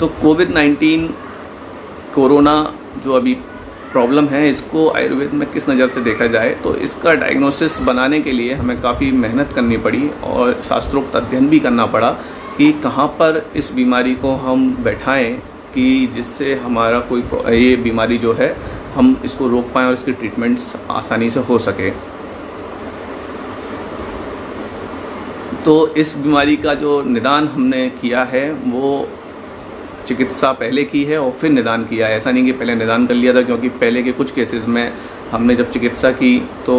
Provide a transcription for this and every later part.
तो कोविड-19 कोरोना जो अभी प्रॉब्लम है, इसको आयुर्वेद में किस नज़र से देखा जाए, तो इसका डायग्नोसिस बनाने के लिए हमें काफ़ी मेहनत करनी पड़ी और शास्त्रोक्त अध्ययन भी करना पड़ा कि कहाँ पर इस बीमारी को हम बैठाएं कि जिससे हमारा कोई ये बीमारी जो है हम इसको रोक पाएँ और इसकी ट्रीटमेंट्स आसानी से हो सके। तो इस बीमारी का जो निदान हमने किया है वो चिकित्सा पहले की है और फिर निदान किया है। ऐसा नहीं कि पहले निदान कर लिया था, क्योंकि पहले के कुछ केसेस में हमने जब चिकित्सा की तो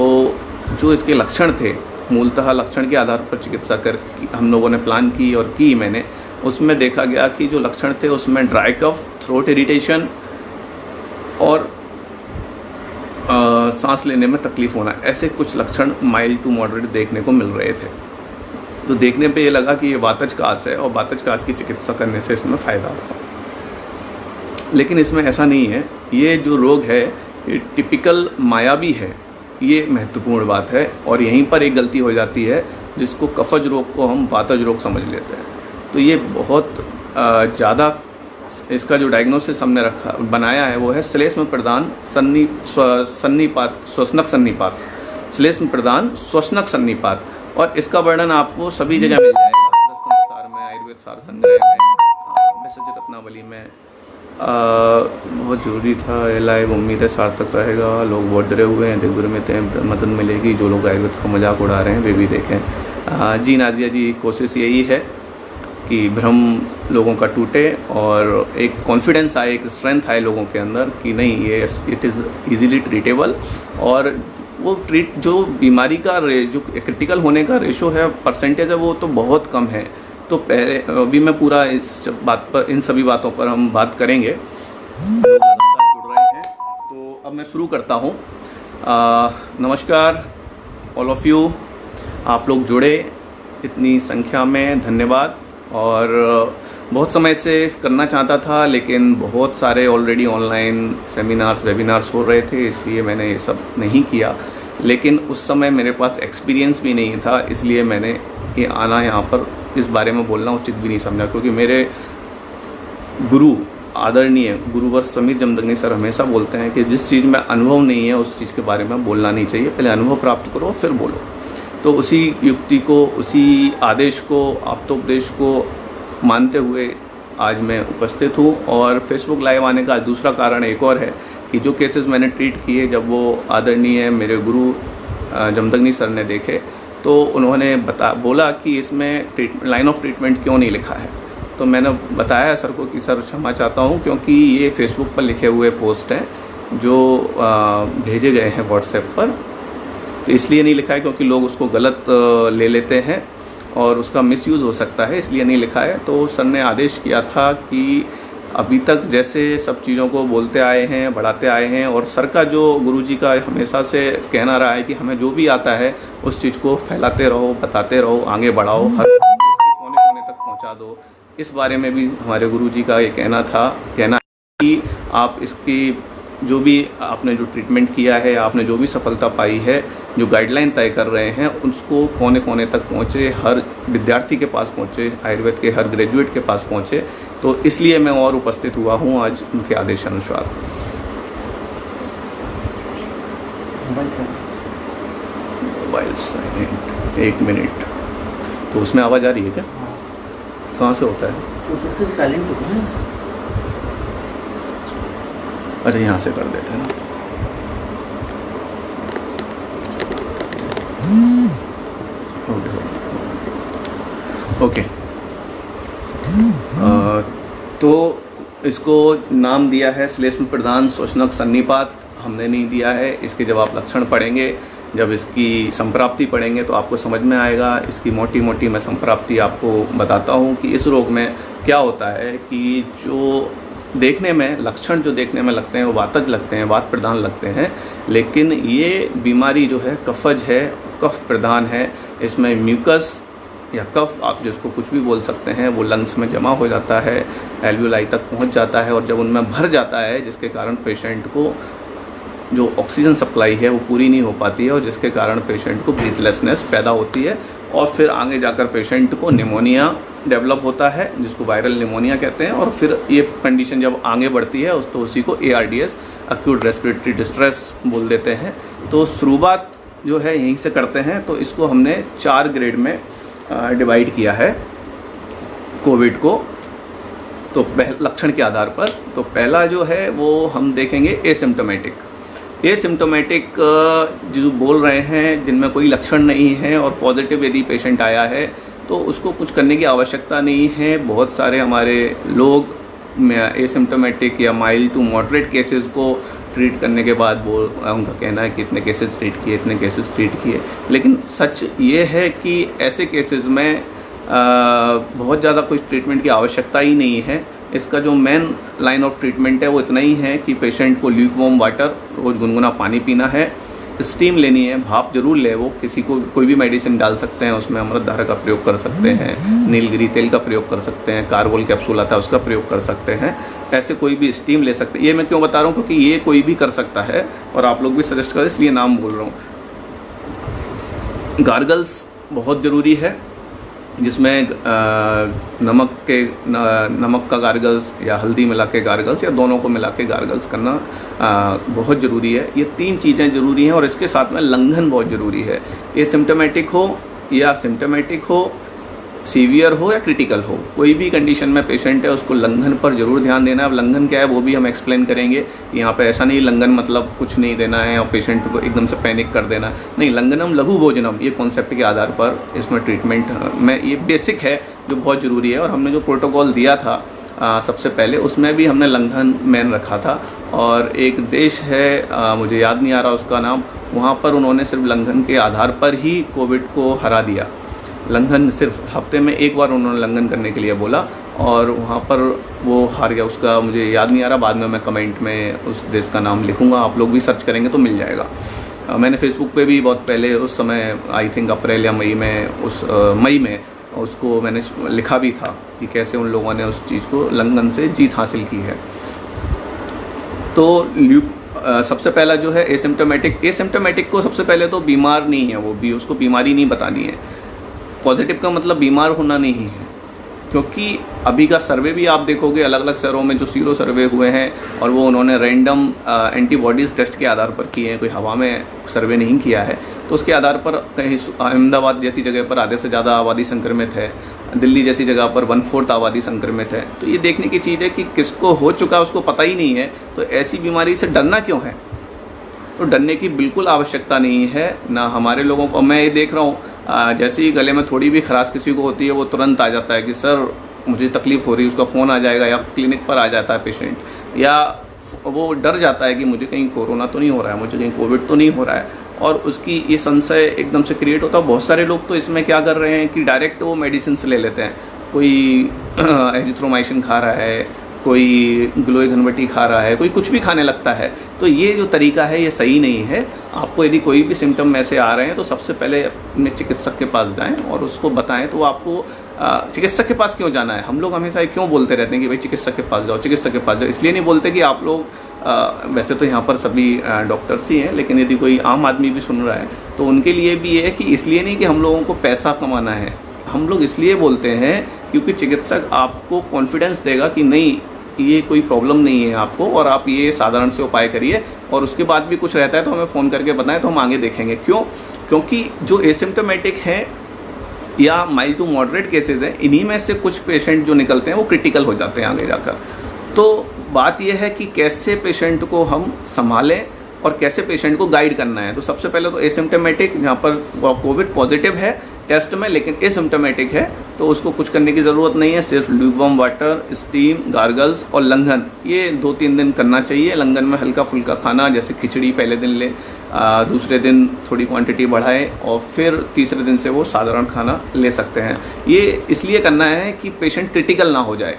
जो इसके लक्षण थे, मूलतः लक्षण के आधार पर चिकित्सा कर हम लोगों ने प्लान की और की मैंने, उसमें देखा गया कि जो लक्षण थे उसमें ड्राई कफ, थ्रोट इरिटेशन और सांस लेने में तकलीफ़ होना, ऐसे कुछ लक्षण माइल्ड टू मॉडरेट देखने को मिल रहे थे। तो देखने पे ये लगा कि ये वातज कास है और वातज कास की चिकित्सा करने से इसमें फ़ायदा होगा। लेकिन इसमें ऐसा नहीं है। ये जो रोग है ये टिपिकल मायावी है, ये महत्वपूर्ण बात है। और यहीं पर एक गलती हो जाती है जिसको कफज रोग को हम वातज रोग समझ लेते हैं। तो ये बहुत ज़्यादा, इसका जो डायग्नोसिस हमने बनाया है वो है श्लेष्म प्रदान सन्निपात श्वसनक सन्निपात, श्लेष्म प्रदान श्वसनक सन्निपात। और इसका वर्णन आपको सभी जगह मिल जाएगा, दस्तम सार में, आयुर्वेद सार संग्रह में, भेषज रत्नावली में। बहुत जरूरी था, एलाए उम्मीद है सार्थक रहेगा। लोग बहुत डरे हुए हैं, दिग्भ्रमित हैं, मदद मिलेगी। जो लोग आयुर्वेद का मजाक उड़ा रहे हैं वे भी देखें। जी नाजिया जी, कोशिश यही है कि भ्रम लोगों का टूटे और एक कॉन्फिडेंस आए, एक स्ट्रेंथ आए लोगों के अंदर कि नहीं, ये इट इज़ ईजिली ट्रीटेबल। और वो जो बीमारी का जो क्रिटिकल होने का रेशो है, परसेंटेज है, वो तो बहुत कम है। तो पहले अभी मैं पूरा इस बात पर, इन सभी बातों पर हम बात करेंगे। लोग लगातार जुड़ रहे हैं, तो अब मैं शुरू करता हूँ। नमस्कार ऑल ऑफ यू, आप लोग जुड़े इतनी संख्या में, धन्यवाद। और बहुत समय से करना चाहता था, लेकिन बहुत सारे ऑलरेडी ऑनलाइन सेमिनार्स, वेबिनार्स हो रहे थे, इसलिए मैंने ये सब नहीं किया। लेकिन उस समय मेरे पास एक्सपीरियंस भी नहीं था, इसलिए मैंने ये आना यहाँ पर इस बारे में बोलना उचित भी नहीं समझा। क्योंकि मेरे गुरु, आदरणीय गुरुवर समीर जमदग्नि सर हमेशा बोलते हैं कि जिस चीज़ में अनुभव नहीं है उस चीज़ के बारे में बोलना नहीं चाहिए, पहले अनुभव प्राप्त करो फिर बोलो। तो उसी युक्ति को, उसी आदेश को, आप्तोपदेश को मानते हुए आज मैं उपस्थित हूँ। और फेसबुक लाइव आने का दूसरा कारण एक और है कि जो केसेस मैंने ट्रीट किए, जब वो आदरणीय मेरे गुरु जमदग्नि सर ने देखे तो उन्होंने बोला कि इसमें लाइन ऑफ ट्रीटमेंट क्यों नहीं लिखा है। तो मैंने बताया सर को कि सर क्षमा चाहता हूँ, क्योंकि ये फेसबुक पर लिखे हुए पोस्ट हैं जो भेजे गए हैं व्हाट्सएप पर, तो इसलिए नहीं लिखा है क्योंकि लोग उसको गलत ले लेते हैं और उसका मिसयूज़ हो सकता है, इसलिए नहीं लिखा है। तो सर ने आदेश किया था कि अभी तक जैसे सब चीज़ों को बोलते आए हैं, बढ़ाते आए हैं, और सर का जो गुरुजी का हमेशा से कहना रहा है कि हमें जो भी आता है उस चीज़ को फैलाते रहो, बताते रहो, आगे बढ़ाओ, हर कोने कोने तक पहुंचा दो। इस बारे में भी हमारे गुरुजी का ये कहना है कि आप इसकी जो भी आपने जो ट्रीटमेंट किया है, आपने जो भी सफलता पाई है, जो गाइडलाइन तय कर रहे हैं, उसको कोने कोने तक पहुँचे, हर विद्यार्थी के पास पहुँचे, आयुर्वेद के हर ग्रेजुएट के पास पहुँचे। तो इसलिए मैं और उपस्थित हुआ हूँ आज उनके आदेश अनुसार। Mobile silent, 1 minute. तो उसमें आवाज़ आ रही है क्या? कहाँ से होता है? साइलेंट होता है। अच्छा, यहाँ से कर देते हैं ना। ओके। तो इसको नाम दिया है श्लेष्म प्रदान श्वसनक सन्निपात। हमने नहीं दिया है। इसके जब आप लक्षण पढ़ेंगे, जब इसकी संप्राप्ति पढ़ेंगे तो आपको समझ में आएगा। इसकी मोटी मोटी मैं संप्राप्ति आपको बताता हूँ कि इस रोग में क्या होता है कि जो देखने में लक्षण जो देखने में लगते हैं वो वातज लगते हैं, वात प्रधान लगते हैं, लेकिन ये बीमारी जो है कफज है, कफ प्रधान है। इसमें म्यूकस या कफ, आप जिसको कुछ भी बोल सकते हैं, वो लंग्स में जमा हो जाता है, एल्वियोलाई तक पहुंच जाता है और जब उनमें भर जाता है, जिसके कारण पेशेंट को जो ऑक्सीजन सप्लाई है वो पूरी नहीं हो पाती है और जिसके कारण पेशेंट को ब्रीथलेसनेस पैदा होती है और फिर आगे जाकर पेशेंट को निमोनिया डेवलप होता है, जिसको वायरल निमोनिया कहते हैं, और फिर ये कंडीशन जब आगे बढ़ती है तो उसी को ARDS, एक्यूट रेस्पिरेटरी डिस्ट्रेस बोल देते हैं। तो शुरुआत जो है यहीं से करते हैं। तो इसको हमने 4 ग्रेड में डिवाइड किया है कोविड को, तो लक्षण के आधार पर। तो पहला जो है वो हम देखेंगे एसिम्टोमेटिक जो बोल रहे हैं, जिनमें कोई लक्षण नहीं है और पॉजिटिव यदि पेशेंट आया है तो उसको कुछ करने की आवश्यकता नहीं है। बहुत सारे हमारे लोग एसिम्टोमेटिक या माइल्ड टू मॉडरेट केसेस को ट्रीट करने के बाद वो उनका कहना है कि इतने केसेस ट्रीट किए, इतने केसेस ट्रीट किए, लेकिन सच ये है कि ऐसे केसेस में बहुत ज़्यादा कुछ ट्रीटमेंट की आवश्यकता ही नहीं है। इसका जो मेन लाइन ऑफ ट्रीटमेंट है वो इतना ही है कि पेशेंट को ल्यूकवार्म वाटर, रोज़ गुनगुना पानी पीना है, स्टीम लेनी है, भाप जरूर ले। वो किसी को कोई भी मेडिसिन डाल सकते हैं, उसमें अमृतधारा का प्रयोग कर सकते हैं, नीलगिरी तेल का प्रयोग कर सकते हैं, कार्बोल कैप्सूल आता है उसका प्रयोग कर सकते हैं, ऐसे कोई भी स्टीम ले सकते हैं। ये मैं क्यों बता रहा हूँ, क्योंकि ये कोई भी कर सकता है और आप लोग भी सजेस्ट करें, इसलिए नाम बोल रहा हूँ। गार्गल्स बहुत ज़रूरी है, जिसमें नमक का गार्गल्स या हल्दी मिला के गार्गल्स या दोनों को मिला के गार्गल्स करना बहुत ज़रूरी है। ये 3 चीज़ें ज़रूरी हैं और इसके साथ में लंघन बहुत ज़रूरी है। एसिम्टोमेटिक हो या सिम्टोमेटिक हो, सीवियर हो या क्रिटिकल हो, कोई भी कंडीशन में पेशेंट है उसको लंघन पर ज़रूर ध्यान देना है। अब लंघन क्या है वो भी हम एक्सप्लेन करेंगे। यहाँ पे ऐसा नहीं लंघन मतलब कुछ नहीं देना है और पेशेंट को एकदम से पैनिक कर देना, नहीं। लंघनम लघु भोजनम, ये कॉन्सेप्ट के आधार पर इसमें ट्रीटमेंट में ये बेसिक है जो बहुत ज़रूरी है। और हमने जो प्रोटोकॉल दिया था सबसे पहले, उसमें भी हमने लंघन मेन रखा था। और एक देश है मुझे याद नहीं आ रहा उसका नाम, वहाँ पर उन्होंने सिर्फ लंघन के आधार पर ही कोविड को हरा दिया। लंघन सिर्फ हफ्ते में एक बार उन्होंने लंघन करने के लिए बोला और वहाँ पर वो हार गया। उसका मुझे याद नहीं आ रहा, बाद में मैं कमेंट में उस देश का नाम लिखूँगा, आप लोग भी सर्च करेंगे तो मिल जाएगा। मैंने फेसबुक पे भी बहुत पहले उस समय आई थिंक अप्रैल या मई में मई में उसको मैंने लिखा भी था कि कैसे उन लोगों ने उस चीज़ को लंघन से जीत हासिल की है। तो सबसे पहला जो है एसिम्टोमेटिक को सबसे पहले तो बीमार नहीं है, वो भी उसको बीमारी नहीं बतानी है। पॉजिटिव का मतलब बीमार होना नहीं है, क्योंकि अभी का सर्वे भी आप देखोगे अलग अलग शहरों में जो सीरो सर्वे हुए हैं और वो उन्होंने रैंडम एंटीबॉडीज़ टेस्ट के आधार पर किए हैं, कोई हवा में सर्वे नहीं किया है। तो उसके आधार पर कहीं अहमदाबाद जैसी जगह पर आधे से ज़्यादा आबादी संक्रमित है, दिल्ली जैसी जगह पर 1/4 आबादी संक्रमित है। तो ये देखने की चीज़ है कि किसको हो चुका है उसको पता ही नहीं है। तो ऐसी बीमारी से डरना क्यों है? तो डरने की बिल्कुल आवश्यकता नहीं है ना हमारे लोगों को। मैं ये देख रहा हूँ जैसे ही गले में थोड़ी भी खराश किसी को होती है वो तुरंत आ जाता है कि सर मुझे तकलीफ़ हो रही है, उसका फ़ोन आ जाएगा या क्लिनिक पर आ जाता है पेशेंट, या वो डर जाता है कि मुझे कहीं कोरोना तो नहीं हो रहा है, मुझे कहीं कोविड तो नहीं हो रहा है, और उसकी ये संशय एकदम से क्रिएट होता है। बहुत सारे लोग तो इसमें क्या कर रहे हैं कि डायरेक्ट वो मेडिसिन ले लेते हैं, कोई एजिथ्रोमाइसिन खा रहा है, कोई ग्लोई घनवटी खा रहा है, कोई कुछ भी खाने लगता है। तो ये जो तरीका है ये सही नहीं है। आपको यदि कोई भी सिम्टम ऐसे आ रहे हैं तो सबसे पहले अपने चिकित्सक के पास जाएं और उसको बताएं। तो आपको चिकित्सक के पास क्यों जाना है? हम लोग हमेशा क्यों बोलते रहते हैं कि भाई चिकित्सक के पास जाओ, चिकित्सक के पास जाओ। इसलिए नहीं बोलते कि आप लोग वैसे तो यहाँ पर सभी डॉक्टर्स ही हैं, लेकिन यदि कोई आम आदमी भी सुन रहा है तो उनके लिए भी ये है कि इसलिए नहीं कि हम लोगों को पैसा कमाना है, हम लोग इसलिए बोलते हैं क्योंकि चिकित्सक आपको कॉन्फिडेंस देगा कि नहीं ये कोई प्रॉब्लम नहीं है आपको और आप ये साधारण से उपाय करिए, और उसके बाद भी कुछ रहता है तो हमें फ़ोन करके बताएं तो हम आगे देखेंगे। क्यों? क्योंकि जो एसिम्टोमेटिक है या माइल्ड टू मॉडरेट केसेस हैं, इन्हीं में से कुछ पेशेंट जो निकलते हैं वो क्रिटिकल हो जाते हैं आगे जाकर। तो बात यह है कि कैसे पेशेंट को हम संभालें और कैसे पेशेंट को गाइड करना है। तो सबसे पहले तो एसिम्टोमेटिक, यहाँ पर कोविड पॉजिटिव है टेस्ट में लेकिन एसिम्टोमेटिक है, तो उसको कुछ करने की ज़रूरत नहीं है। सिर्फ ल्यूकवार्म वाटर, स्टीम, गार्गल्स और लंघन, ये 2-3 दिन करना चाहिए। लंघन में हल्का फुल्का खाना, जैसे खिचड़ी पहले दिन ले, दूसरे दिन थोड़ी क्वांटिटी बढ़ाए और फिर तीसरे दिन से वो साधारण खाना ले सकते हैं। ये इसलिए करना है कि पेशेंट क्रिटिकल ना हो जाए,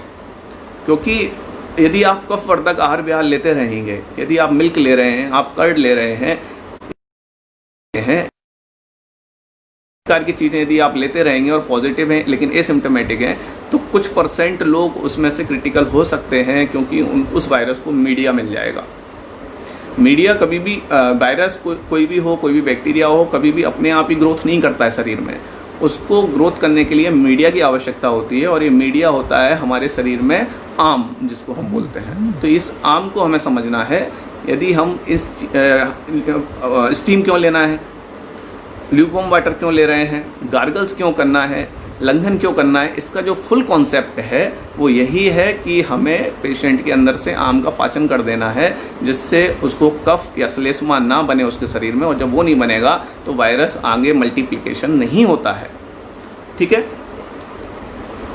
क्योंकि यदि आप कफवर्धक आहार विहार लेते रहेंगे, यदि आप मिल्क ले रहे हैं, आप कर्ड ले रहे हैं प्रकार की चीज़ें यदि आप लेते रहेंगे और पॉजिटिव हैं लेकिन एसिम्टोमेटिक हैं, तो कुछ % लोग उसमें से क्रिटिकल हो सकते हैं, क्योंकि उस वायरस को मीडिया मिल जाएगा। मीडिया कभी भी वायरस कोई भी हो, कोई भी बैक्टीरिया हो, कभी भी अपने आप ही ग्रोथ नहीं करता है शरीर में। उसको ग्रोथ करने के लिए मीडिया की आवश्यकता होती है, और ये मीडिया होता है हमारे शरीर में आम, जिसको हम बोलते हैं। तो इस आम को हमें समझना है। यदि हम इस स्टीम क्यों लेना है, ल्यूकवार्म वाटर क्यों ले रहे हैं, गार्गल्स क्यों करना है, लंघन क्यों करना है, इसका जो फुल कॉन्सेप्ट है वो यही है कि हमें पेशेंट के अंदर से आम का पाचन कर देना है, जिससे उसको कफ या श्लेष्मा ना बने उसके शरीर में, और जब वो नहीं बनेगा तो वायरस आगे मल्टीप्लिकेशन नहीं होता है। ठीक है,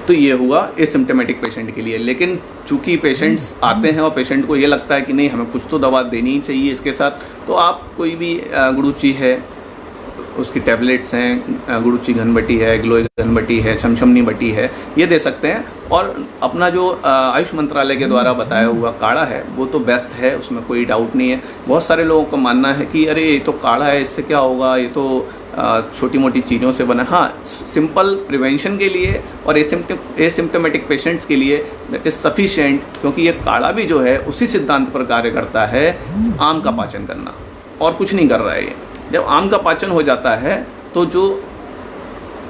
तो ये हुआ एसिम्प्टोमेटिक पेशेंट के लिए। लेकिन चूंकि पेशेंट्स आते हैं और पेशेंट को ये लगता है कि नहीं हमें कुछ तो दवा देनी ही चाहिए इसके साथ, तो आप कोई भी गुड़ूची है उसकी टैबलेट्स हैं, गुड़ूची घनबटी है, ग्लोई घनबटी है, शमशमनी बटी है, ये दे सकते हैं। और अपना जो आयुष मंत्रालय के द्वारा बताया हुआ काढ़ा है वो तो बेस्ट है, उसमें कोई डाउट नहीं है। बहुत सारे लोगों का मानना है कि अरे ये तो काढ़ा है, इससे क्या होगा, ये तो छोटी मोटी चीज़ों से बना। हाँ, सिंपल प्रिवेंशन के लिए और एसिम्प्टोमेटिक पेशेंट्स के लिए दैट इज़ सफिशिएंट, क्योंकि ये काढ़ा भी जो है उसी सिद्धांत पर कार्य करता है, आम का पाचन करना, और कुछ नहीं कर रहा है ये। जब आम का पाचन हो जाता है तो जो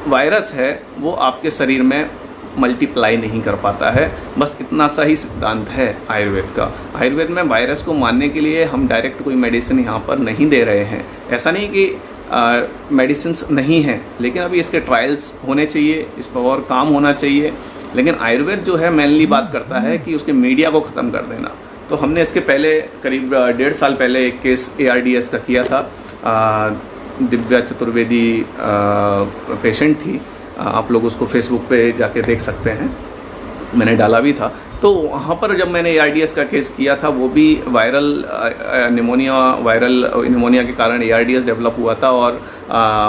वायरस है वो आपके शरीर में मल्टीप्लाई नहीं कर पाता है। बस इतना सा ही सिद्धांत है आयुर्वेद का। आयुर्वेद में वायरस को मारने के लिए हम डायरेक्ट कोई मेडिसिन यहाँ पर नहीं दे रहे हैं। ऐसा नहीं कि मेडिसिन नहीं हैं, लेकिन अभी इसके ट्रायल्स होने चाहिए, इस पर और काम होना चाहिए। लेकिन आयुर्वेद जो है मेनली बात करता है कि उसके मीडिया को ख़त्म कर देना। तो हमने इसके पहले करीब 1.5 साल पहले एक केस ARDS का किया था। दिव्या चतुर्वेदी पेशेंट थी, आप लोग उसको फेसबुक पे जाके देख सकते हैं, मैंने डाला भी था। तो वहाँ पर जब मैंने ARDS का केस किया था, वो भी वायरल निमोनिया के कारण ARDS डेवलप हुआ था, और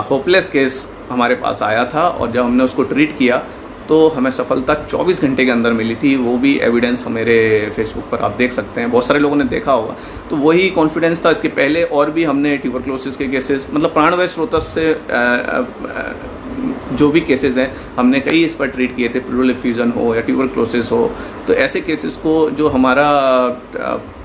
होपलेस केस हमारे पास आया था। और जब हमने उसको ट्रीट किया तो हमें सफलता 24 घंटे के अंदर मिली थी। वो भी एविडेंस मेरे फेसबुक पर आप देख सकते हैं, बहुत सारे लोगों ने देखा होगा। तो वही कॉन्फिडेंस था। इसके पहले और भी हमने ट्यूबरक्लोसिस के केसेस, मतलब प्राणवायु स्रोत से जो भी केसेस हैं हमने कई इस पर ट्रीट किए थे, प्लूरल एफ्यूजन हो या ट्यूबरक्लोसिस हो। तो ऐसे केसेस को जो हमारा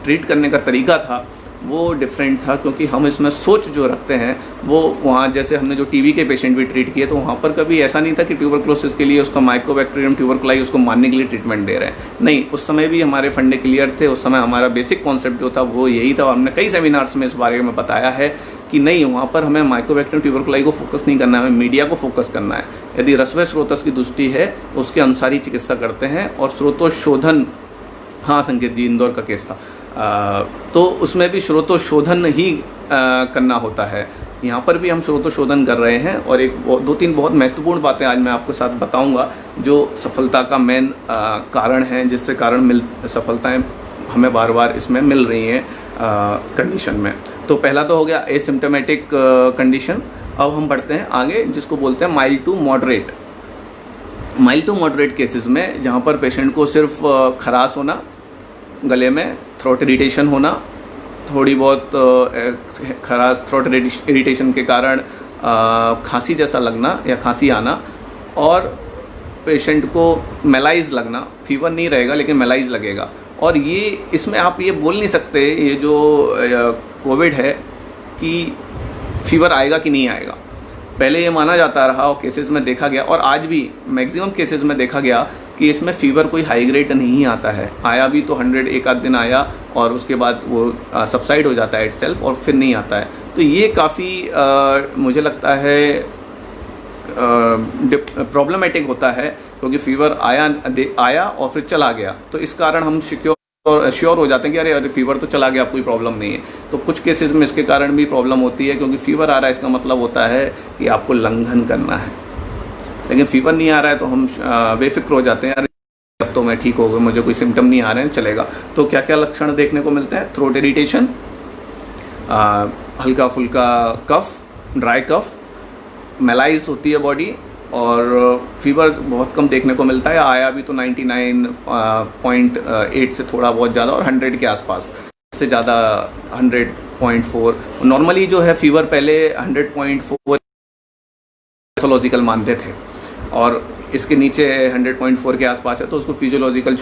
ट्रीट करने का तरीका था वो डिफरेंट था, क्योंकि हम इसमें सोच जो रखते हैं वो वहाँ, जैसे हमने जो TB के पेशेंट भी ट्रीट किए, तो वहाँ पर कभी ऐसा नहीं था कि ट्यूबरक्लोसिस के लिए उसका माइकोबैक्टीरियम ट्यूबरकुलाई उसको मारने के लिए ट्रीटमेंट दे रहे हैं। नहीं, उस समय भी हमारे फंडे क्लियर थे। उस समय हमारा बेसिक कॉन्सेप्ट जो था वो यही था। हमने कई सेमिनार्स में इस बारे में बताया है कि नहीं, वहाँ पर हमें माइकोबैक्टीरियम ट्यूबरकुलाई को फोकस नहीं करना है, हमें मीडिया को फोकस करना है। यदि रसवय स्रोतस की दृष्टि है उसके अनुसार ही चिकित्सा करते हैं। और स्रोतोशोधन, हाँ संकेत जी, इंदौर का केस था, तो उसमें भी स्रोतोशोधन ही करना होता है। यहाँ पर भी हम स्रोतोशोधन कर रहे हैं। और एक 2-3 बहुत महत्वपूर्ण बातें आज मैं आपके साथ बताऊंगा जो सफलता का मेन कारण है, जिससे कारण सफलताएं हमें बार बार इसमें मिल रही हैं कंडीशन में। तो पहला तो हो गया एसिम्प्टोमेटिक कंडीशन। अब हम बढ़ते हैं आगे, जिसको बोलते हैं mild to moderate. Mild to moderate cases में जहाँ पर पेशेंट को सिर्फ खराश होना, गले में थ्रोट इरिटेशन होना, थोड़ी बहुत खराश थ्रोट इरिटेशन के कारण खांसी जैसा लगना या खांसी आना, और पेशेंट को मेलाइज लगना, फीवर नहीं रहेगा लेकिन मेलाइज लगेगा। और ये इसमें आप ये बोल नहीं सकते ये जो कोविड है कि फीवर आएगा कि नहीं आएगा। पहले ये माना जाता रहा और केसेस में देखा गया, और आज भी मैक्सिमम केसेस में देखा गया कि इसमें फ़ीवर कोई हाई ग्रेड नहीं आता है। आया भी तो 100 एक आध दिन आया और उसके बाद वो सबसाइड हो जाता है इटसेल्फ और फिर नहीं आता है। तो ये काफ़ी मुझे लगता है प्रॉब्लमेटिक होता है, क्योंकि फीवर आया और फिर चला गया। तो इस कारण हम श्योर हो जाते हैं कि अरे फीवर तो चला गया, कोई प्रॉब्लम नहीं है। तो कुछ केसेस में इसके कारण भी प्रॉब्लम होती है, क्योंकि फीवर आ रहा है इसका मतलब होता है कि आपको लंघन करना है, लेकिन फीवर नहीं आ रहा है तो हम बेफिक्र हो जाते हैं, अरे अब तो मैं ठीक हो गया, मुझे कोई सिम्टम नहीं आ रहे हैं, चलेगा। तो क्या क्या लक्षण देखने को मिलते हैं? थ्रोट इरिटेशन, हल्का फुल्का कफ, ड्राई कफ, मेलाइज होती है बॉडी, और फीवर बहुत कम देखने को मिलता है। आया भी तो 99.8 से थोड़ा बहुत ज़्यादा, और 100 के आसपास, इससे ज़्यादा 100.4। नॉर्मली जो है फीवर पहले 100.4 पैथोलॉजिकल मानते थे, और इसके नीचे 100.4 के आसपास है तो उसको फिजियोलॉजिकल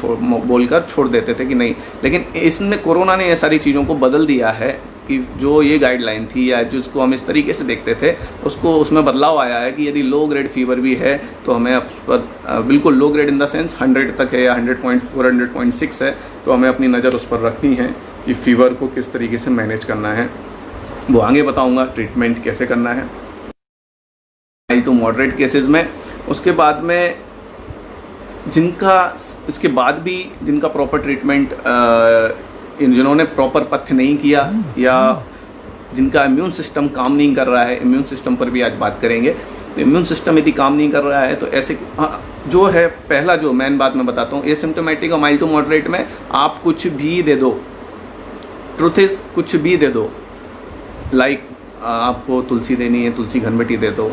बोलकर छोड़ देते थे कि नहीं। लेकिन इसमें कोरोना ने ये सारी चीज़ों को बदल दिया है कि जो ये गाइडलाइन थी या जिसको हम इस तरीके से देखते थे उसको उसमें बदलाव आया है कि यदि लो ग्रेड फीवर भी है तो हमें उस पर बिल्कुल low grade in the sense 100 तक है या 100.4 100.6 है तो हमें अपनी नज़र उस पर रखनी है कि फ़ीवर को किस तरीके से मैनेज करना है। वो आगे बताऊँगा ट्रीटमेंट कैसे करना है माइल्ड टू मॉडरेट केसेस में। उसके बाद में इसके बाद भी जिनका प्रॉपर ट्रीटमेंट जिन्होंने प्रॉपर पथ्य नहीं किया या जिनका इम्यून सिस्टम काम नहीं कर रहा है, इम्यून सिस्टम पर भी आज बात करेंगे। इम्यून सिस्टम यदि काम नहीं कर रहा है तो ऐसे जो है पहला जो मेन बात मैं बताता हूँ, एसिम्प्टोमेटिक और माइल्ड टू मॉडरेट में आप कुछ भी दे दो, ट्रुथ इज कुछ भी दे दो। लाइक आपको तुलसी देनी है, तुलसी घनबटी दे दो,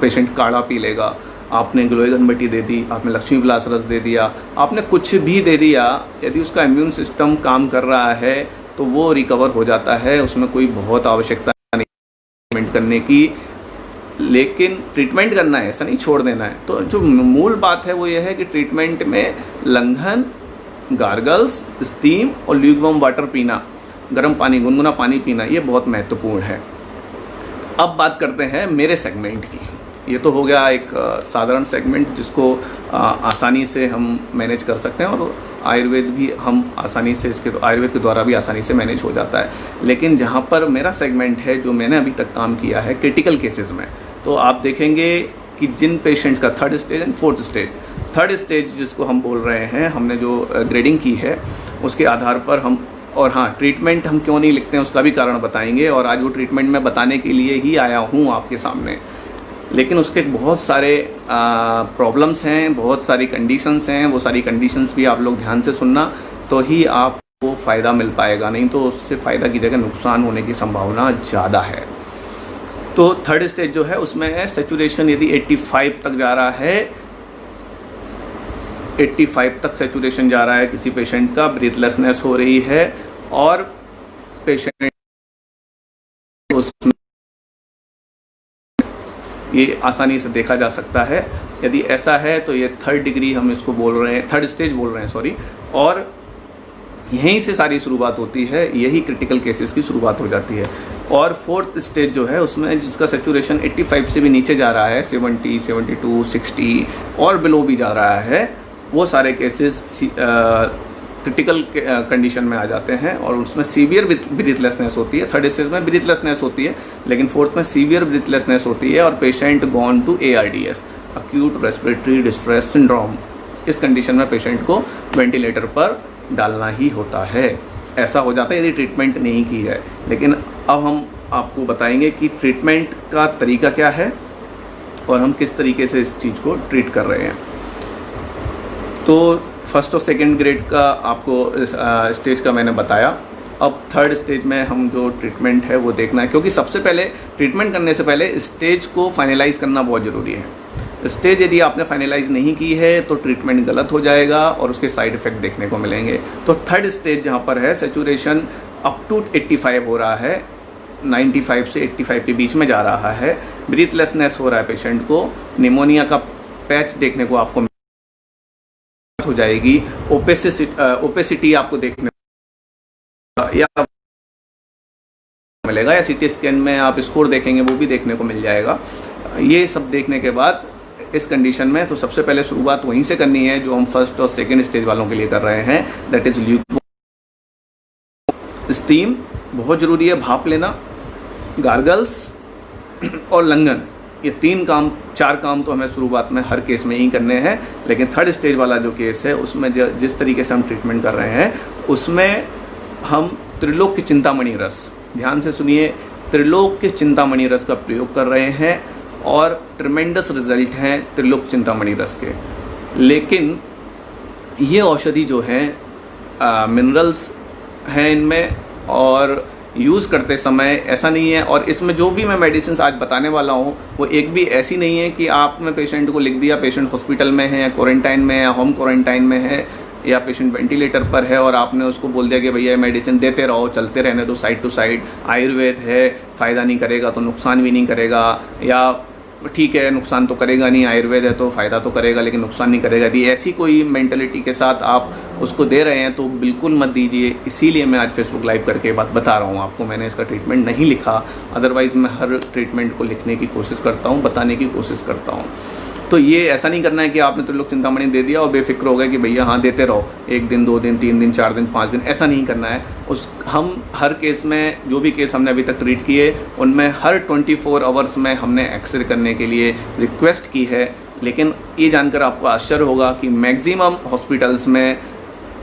पेशेंट काढ़ा पी लेगा। आपने गिलोय घनबटी दे दी, आपने लक्ष्मी विलास रस दे दिया, आपने कुछ भी दे दिया, यदि उसका इम्यून सिस्टम काम कर रहा है तो वो रिकवर हो जाता है, उसमें कोई बहुत आवश्यकता नहीं ट्रीटमेंट करने की। लेकिन ट्रीटमेंट करना है, ऐसा नहीं छोड़ देना है। तो जो मूल बात है वो ये है कि ट्रीटमेंट में लंघन, गार्गल्स, स्टीम और ल्यूकवार्म वाटर पीना, गर्म पानी, गुनगुना पानी पीना, ये बहुत महत्वपूर्ण है। अब बात करते हैं मेरे सेगमेंट की। ये तो हो गया एक साधारण सेगमेंट जिसको आसानी से हम मैनेज कर सकते हैं और आयुर्वेद भी हम आसानी से आयुर्वेद के द्वारा भी आसानी से मैनेज हो जाता है। लेकिन जहाँ पर मेरा सेगमेंट है जो मैंने अभी तक काम किया है क्रिटिकल केसेस में, तो आप देखेंगे कि जिन पेशेंट्स का 3rd stage and 4th stage, 3rd stage जिसको हम बोल रहे हैं, हमने जो ग्रेडिंग की है उसके आधार पर हम, और हाँ ट्रीटमेंट हम क्यों नहीं लिखते हैं उसका भी कारण बताएंगे। और आज वो ट्रीटमेंट मैं बताने के लिए ही आया हूँ आपके सामने। लेकिन उसके बहुत सारे प्रॉब्लम्स हैं, बहुत सारी कंडीशंस हैं, वो सारी कंडीशंस भी आप लोग ध्यान से सुनना तो ही आपको फ़ायदा मिल पाएगा, नहीं तो उससे फ़ायदा की जगह नुकसान होने की संभावना ज़्यादा है। तो 3rd स्टेज जो है उसमें सैचुरेशन यदि 85 तक जा रहा है, 85 तक सैचुरेशन जा रहा है किसी पेशेंट का, ब्रीथलेसनेस हो रही है और पेशेंट उसमें ये आसानी से देखा जा सकता है। यदि ऐसा है तो ये 3rd डिग्री हम इसको बोल रहे हैं, 3rd स्टेज बोल रहे हैं सॉरी, और यहीं से सारी शुरुआत होती है, यही क्रिटिकल केसेस की शुरुआत हो जाती है। और 4th स्टेज जो है उसमें जिसका सैचुरेशन 85 से भी नीचे जा रहा है, 70, 72, 60 और बिलो भी जा रहा है, वो सारे केसेस क्रिटिकल कंडीशन में आ जाते हैं और उसमें सीवियर ब्रीथलेसनेस होती है। 3rd स्टेज में ब्रीथलेसनेस होती है लेकिन 4th में सीवियर ब्रीथलेसनेस होती है और patient gone to ARDS, acute respiratory distress syndrome. इस कंडीशन में पेशेंट को वेंटिलेटर पर डालना ही होता है। ऐसा हो जाता है यदि ट्रीटमेंट नहीं की है। लेकिन अब हम आपको बताएंगे कि ट्रीटमेंट का तरीका क्या है और हम किस तरीके से इस चीज़ को ट्रीट कर रहे हैं। तो 1st और 2nd ग्रेड का आपको स्टेज का मैंने बताया। अब 3rd स्टेज में हम जो ट्रीटमेंट है वो देखना है, क्योंकि सबसे पहले ट्रीटमेंट करने से पहले स्टेज को फाइनलाइज करना बहुत ज़रूरी है। स्टेज यदि आपने फाइनलाइज नहीं की है तो ट्रीटमेंट गलत हो जाएगा और उसके साइड इफ़ेक्ट देखने को मिलेंगे। तो 3rd स्टेज जहाँ पर है सैचुरेशन अप टू 85 हो रहा है, 95 से 85 के बीच में जा रहा है, ब्रीथलेसनेस हो रहा है पेशेंट को, निमोनिया का पैच देखने को आपको हो जाएगी, ओपेसिटी आपको देखने या मिलेगा, या CT स्कैन में आप स्कोर देखेंगे वो भी देखने को मिल जाएगा। ये सब देखने के बाद इस कंडीशन में तो सबसे पहले शुरुआत वहीं से करनी है जो हम 1st और 2nd स्टेज वालों के लिए कर रहे हैं, दैट इज ल्यूकवार्म। स्टीम बहुत ज़रूरी है, भाप लेना, गार्गल्स और लंघन, ये 4 काम तो हमें शुरुआत में हर केस में ही करने हैं। लेकिन 3rd स्टेज वाला जो केस है उसमें जिस तरीके से हम ट्रीटमेंट कर रहे हैं उसमें हम त्रिलोक्य चिंतामणि रस, ध्यान से सुनिए, त्रिलोक्य चिंतामणि रस का प्रयोग कर रहे हैं और ट्रिमेंडस रिजल्ट हैं त्रिलोक्य चिंतामणि रस के। लेकिन ये औषधि जो है मिनरल्स हैं इनमें और यूज़ करते समय ऐसा नहीं है, और इसमें जो भी मैं मेडिसिन आज बताने वाला हूँ वो एक भी ऐसी नहीं है कि आपने पेशेंट को लिख दिया, पेशेंट हॉस्पिटल में है या क्वारंटाइन में या होम क्वारंटाइन में है या पेशेंट वेंटिलेटर पर है और आपने उसको बोल दिया कि भैया मेडिसिन देते रहो, चलते रहने दो साइड टू साइड, आयुर्वेद है, फ़ायदा नहीं करेगा तो नुकसान भी नहीं करेगा, या ठीक है, नुकसान तो करेगा नहीं, आयुर्वेद है तो फ़ायदा तो करेगा लेकिन नुकसान नहीं करेगा। यदि ऐसी कोई मेंटलिटी के साथ आप उसको दे रहे हैं तो बिल्कुल मत दीजिए। इसीलिए मैं आज फेसबुक लाइव करके बात बता रहा हूँ आपको। मैंने इसका ट्रीटमेंट नहीं लिखा, अदरवाइज़ मैं हर ट्रीटमेंट को लिखने की कोशिश करता हूँ, बताने की कोशिश करता हूँ। तो ये ऐसा नहीं करना है कि आपने त्रिलोक चिंतामणि दे दिया और बेफिक्र हो गए कि भैया हाँ देते रहो, 1 दिन 2 दिन 3 दिन 4 दिन 5 दिन, ऐसा नहीं करना है। हम हर केस में, जो भी केस हमने अभी तक ट्रीट किए उनमें हर 24 आवर्स में हमने एक्सरे करने के लिए रिक्वेस्ट की है। लेकिन ये जानकर आपको आश्चर्य होगा कि मैक्सिमम हॉस्पिटल्स में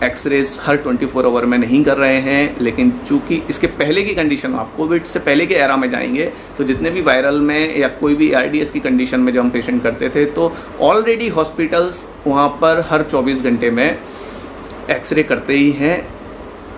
एक्सरेज हर 24 आवर में नहीं कर रहे हैं। लेकिन चूंकि इसके पहले की कंडीशन, आप कोविड से पहले के एरा में जाएंगे तो जितने भी वायरल में या कोई भी ARDS की कंडीशन में जब हम पेशेंट करते थे तो ऑलरेडी हॉस्पिटल्स वहाँ पर हर 24 घंटे में एक्सरे करते ही हैं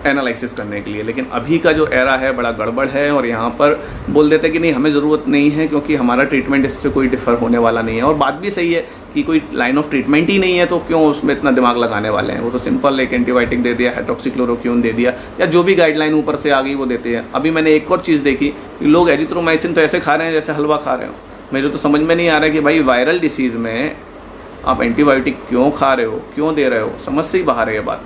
एनालिसिस करने के लिए। लेकिन अभी का जो एरा है बड़ा गड़बड़ है और यहाँ पर बोल देते हैं कि नहीं हमें ज़रूरत नहीं है क्योंकि हमारा ट्रीटमेंट इससे कोई डिफ़र होने वाला नहीं है। और बात भी सही है कि कोई लाइन ऑफ ट्रीटमेंट ही नहीं है तो क्यों उसमें इतना दिमाग लगाने वाले हैं। वो तो सिंपल एक एंटीबायोटिक दे दिया, हाइड्रोक्सीक्लोरोक्विन दे दिया, या जो भी गाइडलाइन ऊपर से आ गई वो देते हैं। अभी मैंने एक और चीज़ देखी कि लोग एजिथ्रोमाइसिन तो ऐसे खा रहे हैं जैसे हलवा खा रहे हो। मेरे तो समझ में नहीं आ रहा है कि भाई वायरल डिसीज़ में आप एंटीबायोटिक क्यों खा रहे हो, क्यों दे रहे हो, समझ से ही बाहर है ये बात।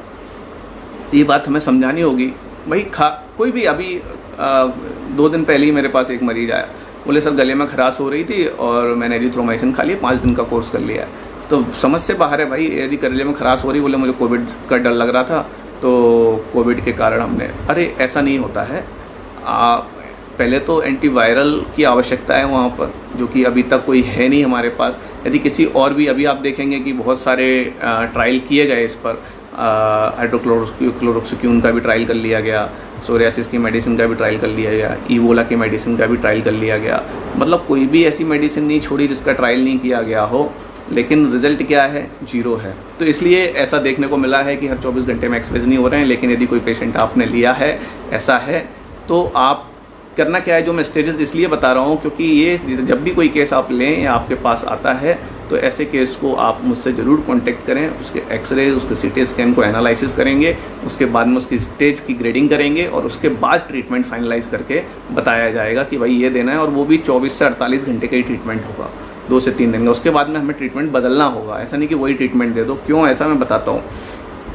ये बात हमें समझानी होगी भाई। कोई भी अभी 2 दिन पहले ही मेरे पास एक मरीज आया, बोले सर गले में खराश हो रही थी और मैंने एजिथ्रोमाइसिन खा लिया, 5 दिन का कोर्स कर लिया। तो समझ से बाहर है भाई। यदि गले में खराश हो रही, बोले मुझे कोविड का डर लग रहा था तो कोविड के कारण हमने, अरे ऐसा नहीं होता है। पहले तो एंटीवायरल की आवश्यकता है वहाँ पर, जो कि अभी तक कोई है नहीं हमारे पास। यदि किसी और भी, अभी आप देखेंगे कि बहुत सारे ट्रायल किए गए इस पर, हाइड्रोक्लोरोक्विन का भी ट्रायल कर लिया गया, सोरियासिस की मेडिसिन का भी ट्रायल कर लिया गया, इबोला की मेडिसिन का भी ट्रायल कर लिया गया। मतलब कोई भी ऐसी मेडिसिन नहीं छोड़ी जिसका ट्रायल नहीं किया गया हो, लेकिन रिजल्ट क्या है, 0 है। तो इसलिए ऐसा देखने को मिला है कि हर 24 घंटे में एक्सरेज नहीं हो रहे हैं। लेकिन यदि कोई पेशेंट आपने लिया है, ऐसा है, तो आप करना क्या है, जो मैं स्टेजेस इसलिए बता रहा हूँ क्योंकि ये जब भी कोई केस आप लें या आपके पास आता है तो ऐसे केस को आप मुझसे ज़रूर कांटेक्ट करें। उसके एक्सरे, उसके CT स्कैन को एनालिसिस करेंगे, उसके बाद में उसकी स्टेज की ग्रेडिंग करेंगे और उसके बाद ट्रीटमेंट फाइनलाइज करके बताया जाएगा कि भाई ये देना है। और वो भी 24 से 48 घंटे का ही ट्रीटमेंट होगा, 2 से 3 दिन का। उसके बाद में हमें ट्रीटमेंट बदलना होगा, ऐसा नहीं कि वही ट्रीटमेंट दे दो। क्यों ऐसा मैं बताता हूँ।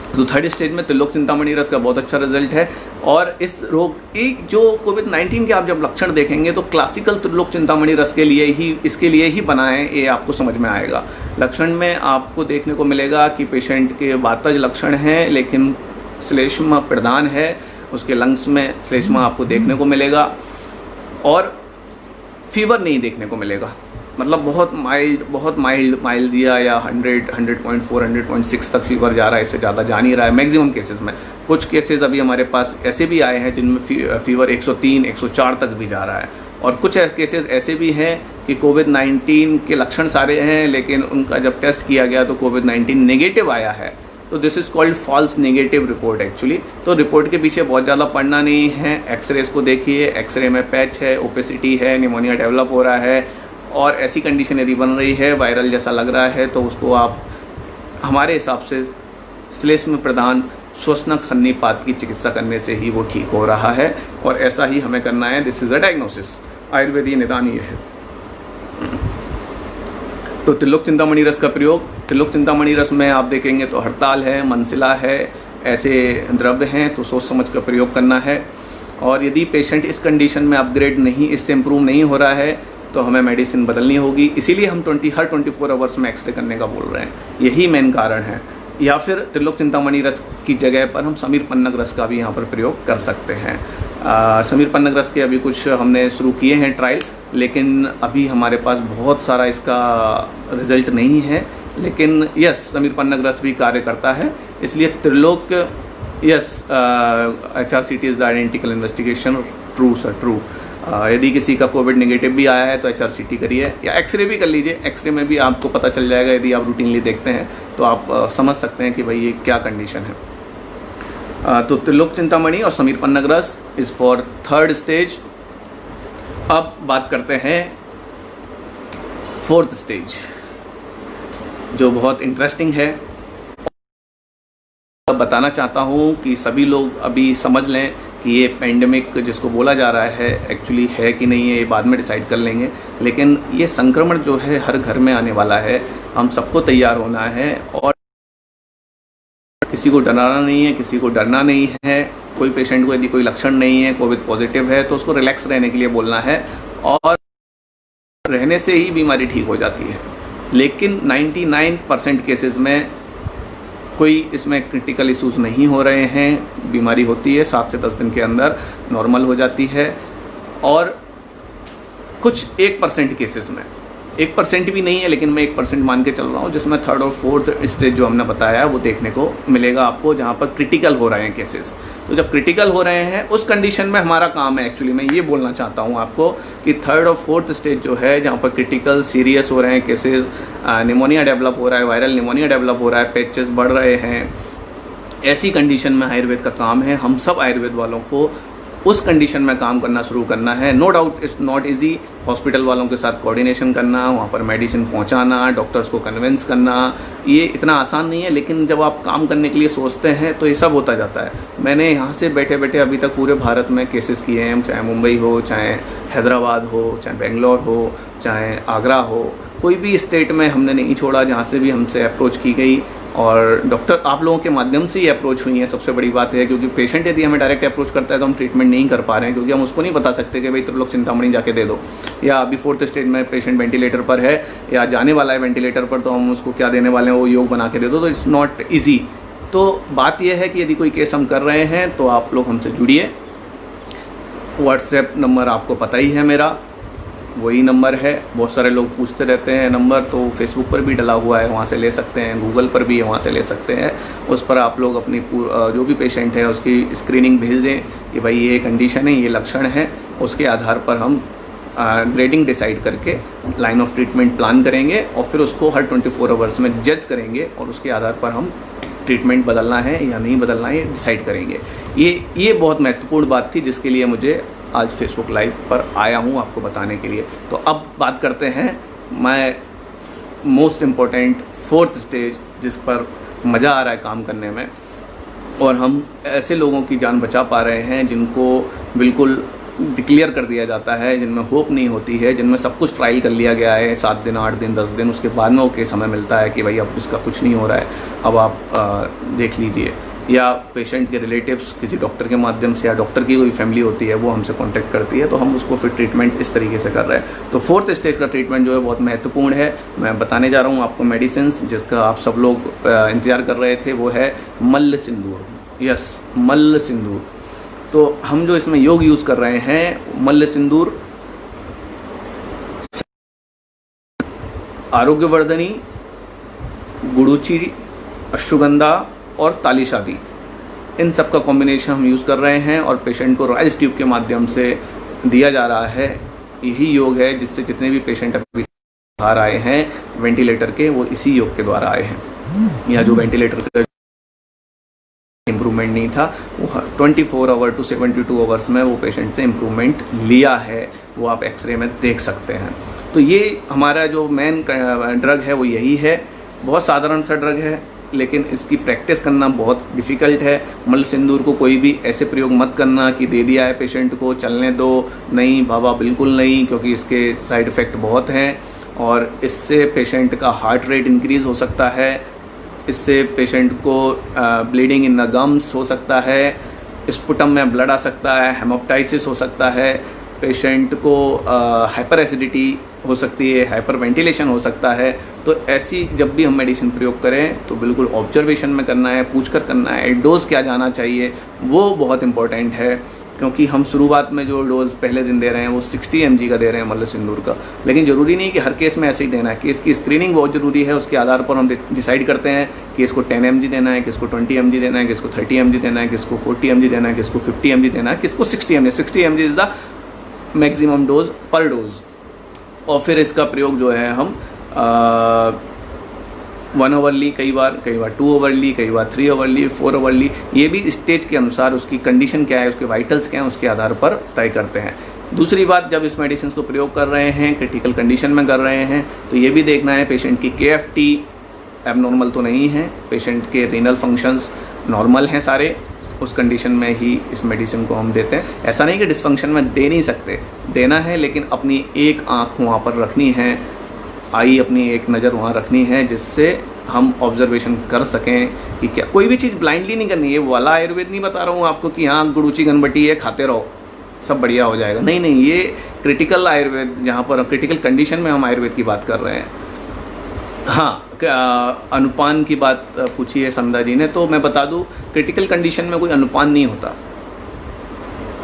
तो 3rd स्टेज में त्रिलोक चिंतामणि रस का बहुत अच्छा रिजल्ट है। और इस रोग की जो कोविड-19 के आप जब लक्षण देखेंगे तो क्लासिकल त्रिलोक चिंतामणि रस के लिए ही, इसके लिए ही बना है, ये आपको समझ में आएगा। लक्षण में आपको देखने को मिलेगा कि पेशेंट के वातज लक्षण हैं लेकिन श्लेष्मा प्रधान है, उसके लंग्स में श्लेष्मा आपको देखने को मिलेगा और फीवर नहीं देखने को मिलेगा। मतलब बहुत माइल्डिया या 100, 100.4, 100.6 तक फीवर जा रहा है, इससे ज़्यादा जा नहीं रहा है मैक्सिमम केसेस में। कुछ केसेस अभी हमारे पास ऐसे भी आए हैं जिनमें फीवर 103, 104 तक भी जा रहा है। और कुछ केसेस ऐसे भी हैं कि कोविड-19 के लक्षण सारे हैं लेकिन उनका जब टेस्ट किया गया तो कोविड-19 नेगेटिव आया है। तो this is called false negative report actually. तो रिपोर्ट के पीछे बहुत ज़्यादा पढ़ना नहीं है। एक्सरेज को देखिए, एक्सरे में पैच है, ओपेसिटी है, निमोनिया डेवलप हो रहा है और ऐसी कंडीशन यदि बन रही है, वायरल जैसा लग रहा है, तो उसको आप हमारे हिसाब से श्लेष्म प्रधान श्वसनक सन्निपात की चिकित्सा करने से ही वो ठीक हो रहा है और ऐसा ही हमें करना है। This is a diagnosis. आयुर्वेदीय निदान ये है। तो त्रिलोक चिंतामणि रस का प्रयोग, त्रिलोक चिंतामणि रस में आप देखेंगे तो हड़ताल है, मनसिला है, ऐसे द्रव्य हैं, तो सोच समझ कर प्रयोग करना है। और यदि पेशेंट इस कंडीशन में अपग्रेड नहीं, इससे इम्प्रूव नहीं हो रहा है तो हमें मेडिसिन बदलनी होगी। इसीलिए हम हर 24 आवर्स में एक्सरे करने का बोल रहे हैं, यही मेन कारण है। या फिर त्रिलोक चिंतामणि रस की जगह पर हम समीर पन्नग रस का भी यहाँ पर प्रयोग कर सकते हैं। समीर पन्नग रस के अभी कुछ हमने शुरू किए हैं ट्रायल, लेकिन अभी हमारे पास बहुत सारा इसका रिजल्ट नहीं है। लेकिन यस, समीर पन्नग रस भी कार्य करता है। इसलिए Trilok, yes, HRCT is the identical investigation, true sir, true. यदि किसी का कोविड नेगेटिव भी आया है तो HRCT करिए या एक्सरे भी कर लीजिए। एक्सरे में भी आपको पता चल जाएगा, यदि आप रूटीनली देखते हैं तो आप समझ सकते हैं कि भाई ये क्या कंडीशन है। तो त्रिलोक चिंतामणि और समीर पन्नग रस इज़ फॉर 3rd स्टेज। अब बात करते हैं 4th स्टेज, जो बहुत इंटरेस्टिंग है। बताना चाहता हूँ कि सभी लोग अभी समझ लें कि ये पेंडेमिक जिसको बोला जा रहा है एक्चुअली है कि नहीं है, ये बाद में डिसाइड कर लेंगे। लेकिन ये संक्रमण जो है हर घर में आने वाला है, हम सबको तैयार होना है और किसी को डराना नहीं है, किसी को डरना नहीं है। कोई पेशेंट को यदि कोई लक्षण नहीं है, कोविड पॉजिटिव है, तो उसको रिलैक्स रहने के लिए बोलना है और रहने से ही बीमारी ठीक हो जाती है। लेकिन 99% केसेस में कोई इसमें क्रिटिकल इश्यूज नहीं हो रहे हैं, बीमारी होती है 7 से 10 दिन के अंदर नॉर्मल हो जाती है। और कुछ 1% केसेस में, 1% भी नहीं है लेकिन मैं 1% मान के चल रहा हूँ, जिसमें 3rd और 4th स्टेज जो हमने बताया वो देखने को मिलेगा आपको, जहाँ पर क्रिटिकल हो रहे हैं केसेस। तो जब क्रिटिकल हो रहे हैं उस कंडीशन में हमारा काम है, एक्चुअली मैं ये बोलना चाहता हूँ आपको कि 3rd और 4th स्टेज जो है, जहाँ पर क्रिटिकल सीरियस हो रहे हैं केसेस, निमोनिया डेवलप हो रहा है, वायरल निमोनिया डेवलप हो रहा है, पैचेस बढ़ रहे हैं, ऐसी कंडीशन में आयुर्वेद का काम है हम सब आयुर्वेद वालों को उस कंडीशन में काम करना शुरू करना है। No doubt it's not easy, hospital वालों के साथ कोऑर्डिनेशन करना, वहाँ पर मेडिसिन पहुँचाना, डॉक्टर्स को कन्विंस करना, ये इतना आसान नहीं है। लेकिन जब आप काम करने के लिए सोचते हैं तो ये सब होता जाता है। मैंने यहाँ से बैठे बैठे अभी तक पूरे भारत में केसेस किए हैं, चाहे मुंबई हो, चाहे हैदराबाद हो, चाहे बेंगलोर हो, चाहे आगरा हो, कोई भी स्टेट में हमने नहीं छोड़ा जहाँ से भी हमसे अप्रोच की गई। और डॉक्टर आप लोगों के माध्यम से ही अप्रोच हुई है, सबसे बड़ी बात है, क्योंकि पेशेंट यदि हमें डायरेक्ट अप्रोच करता है तो हम ट्रीटमेंट नहीं कर पा रहे हैं, क्योंकि हम उसको नहीं बता सकते कि भाई त्रिलोक चिंतामणि जाके दे दो, या अभी 4th स्टेज में पेशेंट वेंटिलेटर पर है या जाने वाला है वेंटिलेटर पर, तो हम उसको क्या देने वाले हैं वो योग बना के दे दो, तो इट्स नॉट ईजी। तो बात यह है कि यदि कोई केस हम कर रहे हैं तो आप लोग हमसे जुड़िए। व्हाट्सएप नंबर आपको पता ही है मेरा, वही नंबर है। बहुत सारे लोग पूछते रहते हैं नंबर, तो फेसबुक पर भी डला हुआ है, वहाँ से ले सकते हैं, गूगल पर भी है, वहाँ से ले सकते हैं। उस पर आप लोग अपनी जो भी पेशेंट है उसकी स्क्रीनिंग भेज दें कि भाई ये कंडीशन है, ये लक्षण है, उसके आधार पर हम ग्रेडिंग डिसाइड करके लाइन ऑफ ट्रीटमेंट प्लान करेंगे और फिर उसको हर 24 आवर्स में जज करेंगे और उसके आधार पर हम ट्रीटमेंट बदलना है या नहीं बदलना है डिसाइड करेंगे। ये बहुत महत्वपूर्ण बात थी जिसके लिए मुझे आज फेसबुक लाइव पर आया हूँ आपको बताने के लिए। तो अब बात करते हैं मैं मोस्ट इम्पोर्टेंट 4th स्टेज, जिस पर मज़ा आ रहा है काम करने में और हम ऐसे लोगों की जान बचा पा रहे हैं जिनको बिल्कुल डिक्लेयर कर दिया जाता है, जिनमें होप नहीं होती है, जिनमें सब कुछ ट्रायल कर लिया गया है 7 दिन 8 दिन 10 दिन, उसके बाद में वो केस हमें मिलता है कि भाई अब इसका कुछ नहीं हो रहा है, अब आप देख लीजिए। या पेशेंट के रिलेटिव्स किसी डॉक्टर के माध्यम से या डॉक्टर की कोई फैमिली होती है वो हमसे कांटेक्ट करती है, तो हम उसको फिर ट्रीटमेंट इस तरीके से कर रहे हैं। तो 4th स्टेज का ट्रीटमेंट जो है बहुत महत्वपूर्ण है। मैं बताने जा रहा हूँ आपको मेडिसिन जिसका आप सब लोग इंतजार कर रहे थे, वो है मल्ल सिंदूर। यस, मल्ल सिंदूर। तो हम जो इसमें योग यूज़ कर रहे हैं, मल्ल सिंदूर आरोग्यवर्धनी, गुड़ूची, अश्वगंधा और तालीशादी, इन सब का कॉम्बिनेशन हम यूज़ कर रहे हैं और पेशेंट को राइस ट्यूब के माध्यम से दिया जा रहा है। यही योग है जिससे जितने भी पेशेंट अभी बाहर आए हैं वेंटिलेटर के, वो इसी योग के द्वारा आए हैं। या जो वेंटिलेटर का इम्प्रूवमेंट नहीं था वो 24 आवर टू 72 आवर्स में वो पेशेंट से इम्प्रूवमेंट लिया है, वो आप एक्सरे में देख सकते हैं। तो ये हमारा जो मेन ड्रग है वो यही है। बहुत साधारण सा ड्रग है लेकिन इसकी प्रैक्टिस करना बहुत डिफ़िकल्ट है। मल्ल सिंदूर को कोई भी ऐसे प्रयोग मत करना कि दे दिया है पेशेंट को चलने दो, नहीं बाबा बिल्कुल नहीं, क्योंकि इसके साइड इफ़ेक्ट बहुत हैं और इससे पेशेंट का हार्ट रेट इंक्रीज़ हो सकता है, इससे पेशेंट को ब्लीडिंग इन द गम्स हो सकता है, स्पुटम में ब्लड आ सकता है, हेमोप्टाइसिस हो सकता है, पेशेंट को हाइपर एसिडिटी हो सकती है, हाइपर वेंटिलेशन हो सकता है। तो ऐसी जब भी हम मेडिसिन प्रयोग करें तो बिल्कुल ऑब्जर्वेशन में करना है, पूछकर करना है। डोज क्या जाना चाहिए वो बहुत इंपॉर्टेंट है, क्योंकि हम शुरुआत में जो डोज पहले दिन दे रहे हैं वो 60 mg का दे रहे हैं मल्ल सिंदूर का, लेकिन ज़रूरी नहीं कि हर केस में ऐसे ही देना है। केस की स्क्रीनिंग बहुत ज़रूरी है, उसके आधार पर हम डिसाइड करते हैं कि इसको 10 mg देना है, किसको 20 mg देना है, किसको 30 mg देना है, किसको 40 mg देना है, किसको 50 mg देना है, किसको 60 mg। 60 mg is the maximum dose पर डोज। और फिर इसका प्रयोग जो है हम 1 आवरली, कई बार 2 आवरली, कई बार 3 आवरली, 4 आवरली, ये भी स्टेज के अनुसार उसकी कंडीशन क्या है, उसके वाइटल्स क्या हैं, उसके आधार पर तय करते हैं। दूसरी बात, जब इस मेडिसिन को प्रयोग कर रहे हैं, क्रिटिकल कंडीशन में कर रहे हैं, तो ये भी देखना है पेशेंट की KFT एबनॉर्मल तो नहीं है, पेशेंट के रीनल फंक्शंस नॉर्मल हैं सारे, उस कंडीशन में ही इस मेडिसिन को हम देते हैं। ऐसा नहीं कि डिसफंक्शन में दे नहीं सकते, देना है, लेकिन अपनी एक आँख वहाँ पर रखनी है, आई अपनी एक नज़र वहाँ रखनी है, जिससे हम ऑब्जर्वेशन कर सकें कि क्या कोई भी चीज़ ब्लाइंडली नहीं करनी है। वाला आयुर्वेद नहीं बता रहा हूँ आपको कि हाँ गुड़ूची घनबटी है खाते रहो सब बढ़िया हो जाएगा, नहीं नहीं, ये क्रिटिकल आयुर्वेद, जहाँ पर क्रिटिकल कंडीशन में हम आयुर्वेद की बात कर रहे हैं। हाँ, अनुपान की बात पूछी है संध्या जी ने, तो मैं बता दूं क्रिटिकल कंडीशन में कोई अनुपान नहीं होता।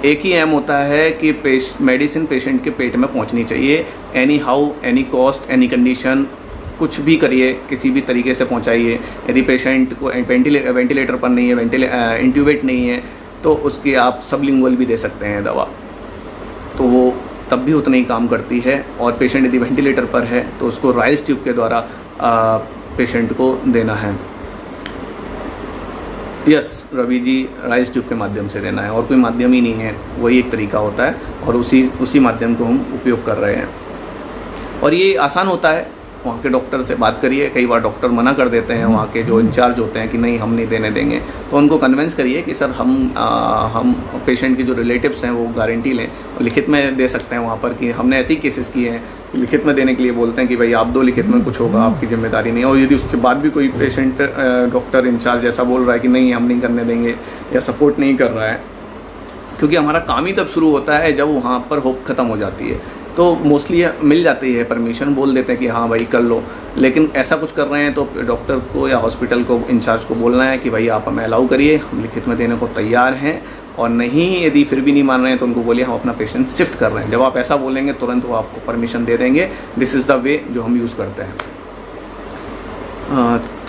एक ही एम होता है कि मेडिसिन पेशेंट के पेट में पहुंचनी चाहिए, any how, any cost, any condition, कुछ भी करिए, किसी भी तरीके से पहुंचाइए। यदि पेशेंट को वेंटिलेटर पर नहीं है, इंट्यूबेट नहीं है, तो उसकी आप सबलिंगुअल भी दे सकते हैं दवा, तो वो तब भी उतना ही काम करती है। और पेशेंट यदि वेंटिलेटर पर है तो उसको राइस ट्यूब के द्वारा पेशेंट को देना है। Yes Ravi ji, Ryle's tube के माध्यम से देना है, और कोई माध्यम ही नहीं है, वही एक तरीका होता है और उसी माध्यम को हम उपयोग कर रहे हैं। और ये आसान होता है, वहाँ के डॉक्टर से बात करिए। कई बार डॉक्टर मना कर देते हैं, वहाँ के जो इंचार्ज होते हैं कि नहीं हम नहीं देने देंगे, तो उनको कन्विंस करिए कि सर हम पेशेंट की जो रिलेटिव्स हैं वो गारंटी लें, लिखित में दे सकते हैं वहाँ पर कि हमने ऐसे ही केसेस किए हैं, लिखित में देने के लिए बोलते हैं कि भाई आप दो, लिखित में कुछ होगा, आपकी जिम्मेदारी नहीं है। और यदि उसके बाद भी कोई पेशेंट डॉक्टर इंचार्ज ऐसा बोल रहा है कि नहीं हम नहीं करने देंगे या सपोर्ट नहीं कर रहा है, क्योंकि हमारा काम ही तब शुरू होता है जब वहाँ पर होप ख़त्म हो जाती है, तो मोस्टली मिल जाती है परमिशन, बोल देते हैं कि हाँ भाई कर लो। लेकिन ऐसा कुछ कर रहे हैं तो डॉक्टर को या हॉस्पिटल को, इंचार्ज को बोलना है कि भाई आप हमें अलाउ करिए, हम लिखित में देने को तैयार हैं। और नहीं, यदि फिर भी नहीं मान रहे हैं तो उनको बोलिए हम अपना पेशेंट शिफ्ट कर रहे हैं। जब आप ऐसा बोलेंगे तुरंत वो आपको परमिशन दे देंगे। दिस इज़ द वे जो हम यूज़ करते हैं।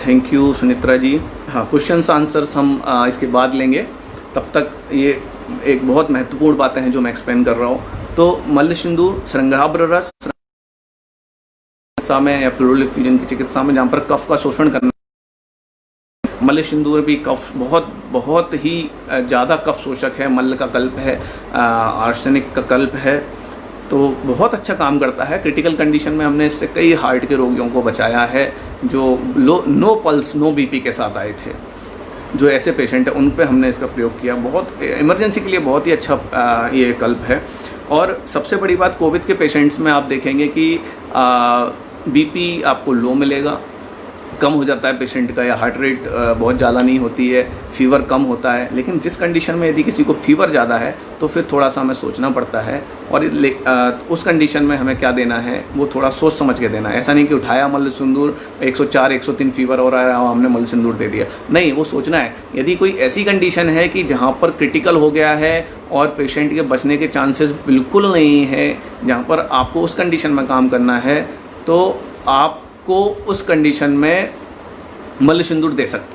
थैंक यू सुनित्रा जी। हाँ, क्वेश्चंस आंसर्स हम इसके बाद लेंगे, तब तक ये एक बहुत महत्वपूर्ण बातें हैं जो मैं एक्सप्लेन कर रहा हूँ। तो मल्ल सिंदूर श्रृंगाब्र रस चिकित्सा में या प्लूरल इफ्यूजन की चिकित्सा में जहाँ पर कफ का शोषण करना, मल्ल सिंदूर भी कफ बहुत ही ज़्यादा कफ शोषक है, मल्ल का कल्प है, आर्सेनिक का कल्प है, तो बहुत अच्छा काम करता है। क्रिटिकल कंडीशन में हमने इससे कई हार्ट के रोगियों को बचाया है जो नो पल्स नो बीपी के साथ आए थे। जो ऐसे पेशेंट हैं उन पे हमने इसका प्रयोग किया, बहुत इमरजेंसी के लिए बहुत ही अच्छा ये कल्प है। और सबसे बड़ी बात, कोविड के पेशेंट्स में आप देखेंगे कि बीपी आपको लो मिलेगा, कम हो जाता है पेशेंट का, या हार्ट रेट बहुत ज़्यादा नहीं होती है, फीवर कम होता है। लेकिन जिस कंडीशन में यदि किसी को फीवर ज़्यादा है तो फिर थोड़ा सा हमें सोचना पड़ता है, और उस कंडीशन में हमें क्या देना है वो थोड़ा सोच समझ के देना है। ऐसा नहीं कि उठाया मल्ल सिंदूर, 104 103 फीवर हो रहा है, हमने मल्ल सिंदूर दे दिया, नहीं, वो सोचना है। यदि कोई ऐसी कंडीशन है कि जहाँ पर क्रिटिकल हो गया है और पेशेंट के बचने के चांसेस बिल्कुल नहीं है, जहाँ पर आपको उस कंडीशन में काम करना है, तो आप को उस कंडीशन में मल्ल सिंदूर दे सकते हैं।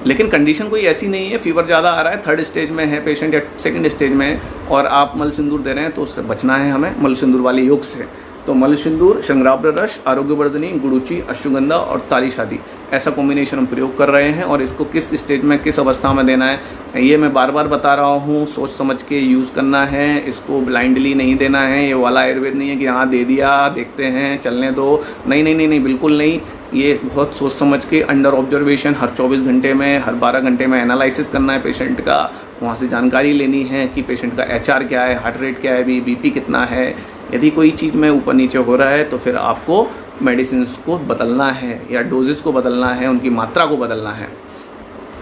लेकिन कंडीशन कोई ऐसी नहीं है, फीवर ज़्यादा आ रहा है, 3rd स्टेज में है पेशेंट या 2nd स्टेज में है, और आप मल्ल सिंदूर दे रहे हैं, तो उससे बचना है हमें मल्ल सिंदूर वाले योग से। तो मल्ल सिंदूर, श्रृंगाब्र रस, आरोग्यवर्धनी, गुड़ूची, अश्वगंधा और ताली शादी, ऐसा कॉम्बिनेशन हम प्रयोग कर रहे हैं। और इसको किस स्टेज में, किस अवस्था में देना है, ये मैं बार बार बता रहा हूँ, सोच समझ के यूज़ करना है, इसको ब्लाइंडली नहीं देना है। ये वाला आयुर्वेद नहीं है कि हाँ दे दिया, देखते हैं, चलने दो, नहीं नहीं नहीं नहीं, बिल्कुल नहीं। ये बहुत सोच समझ के अंडर ऑब्जर्वेशन हर 24 घंटे में, हर 12 घंटे में एनालिसिस करना है पेशेंट का, वहाँ से जानकारी लेनी है कि पेशेंट का HR क्या है, हार्ट रेट क्या है, BP कितना है। यदि कोई चीज़ में ऊपर नीचे हो रहा है तो फिर आपको मेडिसिन को बदलना है या डोजेस को बदलना है, उनकी मात्रा को बदलना है।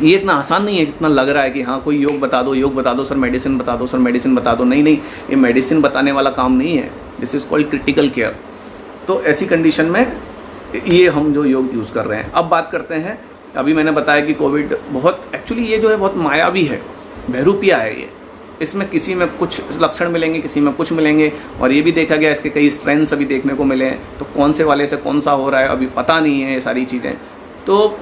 ये इतना आसान नहीं है जितना लग रहा है कि हाँ कोई योग बता दो सर, मेडिसिन बता दो सर, मेडिसिन बता दो। नहीं नहीं, ये मेडिसिन बताने वाला काम नहीं है, this is called critical care. तो ऐसी कंडीशन में ये हम जो योग यूज़ कर रहे हैं। अब बात करते हैं, अभी मैंने बताया कि कोविड बहुत, एक्चुअली ये जो है बहुत मायावी है, बहरूपिया है ये। इसमें किसी में कुछ लक्षण मिलेंगे, किसी में कुछ मिलेंगे, और ये भी देखा गया इसके कई स्ट्रेंथ्स अभी देखने को मिले हैं। तो कौन से वाले से कौन सा हो रहा है अभी पता नहीं है, ये सारी चीज़ें। तो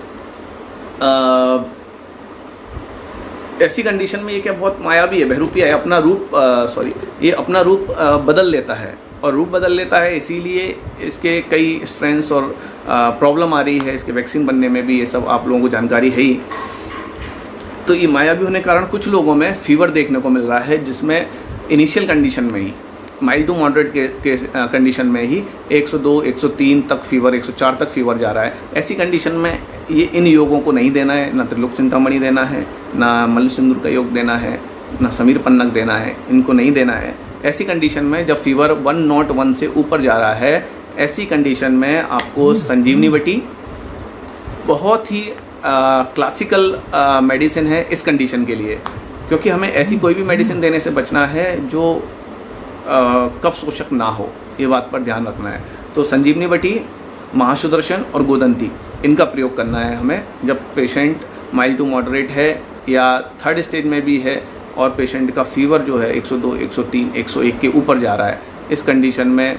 ऐसी कंडीशन में ये क्या बहुत मायावी है, बहरूपिया है, अपना रूप ये अपना रूप बदल लेता है, और रूप बदल लेता है, इसीलिए इसके कई स्ट्रेंथ्स और प्रॉब्लम आ रही है। इसके वैक्सीन बनने में भी ये सब आप लोगों को जानकारी है ही। तो ये मायावी होने के कारण कुछ लोगों में फीवर देखने को मिल रहा है, जिसमें इनिशियल कंडीशन में ही माइल्ड टू मॉडरेट के कंडीशन में ही 102, 103 तक फीवर, 104 तक फीवर जा रहा है। ऐसी कंडीशन में ये इन योगों को नहीं देना है, ना त्रिलोक चिंतामणि देना है, ना मल्ल सिंदूर का योग देना है, ना समीर पन्नग देना है, इनको नहीं देना है। ऐसी कंडीशन में जब फीवर 101 से ऊपर जा रहा है, ऐसी कंडीशन में आपको संजीवनी बटी बहुत ही क्लासिकल मेडिसिन है इस कंडीशन के लिए, क्योंकि हमें ऐसी कोई भी मेडिसिन देने से बचना है जो कफ शोषक ना हो, ये बात पर ध्यान रखना है। तो संजीवनी बटी, महासुदर्शन और गोदंती, इनका प्रयोग करना है हमें जब पेशेंट माइल्ड टू मॉडरेट है या थर्ड स्टेज में भी है और पेशेंट का फीवर जो है 102, 103, 101 के ऊपर जा रहा है। इस कंडीशन में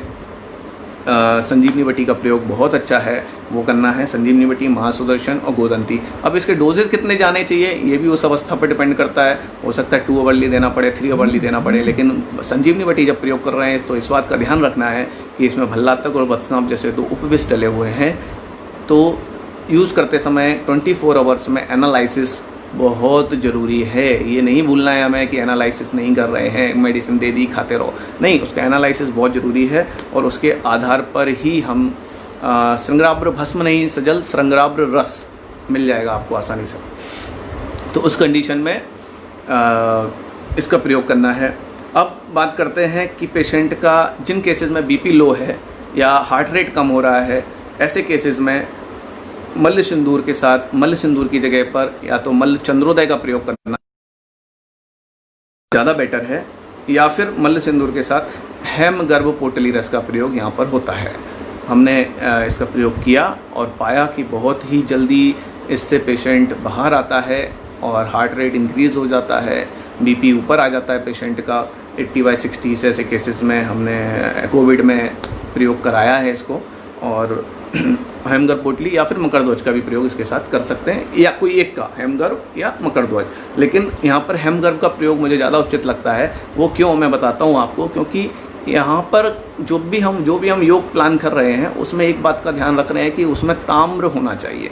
संजीवनी बटी का प्रयोग बहुत अच्छा है, वो करना है। संजीवनी बटी, महासुदर्शन और गोदंती। अब इसके डोजेस कितने जाने चाहिए ये भी उस अवस्था पर डिपेंड करता है। हो सकता है 2 आवरली देना पड़े, 3 आवरली देना पड़े, लेकिन संजीवनी बटी जब प्रयोग कर रहे हैं तो इस बात का ध्यान रखना है कि इसमें भल्लातक और वत्सनाभ जैसे 2 उपविष डले हुए हैं। तो यूज़ करते समय 24 आवर्स में एनालिसिस बहुत ज़रूरी है। ये नहीं भूलना है हमें कि एनालिसिस नहीं कर रहे हैं, मेडिसिन दे दी खाते रहो, नहीं, उसका एनालिसिस बहुत ज़रूरी है और उसके आधार पर ही हम श्रृंगाराभ्र भस्म नहीं सजल, श्रृंगाराभ्र रस मिल जाएगा आपको आसानी से। तो उस कंडीशन में इसका प्रयोग करना है। अब बात करते हैं कि पेशेंट का जिन केसेस में बीपी लो है या हार्ट रेट कम हो रहा है, ऐसे केसेस में मल्ल सिंदूर के साथ, मल्ल सिंदूर की जगह पर या तो मल्ल चंद्रोदय का प्रयोग करना ज़्यादा बेटर है, या फिर मल्ल सिंदूर के साथ हेम गर्भ पोटली रस का प्रयोग यहाँ पर होता है। हमने इसका प्रयोग किया और पाया कि बहुत ही जल्दी इससे पेशेंट बाहर आता है और हार्ट रेट इंक्रीज़ हो जाता है, बीपी ऊपर आ जाता है पेशेंट का 80/60। ऐसे केसेस में हमने कोविड में प्रयोग कराया है इसको। और हेमगर्भ पोटली या फिर मकरध्वज का भी प्रयोग इसके साथ कर सकते हैं, या कोई एक का, हेमगर्भ या मकरध्वज। लेकिन यहाँ पर हेमगर्भ का प्रयोग मुझे ज़्यादा उचित लगता है। वो क्यों, मैं बताता हूँ आपको। क्योंकि यहाँ पर जो भी हम योग प्लान कर रहे हैं उसमें एक बात का ध्यान रख रहे हैं कि उसमें ताम्र होना चाहिए।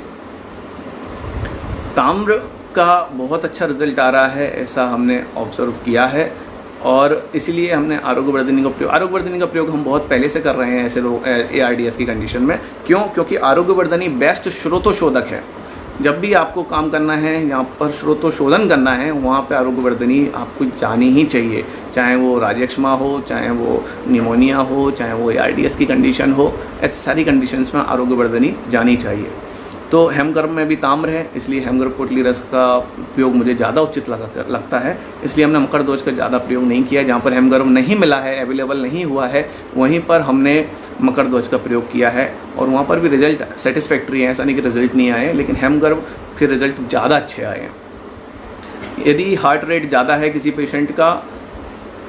ताम्र का बहुत अच्छा रिजल्ट आ रहा है, ऐसा हमने ऑब्जर्व किया है और इसीलिए हमने आरोग्यवर्धिनी का प्रयोग हम बहुत पहले से कर रहे हैं ऐसे लोग ARDS की कंडीशन में। क्यों? क्योंकि आरोग्यवर्धिनी बेस्ट श्रोतोशोधक है। जब भी आपको काम करना है, यहाँ पर श्रोतोशोधन करना है, वहाँ पे आरोग्यवर्धिनी आपको जानी ही चाहिए। चाहे वो राजयक्ष्मा हो, चाहे वो निमोनिया हो, चाहे वो ARDS की कंडीशन हो, ऐसी सारी कंडीशंस में आरोग्यवर्धिनी जानी चाहिए। तो हेमगर्भ में भी ताम्र है, इसलिए हेमगर्भ पोटली रस का प्रयोग मुझे ज़्यादा उचित लगता है। इसलिए हमने मकरध्वज का ज़्यादा प्रयोग नहीं किया। जहाँ पर हेमगर्भ नहीं मिला है, अवेलेबल नहीं हुआ है, वहीं पर हमने मकरध्वज का प्रयोग किया है और वहाँ पर भी रिजल्ट सेटिस्फैक्ट्री है। ऐसा नहीं कि रिजल्ट नहीं आए, लेकिन हेमगर्भ से रिजल्ट ज़्यादा अच्छे आए हैं। यदि हार्ट रेट ज़्यादा है किसी पेशेंट का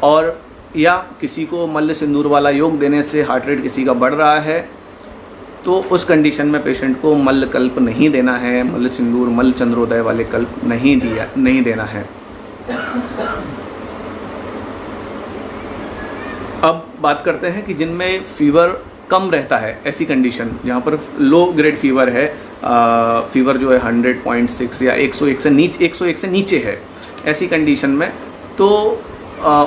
और या किसी को मल्ल सिंदूर वाला योग देने से हार्ट रेट किसी का बढ़ रहा है, तो उस कंडीशन में पेशेंट को मल्ल कल्प नहीं देना है, मल्ल सिंदूर, मल्ल चंद्रोदय वाले कल्प नहीं देना है। अब बात करते हैं कि जिनमें फीवर कम रहता है, ऐसी कंडीशन जहाँ पर लो ग्रेड फीवर है, फीवर जो है 100.6 या 101 से नीचे है, ऐसी कंडीशन में तो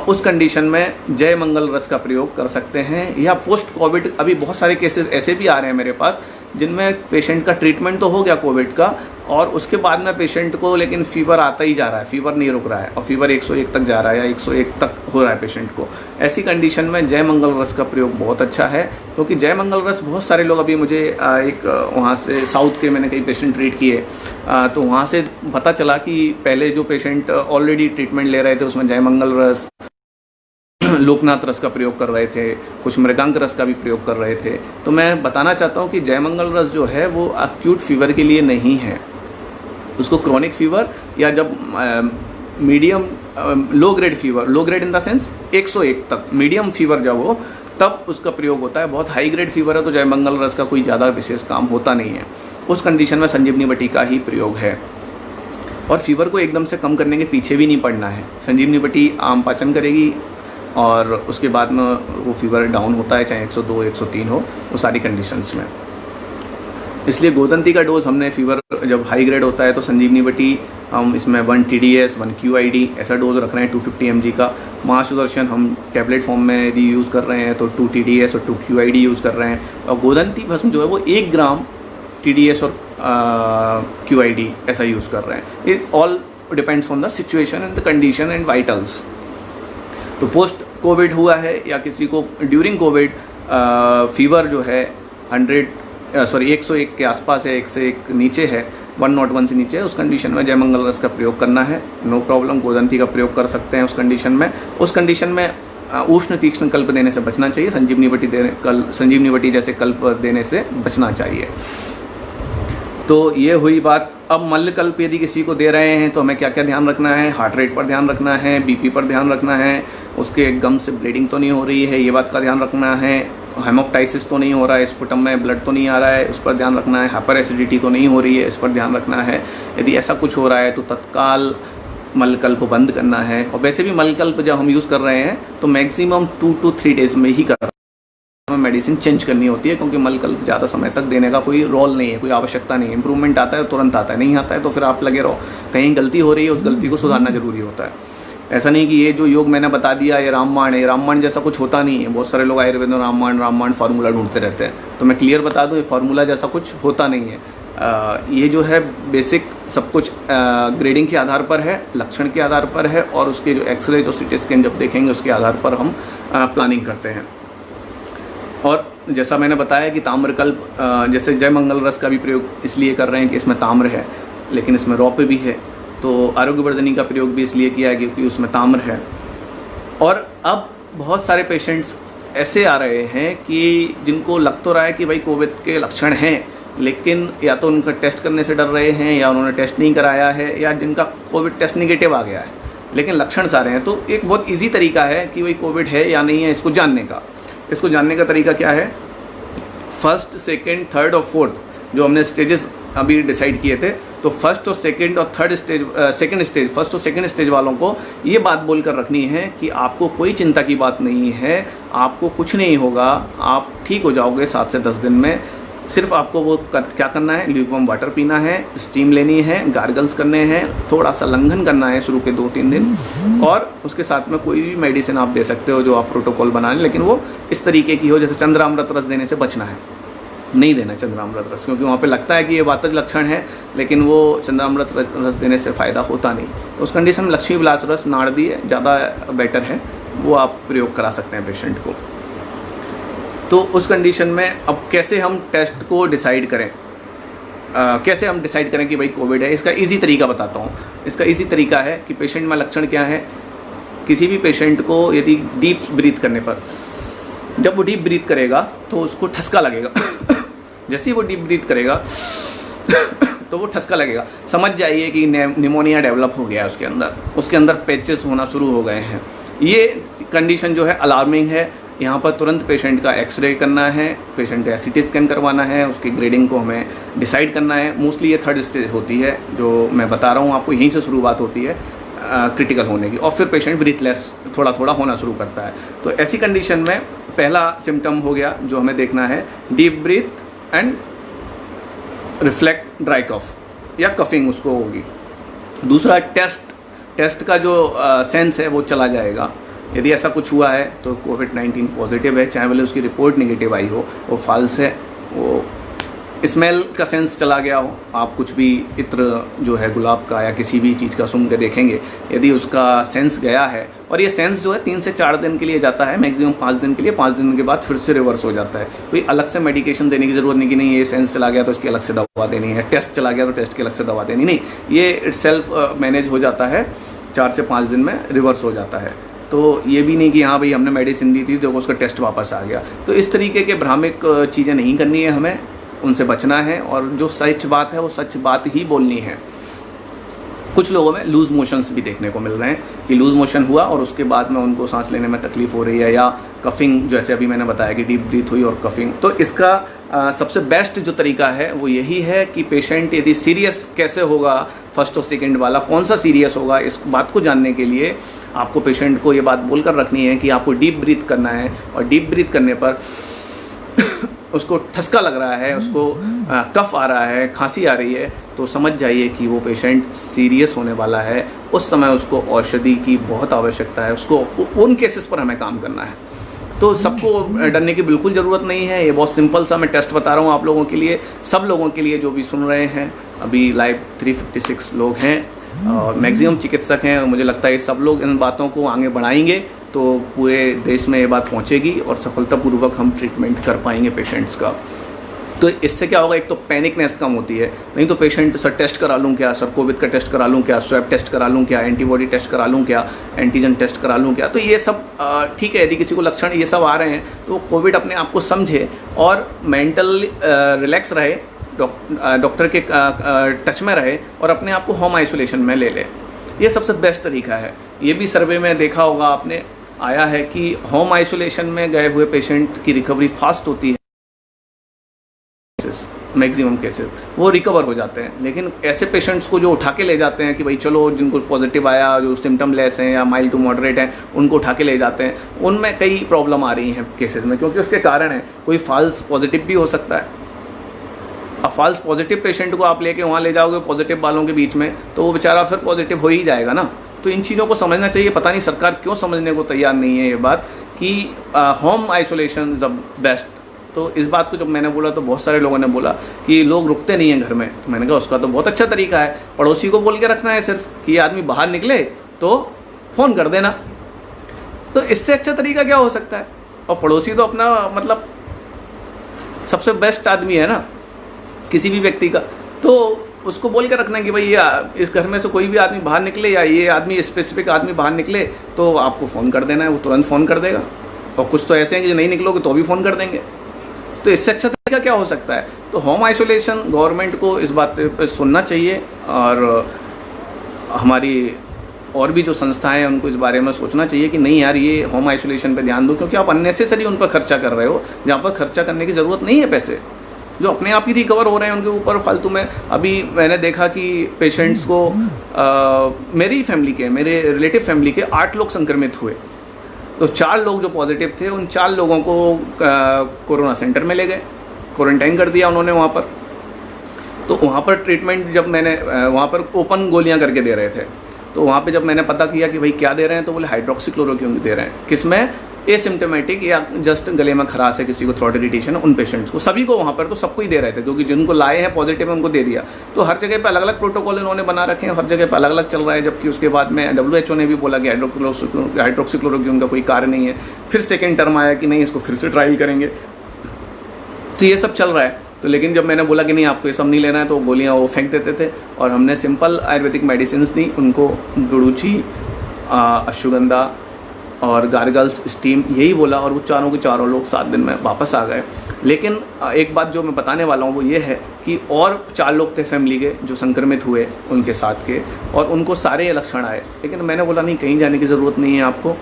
उस कंडीशन में जय मंगल रस का प्रयोग कर सकते हैं। या पोस्ट कोविड, अभी बहुत सारे केसेस ऐसे भी आ रहे हैं मेरे पास जिनमें पेशेंट का ट्रीटमेंट तो हो गया कोविड का और उसके बाद में पेशेंट को लेकिन फीवर आता ही जा रहा है, फीवर नहीं रुक रहा है और फीवर 101 तक जा रहा है या 101 तक हो रहा है पेशेंट को। ऐसी कंडीशन में जय मंगल रस का प्रयोग बहुत अच्छा है, क्योंकि जय मंगल रस बहुत सारे लोग, अभी मुझे एक वहाँ से साउथ के मैंने कई पेशेंट ट्रीट किए, तो वहाँ से पता चला कि पहले जो पेशेंट ऑलरेडी ट्रीटमेंट ले रहे थे उसमें जय मंगल रस, लोकनाथ रस का प्रयोग कर रहे थे, कुछ मृगांक रस का भी प्रयोग कर रहे थे। तो मैं बताना चाहता हूँ कि जयमंगल रस जो है वो एक्यूट फीवर के लिए नहीं है, उसको क्रॉनिक फीवर या जब medium low grade fever, low grade in the sense 101 तक, मीडियम फीवर जब हो तब उसका प्रयोग होता है। बहुत हाई ग्रेड फीवर है तो जयमंगल रस का कोई ज़्यादा विशेष काम होता नहीं है। उस कंडीशन में संजीवनी बटी का ही प्रयोग है और फीवर को एकदम से कम करने के पीछे भी नहीं पड़ना है। संजीवनी बटी आम पाचन करेगी और उसके बाद में वो फीवर डाउन होता है, चाहे 102, 103 हो, वो सारी कंडीशंस में। इसलिए गोदंती का डोज हमने फीवर जब हाई ग्रेड होता है तो संजीवनी बटी हम इसमें 1 TDS 1 QID ऐसा डोज रख रहे हैं 250 mg का। महासुदर्शन हम टैबलेट फॉर्म में यदि यूज़ कर रहे हैं तो 2 TDS और 2 QID यूज़ कर रहे हैं। और गोदंती भस्म जो है वो 1 ग्राम TDS और QID ऐसा यूज़ कर रहे हैं। It all depends on the situation and the condition and vitals. तो पोस्ट कोविड हुआ है या किसी को ड्यूरिंग कोविड फीवर जो है 101 के आसपास है, 1 से 1 नीचे है, 101 से नीचे है, उस कंडीशन में जयमंगल रस का प्रयोग करना है, नो प्रॉब्लम। गोदंती का प्रयोग कर सकते हैं उस कंडीशन में उष्ण तीक्ष्ण कल्प देने से बचना चाहिए। संजीवनी बटी जैसे कल्प देने से बचना चाहिए। तो ये हुई बात। अब मल्ल कल्प यदि किसी को दे रहे हैं तो हमें क्या क्या ध्यान रखना है? हार्ट रेट पर ध्यान रखना है, बीपी पर ध्यान रखना है, उसके गम से ब्लीडिंग तो नहीं हो रही है, ये बात का ध्यान रखना है, हेमोप्टाइसिस तो नहीं हो रहा है, स्पुटम में ब्लड तो नहीं आ रहा है, उस पर ध्यान रखना है, हाइपर एसिडिटी तो नहीं हो रही है, इस पर ध्यान रखना है। यदि ऐसा कुछ हो रहा है तो तत्काल मलकल्प बंद करना है। और वैसे भी मलकल्प जब हम यूज़ कर रहे हैं तो मैक्सिमम 2 to 3 डेज में ही कर हमें मेडिसिन चेंज करनी होती है, क्योंकि मलकल्प ज़्यादा समय तक देने का कोई रोल नहीं है, कोई आवश्यकता नहीं है। इंप्रूवमेंट आता है तुरंत आता है, नहीं आता है तो फिर आप लगे रहो। कहीं गलती हो रही है, उस गलती को सुधारना जरूरी होता है। ऐसा नहीं कि ये जो योग मैंने बता दिया ये रामबाण है, रामबाण जैसा कुछ होता नहीं है। बहुत सारे लोग आयुर्वेद में रामबाण फार्मूला ढूंढते रहते हैं। तो मैं क्लियर बता दूं, ये फार्मूला जैसा कुछ होता नहीं है। ये जो है बेसिक सब कुछ ग्रेडिंग के आधार पर है, लक्षण के आधार पर है, और उसके जो एक्सरे जो CT स्कैन जब देखेंगे उसके आधार पर हम प्लानिंग करते हैं। और जैसा मैंने बताया कि ताम्रकल्प जैसे जयमंगल रस का भी प्रयोग इसलिए कर रहे हैं कि इसमें ताम्र है, लेकिन इसमें रौप्य भी है। तो आरोग्यवर्धनी का प्रयोग भी इसलिए किया है क्योंकि उसमें ताम्र है। और अब बहुत सारे पेशेंट्स ऐसे आ रहे हैं कि जिनको लग तो रहा है कि भाई कोविड के लक्षण हैं, लेकिन या तो उनका टेस्ट करने से डर रहे हैं या उन्होंने टेस्ट नहीं कराया है, या जिनका कोविड टेस्ट निगेटिव आ गया है लेकिन लक्षण सारे हैं। तो एक बहुत ईजी तरीका है कि भाई कोविड है या नहीं है इसको जानने का। इसको जानने का तरीका क्या है? 1st, 2nd, 3rd और 4th जो हमने स्टेजेस अभी डिसाइड किए थे, तो 1st और 2nd और 3rd स्टेज 1st और 2nd स्टेज वालों को ये बात बोलकर रखनी है कि आपको कोई चिंता की बात नहीं है, आपको कुछ नहीं होगा, आप ठीक हो जाओगे 7 से 10 दिन में। सिर्फ आपको वो क्या करना है? ल्यूकवार्म वाटर पीना है, स्टीम लेनी है, गार्गल्स करने हैं, थोड़ा सा लंघन करना है शुरू के 2-3 दिन, और उसके साथ में कोई भी मेडिसिन आप दे सकते हो जो आप प्रोटोकॉल बना लें, लेकिन वो इस तरीके की हो। जैसे चंद्रामृत रस देने से बचना है, नहीं देना चंद्रामृत रस, क्योंकि वहाँ पे लगता है कि ये वातज लक्षण है, लेकिन वो चंद्रामृत रस देने से फ़ायदा होता नहीं। तो उस कंडीशन में लक्ष्मी विलास रस नाड़दी ज़्यादा बेटर है, वो आप प्रयोग करा सकते हैं पेशेंट को। तो उस कंडीशन में अब कैसे हम टेस्ट को डिसाइड करें, कैसे हम डिसाइड करें कि भाई कोविड है? इसका इजी तरीका बताता हूँ। इसका इजी तरीका है कि पेशेंट में लक्षण क्या है। किसी भी पेशेंट को यदि डीप ब्रीथ करने पर, जब वो डीप ब्रीथ करेगा तो उसको ठसका लगेगा जैसे ही वो डीप ब्रीथ करेगा तो वो ठसका लगेगा, समझ जाइए कि निमोनिया डेवलप हो गया है उसके अंदर पैचेस होना शुरू हो गए हैं। ये कंडीशन जो है अलार्मिंग है। यहाँ पर तुरंत पेशेंट का एक्सरे करना है, पेशेंट का CT स्कैन करवाना है, उसकी ग्रेडिंग को हमें डिसाइड करना है। मोस्टली ये 3rd स्टेज होती है जो मैं बता रहा हूँ आपको, यहीं से शुरुआत होती है क्रिटिकल होने की, और फिर पेशेंट ब्रीथलेस थोड़ा थोड़ा होना शुरू करता है। तो ऐसी कंडीशन में पहला सिम्टम हो गया जो हमें देखना है, deep breath and reflect dry cough या कफिंग उसको होगी। दूसरा टेस्ट का जो सेंस है वो चला जाएगा। यदि ऐसा कुछ हुआ है तो कोविड-19 पॉजिटिव है, चाहे भले उसकी रिपोर्ट नेगेटिव आई हो, वो फॉल्स है। वो स्मेल का सेंस चला गया हो, आप कुछ भी इत्र जो है गुलाब का या किसी भी चीज़ का सूंघ के देखेंगे, यदि उसका सेंस गया है, और ये सेंस जो है 3 से 4 दिन के लिए जाता है, मैक्सिमम 5 दिन के लिए, 5 दिन के बाद फिर से रिवर्स हो जाता है। कोई अलग से मेडिकेशन देने की ज़रूरत नहीं कि नहीं ये सेंस चला गया तो इसकी अलग से दवा देनी है, टेस्ट चला गया तो टेस्ट की अलग से दवा देनी नहीं, ये इटसेल्फ मैनेज हो जाता है, 4 से 5 दिन में रिवर्स हो जाता है। तो ये भी नहीं कि हाँ भाई हमने मेडिसिन दी थी तो उसका टेस्ट वापस आ गया। तो इस तरीके के भ्रामक चीज़ें नहीं करनी है, हमें उनसे बचना है, और जो सच बात है वो सच बात ही बोलनी है। कुछ लोगों में लूज़ मोशंस भी देखने को मिल रहे हैं कि लूज़ मोशन हुआ और उसके बाद में उनको सांस लेने में तकलीफ हो रही है, या कफिंग जैसे अभी मैंने बताया कि डीप ब्रीथ हुई और कफिंग। तो इसका सबसे बेस्ट जो तरीका है वो यही है कि पेशेंट यदि सीरियस कैसे होगा, 1st और 2nd वाला कौन सा सीरियस होगा, इस बात को जानने के लिए आपको पेशेंट को ये बात बोलकर रखनी है कि आपको डीप ब्रीथ करना है, और डीप ब्रीथ करने पर उसको ठसका लग रहा है, उसको कफ आ रहा है, खांसी आ रही है, तो समझ जाइए कि वो पेशेंट सीरियस होने वाला है। उस समय उसको औषधि की बहुत आवश्यकता है, उसको उन केसेस पर हमें काम करना है। तो सबको डरने की बिल्कुल ज़रूरत नहीं है। ये बहुत सिंपल सा मैं टेस्ट बता रहा हूँ आप लोगों के लिए, सब लोगों के लिए जो भी सुन रहे हैं। अभी लाइव 356 लोग हैं और मैक्सिमम चिकित्सक हैं, और मुझे लगता है सब लोग इन बातों को आगे बढ़ाएंगे तो पूरे देश में ये बात पहुंचेगी और सफलतापूर्वक हम ट्रीटमेंट कर पाएंगे पेशेंट्स का। तो इससे क्या होगा, एक तो पैनिकनेस कम होती है। नहीं तो पेशेंट सर टेस्ट करा लूँ क्या, सर कोविड का टेस्ट करा लूँ क्या, स्वैब टेस्ट करा लूँ क्या, एंटीबॉडी टेस्ट करा लूँ क्या, एंटीजन टेस्ट करा लूँ क्या। तो ये सब ठीक है, यदि किसी को लक्षण ये सब आ रहे हैं तो कोविड अपने आप को समझे और मेंटली रिलैक्स रहे, डॉक्टर के टच में रहे और अपने आप को होम आइसोलेशन में ले ले। ये सबसे बेस्ट तरीका है। ये भी सर्वे में देखा होगा आपने, आया है कि होम आइसोलेशन में गए हुए पेशेंट की रिकवरी फास्ट होती है। मैक्सिमम केसेस वो रिकवर हो जाते हैं। लेकिन ऐसे पेशेंट्स को जो उठा के ले जाते हैं कि भाई चलो, जिनको पॉजिटिव आया, जो सिम्टम लेस हैं या माइल्ड टू मॉडरेट हैं, उनको उठा के ले जाते हैं, उनमें कई प्रॉब्लम आ रही हैं केसेस में, क्योंकि उसके कारण है कोई फॉल्स पॉजिटिव भी हो सकता है। अब फॉल्स पॉजिटिव पेशेंट को आप लेके वहाँ ले जाओगे पॉजिटिव वालों के बीच में, तो वो बेचारा फिर पॉजिटिव हो ही जाएगा ना। तो इन चीज़ों को समझना चाहिए। पता नहीं सरकार क्यों समझने को तैयार नहीं है ये बात कि home isolation is the best. तो इस बात को जब मैंने बोला तो बहुत सारे लोगों ने बोला कि लोग रुकते नहीं हैं घर में। तो मैंने कहा उसका तो बहुत अच्छा तरीका है, पड़ोसी को बोल के रखना है सिर्फ कि ये आदमी बाहर निकले तो फ़ोन कर देना। तो इससे अच्छा तरीका क्या हो सकता है। और पड़ोसी तो अपना मतलब सबसे बेस्ट आदमी है ना किसी भी व्यक्ति का। तो उसको बोल के रखना है कि भाई ये इस घर में से कोई भी आदमी बाहर निकले या ये आदमी स्पेसिफिक आदमी बाहर निकले तो आपको फ़ोन कर देना है, वो तुरंत फ़ोन कर देगा। और कुछ तो ऐसे हैं कि जो नहीं निकलोगे तो भी फ़ोन कर देंगे। तो इससे अच्छा तरीका क्या हो सकता है। तो होम आइसोलेशन गवर्नमेंट को इस बात पे सुनना चाहिए और हमारी और भी जो संस्थाएं हैं उनको इस बारे में सोचना चाहिए कि नहीं यार, ये होम आइसोलेशन पे ध्यान दो, क्योंकि आप अननेसेसरी उन पर खर्चा कर रहे हो जहाँ पर खर्चा करने की ज़रूरत नहीं है। पैसे जो अपने आप ही रिकवर हो रहे हैं उनके ऊपर फालतू में। अभी मैंने देखा कि पेशेंट्स को मेरी फैमिली के, मेरे रिलेटिव फैमिली के 8 लोग संक्रमित हुए। तो 4 लोग जो पॉजिटिव थे उन 4 लोगों को कोरोना सेंटर में ले गए, क्वारंटाइन कर दिया उन्होंने वहाँ पर। तो वहाँ पर ट्रीटमेंट जब मैंने वहाँ पर ओपन गोलियाँ करके दे रहे थे, तो वहाँ पे जब मैंने पता किया कि भाई क्या दे रहे हैं, तो बोले हाइड्रोक्सीक्लोरोक्विन दे रहे हैं। किसमें, एसिम्टोमेटिक या जस्ट गले में खराश है, किसी को थ्रोट इरिटेशन है, उन पेशेंट्स को, सभी को वहाँ पर तो सबको ही दे रहे थे, क्योंकि जिनको लाए हैं पॉजिटिव है उनको दे दिया। तो हर जगह पे अलग अलग प्रोटोकॉल इन्होंने बना रखे हैं, हर जगह पे अलग अलग चल रहा है। जबकि उसके बाद में WHO ने भी बोला कि हाइड्रोक्सीक्लोरोक्विन का कोई कार्य नहीं है। फिर सेकेंड टर्म आया कि नहीं, इसको फिर से ट्रायल करेंगे। तो ये सब चल रहा है। तो लेकिन जब मैंने बोला कि नहीं आपको ये सब नहीं लेना है, तो गोलियाँ वो फेंक देते थे और हमने सिंपल आयुर्वेदिक मेडिसिन दी उनको, गुड़ूची, अश्वगंधा और गार्गल्स, स्टीम, यही बोला। और वो चारों के चारों लोग 7 दिन में वापस आ गए। लेकिन एक बात जो मैं बताने वाला हूँ वो ये है कि और 4 लोग थे फैमिली के जो संक्रमित हुए उनके साथ के, और उनको सारे ये लक्षण आए। लेकिन मैंने बोला नहीं, कहीं जाने की ज़रूरत नहीं है, आपको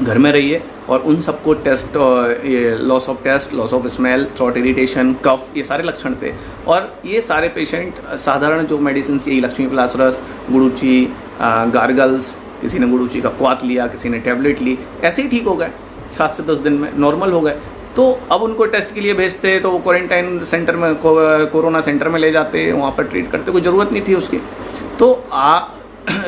घर में रहिए। और उन सबको टेस्ट, ये loss of taste, loss of smell, throat irritation, cough, ये सारे लक्षण थे। और ये सारे पेशेंट साधारण जो मेडिसिन, यही लक्ष्मी प्लास रस, गुड़ूची, गार्गल्स, किसी ने गुड़ूची का क्वाथ लिया, किसी ने टैबलेट ली, ऐसे ही ठीक हो गए। 7 से 10 दिन में नॉर्मल हो गए। तो अब उनको टेस्ट के लिए भेजते, तो वो क्वारंटाइन सेंटर में, कोरोना सेंटर में ले जाते, वहाँ पर ट्रीट करते। कोई ज़रूरत नहीं थी उसकी। तो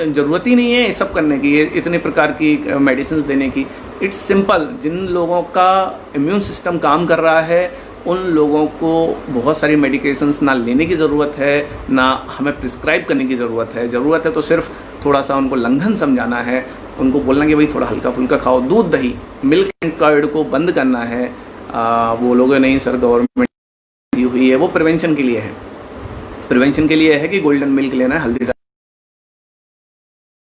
ज़रूरत ही नहीं है ये सब करने की, ये इतने प्रकार की मेडिसिन देने की। It's simple. जिन लोगों का इम्यून सिस्टम काम कर रहा है उन लोगों को बहुत सारी मेडिकेशंस ना लेने की ज़रूरत है, ना हमें प्रिस्क्राइब करने की ज़रूरत है। ज़रूरत है तो सिर्फ थोड़ा सा उनको लंघन समझाना है, उनको बोलना कि भाई थोड़ा हल्का फुल्का खाओ। दूध, दही, मिल्क एंड कर्ड को बंद करना है। वो लोग नहीं सर गवर्नमेंट दी हुई है, वो प्रिवेंशन के लिए है। प्रिवेंशन के लिए है कि गोल्डन मिल्क लेना है, हल्दी।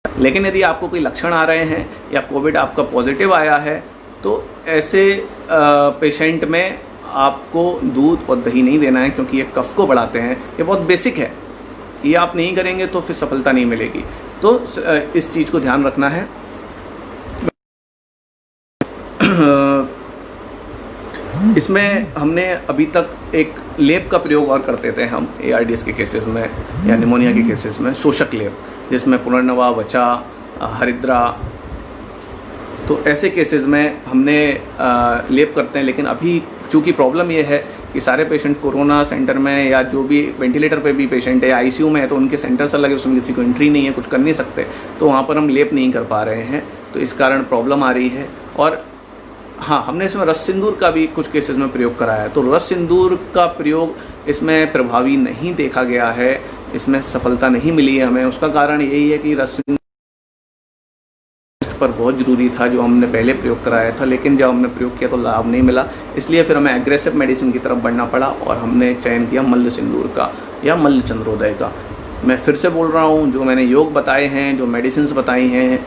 लेकिन यदि आपको कोई लक्षण आ रहे हैं या कोविड आपका पॉजिटिव आया है, तो ऐसे पेशेंट में आपको दूध और दही नहीं देना है, क्योंकि ये कफ को बढ़ाते हैं। ये बहुत बेसिक है, ये आप नहीं करेंगे तो फिर सफलता नहीं मिलेगी। तो इस चीज़ को ध्यान रखना है। इसमें हमने अभी तक एक लेप का प्रयोग और करते थे हम ARDS के केसेस में या निमोनिया के केसेस में, शोषक लेप, जिसमें पुनर्नवा, वचा, हरिद्रा। तो ऐसे केसेस में हमने लेप करते हैं। लेकिन अभी चूँकि प्रॉब्लम ये है कि सारे पेशेंट कोरोना सेंटर में या जो भी वेंटिलेटर पे भी पेशेंट है, आईसीयू में है, तो उनके सेंटर्स अलग है, उसमें किसी को एंट्री नहीं है, कुछ कर नहीं सकते, तो वहाँ पर हम लेप नहीं कर पा रहे हैं, तो इस कारण प्रॉब्लम आ रही है। और हाँ, हमने इसमें रस सिंदूर का भी कुछ केसेस में प्रयोग कराया है, तो रस सिंदूर का प्रयोग इसमें प्रभावी नहीं देखा गया है, इसमें सफलता नहीं मिली है हमें। उसका कारण यही है कि रस सिंदूर पर बहुत ज़रूरी था जो हमने पहले प्रयोग कराया था, लेकिन जब हमने प्रयोग किया तो लाभ नहीं मिला, इसलिए फिर हमें एग्रेसिव मेडिसिन की तरफ बढ़ना पड़ा और हमने चयन किया मल्ल सिंदूर का या मल्ल चंद्रोदय का। मैं फिर से बोल रहा हूँ, जो मैंने योग बताए हैं, जो मेडिसिन बताई हैं,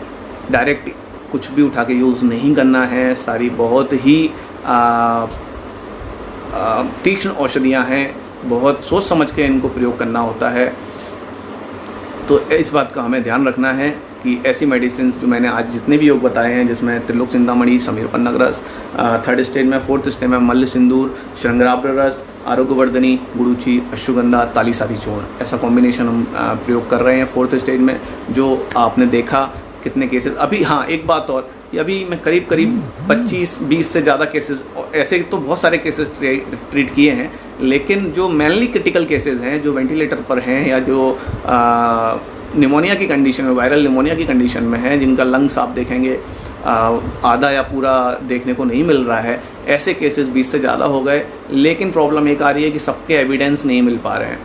डायरेक्ट कुछ भी उठा के यूज़ नहीं करना है, सारी बहुत ही तीक्ष्ण औषधियाँ हैं, बहुत सोच समझ के इनको प्रयोग करना होता है। तो इस बात का हमें ध्यान रखना है कि ऐसी मेडिसिन जो मैंने आज जितने भी योग बताए हैं, जिसमें त्रिलोक चिंतामणि, समीर पन्नग रस, 3rd स्टेज में, 4th स्टेज में मल्ल सिंदूर, श्रृंगाराभ्र रस, आरोग्यवर्धनी, गुड़ूची, अश्वगंधा, तालीसारी चूर्ण, ऐसा कॉम्बिनेशन हम प्रयोग कर रहे हैं 4th स्टेज में, जो आपने देखा कितने केसेस। अभी हाँ, एक बात और, ये अभी मैं करीब 25-20 से ज़्यादा केसेस, ऐसे तो बहुत सारे केसेस ट्रीट किए हैं, लेकिन जो मेनली क्रिटिकल केसेस हैं, जो वेंटिलेटर पर हैं या जो निमोनिया की कंडीशन में, वायरल निमोनिया की कंडीशन में है, जिनका लंग्स आप देखेंगे आधा या पूरा देखने को नहीं मिल रहा है, ऐसे केसेस 20 से ज़्यादा हो गए। लेकिन प्रॉब्लम एक आ रही है कि सबके एविडेंस नहीं मिल पा रहे हैं,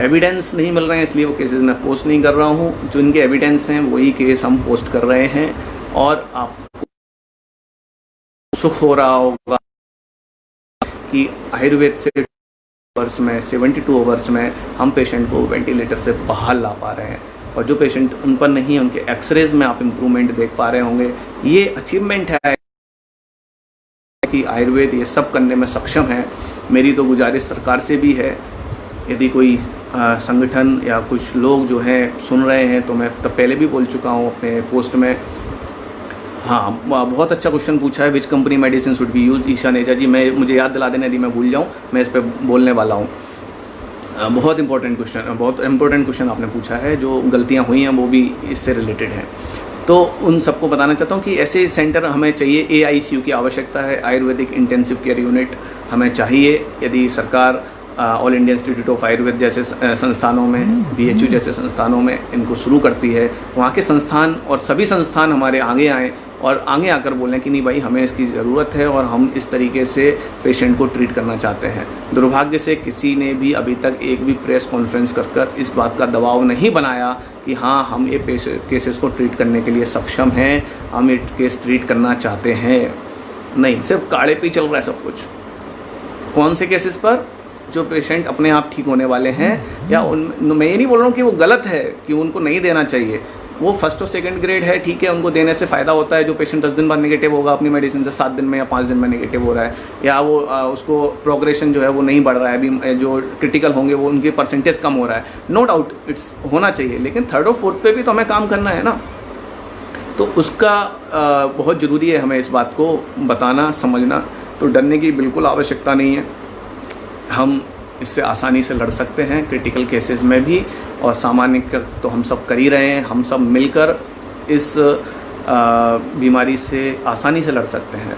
एविडेंस नहीं मिल रहे हैं, इसलिए वो केसेस मैं पोस्ट नहीं कर रहा हूँ। जो इनके एविडेंस हैं वही केस हम पोस्ट कर रहे हैं, और आपको सुख हो रहा होगा कि आयुर्वेद से आवर्स में, 72 आवर्स में हम पेशेंट को वेंटिलेटर से बाहर ला पा रहे हैं, और जो पेशेंट उन पर नहीं है, उनके एक्सरेज में आप इम्प्रूवमेंट देख पा रहे होंगे। ये अचीवमेंट है कि आयुर्वेद ये सब करने में सक्षम है। मेरी तो गुजारिश सरकार से भी है, यदि कोई संगठन या कुछ लोग जो हैं सुन रहे हैं, तो मैं तब पहले भी बोल चुका हूँ अपने पोस्ट में। हाँ, बहुत अच्छा क्वेश्चन पूछा है, which company medicine should be use, Isha Neja ji. मुझे याद दिला देना यदि मैं भूल जाऊँ, मैं इस पर बोलने वाला हूँ। बहुत इंपॉर्टेंट क्वेश्चन आपने पूछा है, जो गलतियाँ हुई हैं वो भी इससे रिलेटेड हैं। तो उन सबको बताना चाहता हूँ कि ऐसे सेंटर हमें चाहिए, AICU की आवश्यकता है, आयुर्वेदिक इंटेंसिव केयर यूनिट हमें चाहिए। यदि सरकार all India institute of Ayurveda जैसे संस्थानों में, BHU जैसे संस्थानों में इनको शुरू करती है, वहाँ के संस्थान और सभी संस्थान हमारे आगे आएँ और आगे आकर बोलें कि नहीं भाई, हमें इसकी ज़रूरत है और हम इस तरीके से पेशेंट को ट्रीट करना चाहते हैं। दुर्भाग्य से किसी ने भी अभी तक एक भी प्रेस कॉन्फ्रेंस कर इस बात का दबाव नहीं बनाया कि हाँ, हम ये केसेस को ट्रीट करने के लिए सक्षम हैं, हम ये केस ट्रीट करना चाहते हैं। नहीं, सिर्फ काढ़े पे चल रहा है सब कुछ। कौन से केसेस पर? जो पेशेंट अपने आप ठीक होने वाले हैं, या मैं ये नहीं बोल रहा हूँ कि वो गलत है कि उनको नहीं देना चाहिए, वो 1st और 2nd ग्रेड है, ठीक है, उनको देने से फ़ायदा होता है। जो पेशेंट 10 दिन बाद नेगेटिव होगा अपनी मेडिसिन से, 7 दिन में या 5 दिन में नेगेटिव हो रहा है, या वो उसको प्रोग्रेशन जो है वो नहीं बढ़ रहा है, अभी जो क्रिटिकल होंगे वो उनकी परसेंटेज कम हो रहा है, नो डाउट इट्स होना चाहिए, लेकिन 3rd और 4th पे भी तो हमें काम करना है ना। तो उसका बहुत ज़रूरी है हमें इस बात को बताना, समझना। तो डरने की बिल्कुल आवश्यकता नहीं है, हम इससे आसानी से लड़ सकते हैं क्रिटिकल केसेस में भी, और सामान्य तो हम सब कर ही रहे हैं। हम सब मिलकर इस बीमारी से आसानी से लड़ सकते हैं।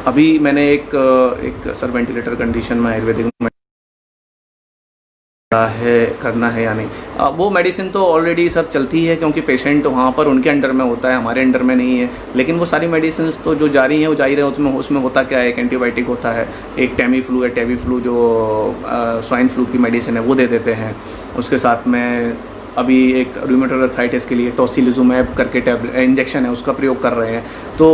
अभी मैंने एक सर वेंटिलेटर कंडीशन में आयुर्वेदिक करना है या नहीं, वो मेडिसिन तो ऑलरेडी सर चलती है, क्योंकि पेशेंट वहाँ पर उनके अंडर में होता है, हमारे अंडर में नहीं है। लेकिन वो सारी मेडिसिन तो जो जारी हैं वो जारी रहे, उसमें होता क्या है, एक एंटीबायोटिक होता है, एक टेमीफ्लू है, टेवीफ्लू जो स्वाइन फ्लू की मेडिसिन है वो दे देते हैं। उसके साथ में अभी एक रूमेटॉइड आर्थराइटिस के लिए टोसिलिजुमैब करके इंजेक्शन है, उसका प्रयोग कर रहे हैं। तो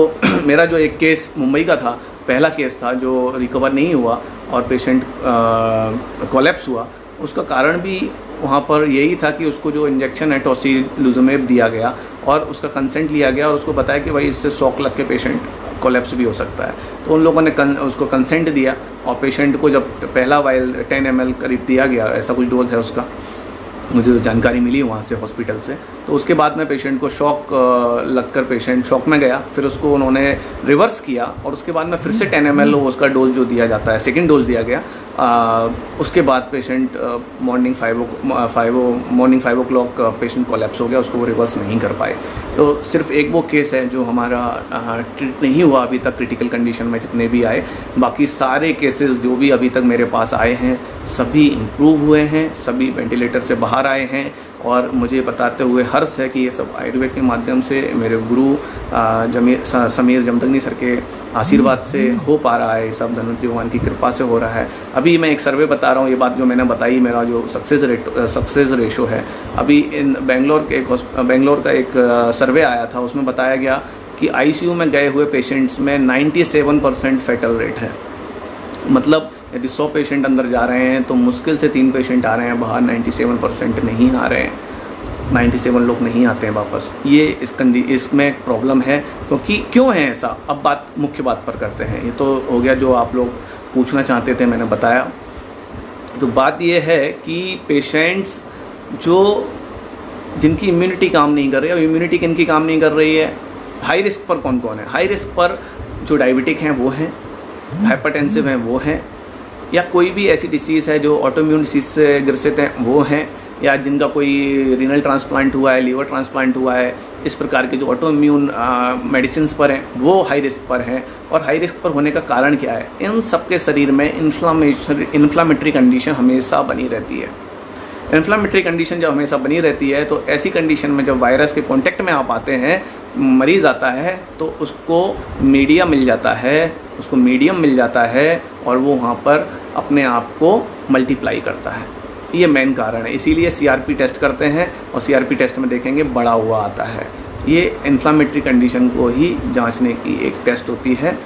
मेरा जो एक केस मुंबई का था, पहला केस था जो रिकवर नहीं हुआ और पेशेंट कोलैप्स हुआ, उसका कारण भी वहाँ पर यही था कि उसको जो इंजेक्शन है टोसिलिजुमैब दिया गया और उसका कंसेंट लिया गया, और उसको बताया कि भाई इससे शॉक लग के पेशेंट कोलैप्स भी हो सकता है। तो उन लोगों ने उसको कंसेंट दिया, और पेशेंट को जब पहला वाइल 10 ml करीब दिया गया, ऐसा कुछ डोज है उसका, मुझे जानकारी मिली वहाँ से हॉस्पिटल से। तो उसके बाद में पेशेंट को शॉक लगकर पेशेंट शॉक में गया, फिर उसको उन्होंने रिवर्स किया और उसके बाद में फिर से 10 ml उसका डोज जो दिया जाता है, सेकंड डोज दिया गया। उसके बाद patient morning 5 o'clock patient collapse हो गया, उसको वो रिवर्स नहीं कर पाए। तो सिर्फ एक वो केस है जो हमारा ट्रीट नहीं हुआ अभी तक क्रिटिकल कंडीशन में, जितने भी आए। बाकी सारे केसेस जो भी अभी तक मेरे पास आए हैं सभी इम्प्रूव हुए हैं, सभी वेंटिलेटर से बाहर आए हैं। और मुझे बताते हुए हर्ष है कि ये सब आयुर्वेद के माध्यम से मेरे गुरु समीर जमदग्नि सर के आशीर्वाद से हो पा रहा है। ये सब धन्वंतरी भगवान की कृपा से हो रहा है। अभी मैं एक सर्वे बता रहा हूँ, ये बात जो मैंने बताई, मेरा जो सक्सेस रेशो है, अभी इन बेंगलोर का एक सर्वे आया था, उसमें बताया गया कि आईसीयू में गए हुए पेशेंट्स में 97% फैटल रेट है। मतलब यदि 100 पेशेंट अंदर जा रहे हैं तो मुश्किल से 3 पेशेंट आ रहे हैं बाहर, 97% नहीं आ रहे हैं, 97 लोग नहीं आते हैं वापस। ये इसमें एक प्रॉब्लम है। क्यों है ऐसा, अब मुख्य बात पर करते हैं। ये तो हो गया जो आप लोग पूछना चाहते थे, मैंने बताया। तो बात ये है कि पेशेंट्स जिनकी इम्यूनिटी काम नहीं कर रही है, अब इम्यूनिटी किनकी काम नहीं कर रही है, हाई रिस्क पर कौन कौन है? हाई रिस्क पर जो डायबिटिक हैं वो हैं, हाइपरटेंसिव हैं वो हैं, या कोई भी ऐसी डिसीज़ है जो ऑटोइम्यून डिसीज से ग्रसित हैं वो हैं, या जिनका कोई रीनल ट्रांसप्लांट हुआ है, लीवर ट्रांसप्लांट हुआ है, इस प्रकार के जो ऑटोइम्यून मेडिसिन पर हैं वो हाई रिस्क पर हैं। और हाई रिस्क पर होने का कारण क्या है? इन सबके शरीर में इन्फ्लामेटरी कंडीशन हमेशा बनी रहती है। इन्फ्लामेटरी कंडीशन जब हमेशा बनी रहती है तो ऐसी कंडीशन में जब वायरस के कांटेक्ट में आप आते हैं, मरीज़ आता है तो उसको मीडियम मिल जाता है और वो वहाँ पर अपने आप को मल्टीप्लाई करता है। ये मेन कारण है। इसीलिए सीआरपी टेस्ट करते हैं और सीआरपी टेस्ट में देखेंगे बढ़ा हुआ आता है। ये इन्फ्लामेटरी कंडीशन को ही जांचने की एक टेस्ट होती है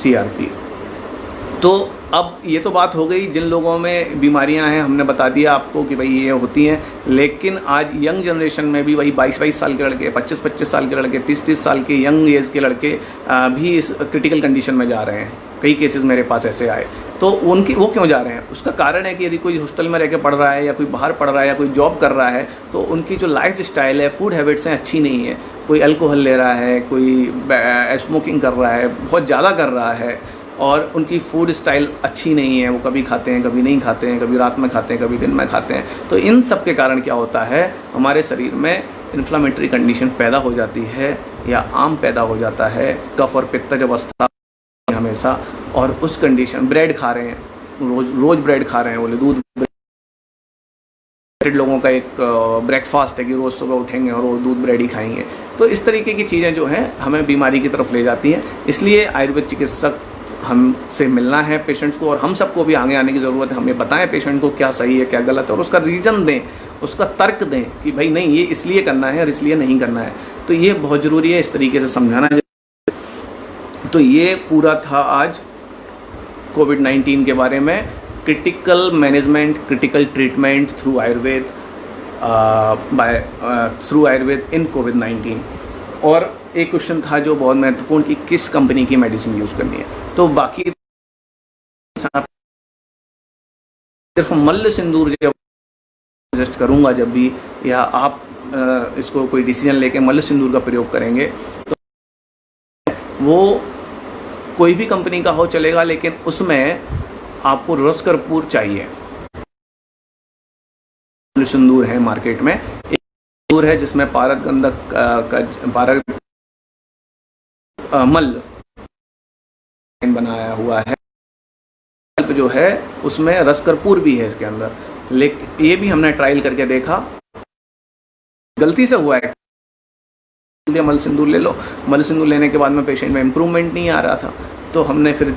सीआरपी। तो अब ये तो बात हो गई जिन लोगों में बीमारियां हैं, हमने बता दिया आपको कि भाई ये होती हैं। लेकिन आज यंग जनरेशन में भी वही 22-22 साल के लड़के, 25-25 साल के लड़के, 30-30 साल के यंग एज के लड़के भी इस क्रिटिकल कंडीशन में जा रहे हैं। कई केसेस मेरे पास ऐसे आए। तो वो क्यों जा रहे हैं? उसका कारण है कि यदि कोई हॉस्टल में रह के पढ़ रहा है, या कोई बाहर पढ़ रहा है, या कोई जॉब कर रहा है, तो उनकी जो लाइफ स्टाइल है, फूड हैबिट्स हैं, अच्छी नहीं है। कोई अल्कोहल ले रहा है, कोई स्मोकिंग कर रहा है, बहुत ज़्यादा कर रहा है, और उनकी फूड स्टाइल अच्छी नहीं है। वो कभी खाते हैं, कभी नहीं खाते हैं, कभी रात में खाते हैं, कभी दिन में खाते हैं। तो इन सब के कारण क्या होता है, हमारे शरीर में इन्फ्लामेटरी कंडीशन पैदा हो जाती है, या आम पैदा हो जाता है। कफ और पित्त जब अवस्था हमेशा, और उस कंडीशन, ब्रेड खा रहे हैं, रोज ब्रेड खा रहे हैं, बोले दूध, लोगों का एक ब्रेकफास्ट है कि रोज़ सुबह उठेंगे और वो दूध ब्रेड ही खाएंगे। तो इस तरीके की चीज़ें जो हैं हमें बीमारी की तरफ ले जाती हैं। इसलिए आयुर्वेद चिकित्सक हमसे मिलना है पेशेंट्स को, और हम सबको भी आगे आने की ज़रूरत है। हमें बताएं पेशेंट को क्या सही है क्या गलत है, और उसका रीज़न दें, उसका तर्क दें कि भाई नहीं ये इसलिए करना है और इसलिए नहीं करना है। तो ये बहुत ज़रूरी है, इस तरीके से समझाना। तो ये पूरा था आज कोविड-19 के बारे में, critical management, critical treatment through Ayurveda through Ayurveda in कोविड-19। और एक क्वेश्चन था जो बहुत महत्वपूर्ण कि किस कंपनी की मेडिसिन यूज़ करनी है। तो बाकी सिर्फ मल्ल सिंदूर जब सजेस्ट करूंगा जब भी, या आप इसको कोई डिसीजन लेके मल्ल सिंदूर का प्रयोग करेंगे, तो वो कोई भी कंपनी का हो चलेगा, लेकिन उसमें आपको रस कर्पूर चाहिए। मल्ल सिंदूर है मार्केट में, एक सिंदूर है जिसमें पारद गंधक का मल्ल बनाया हुआ है, जो है उसमें रस कर्पूर भी है इसके अंदर। लेकिन ये भी हमने ट्रायल करके देखा, गलती से हुआ है, मल्ल सिंदूर ले लो। मल्ल सिंदूर लेने के बाद में पेशेंट में इम्प्रूवमेंट नहीं आ रहा था, तो हमने फिर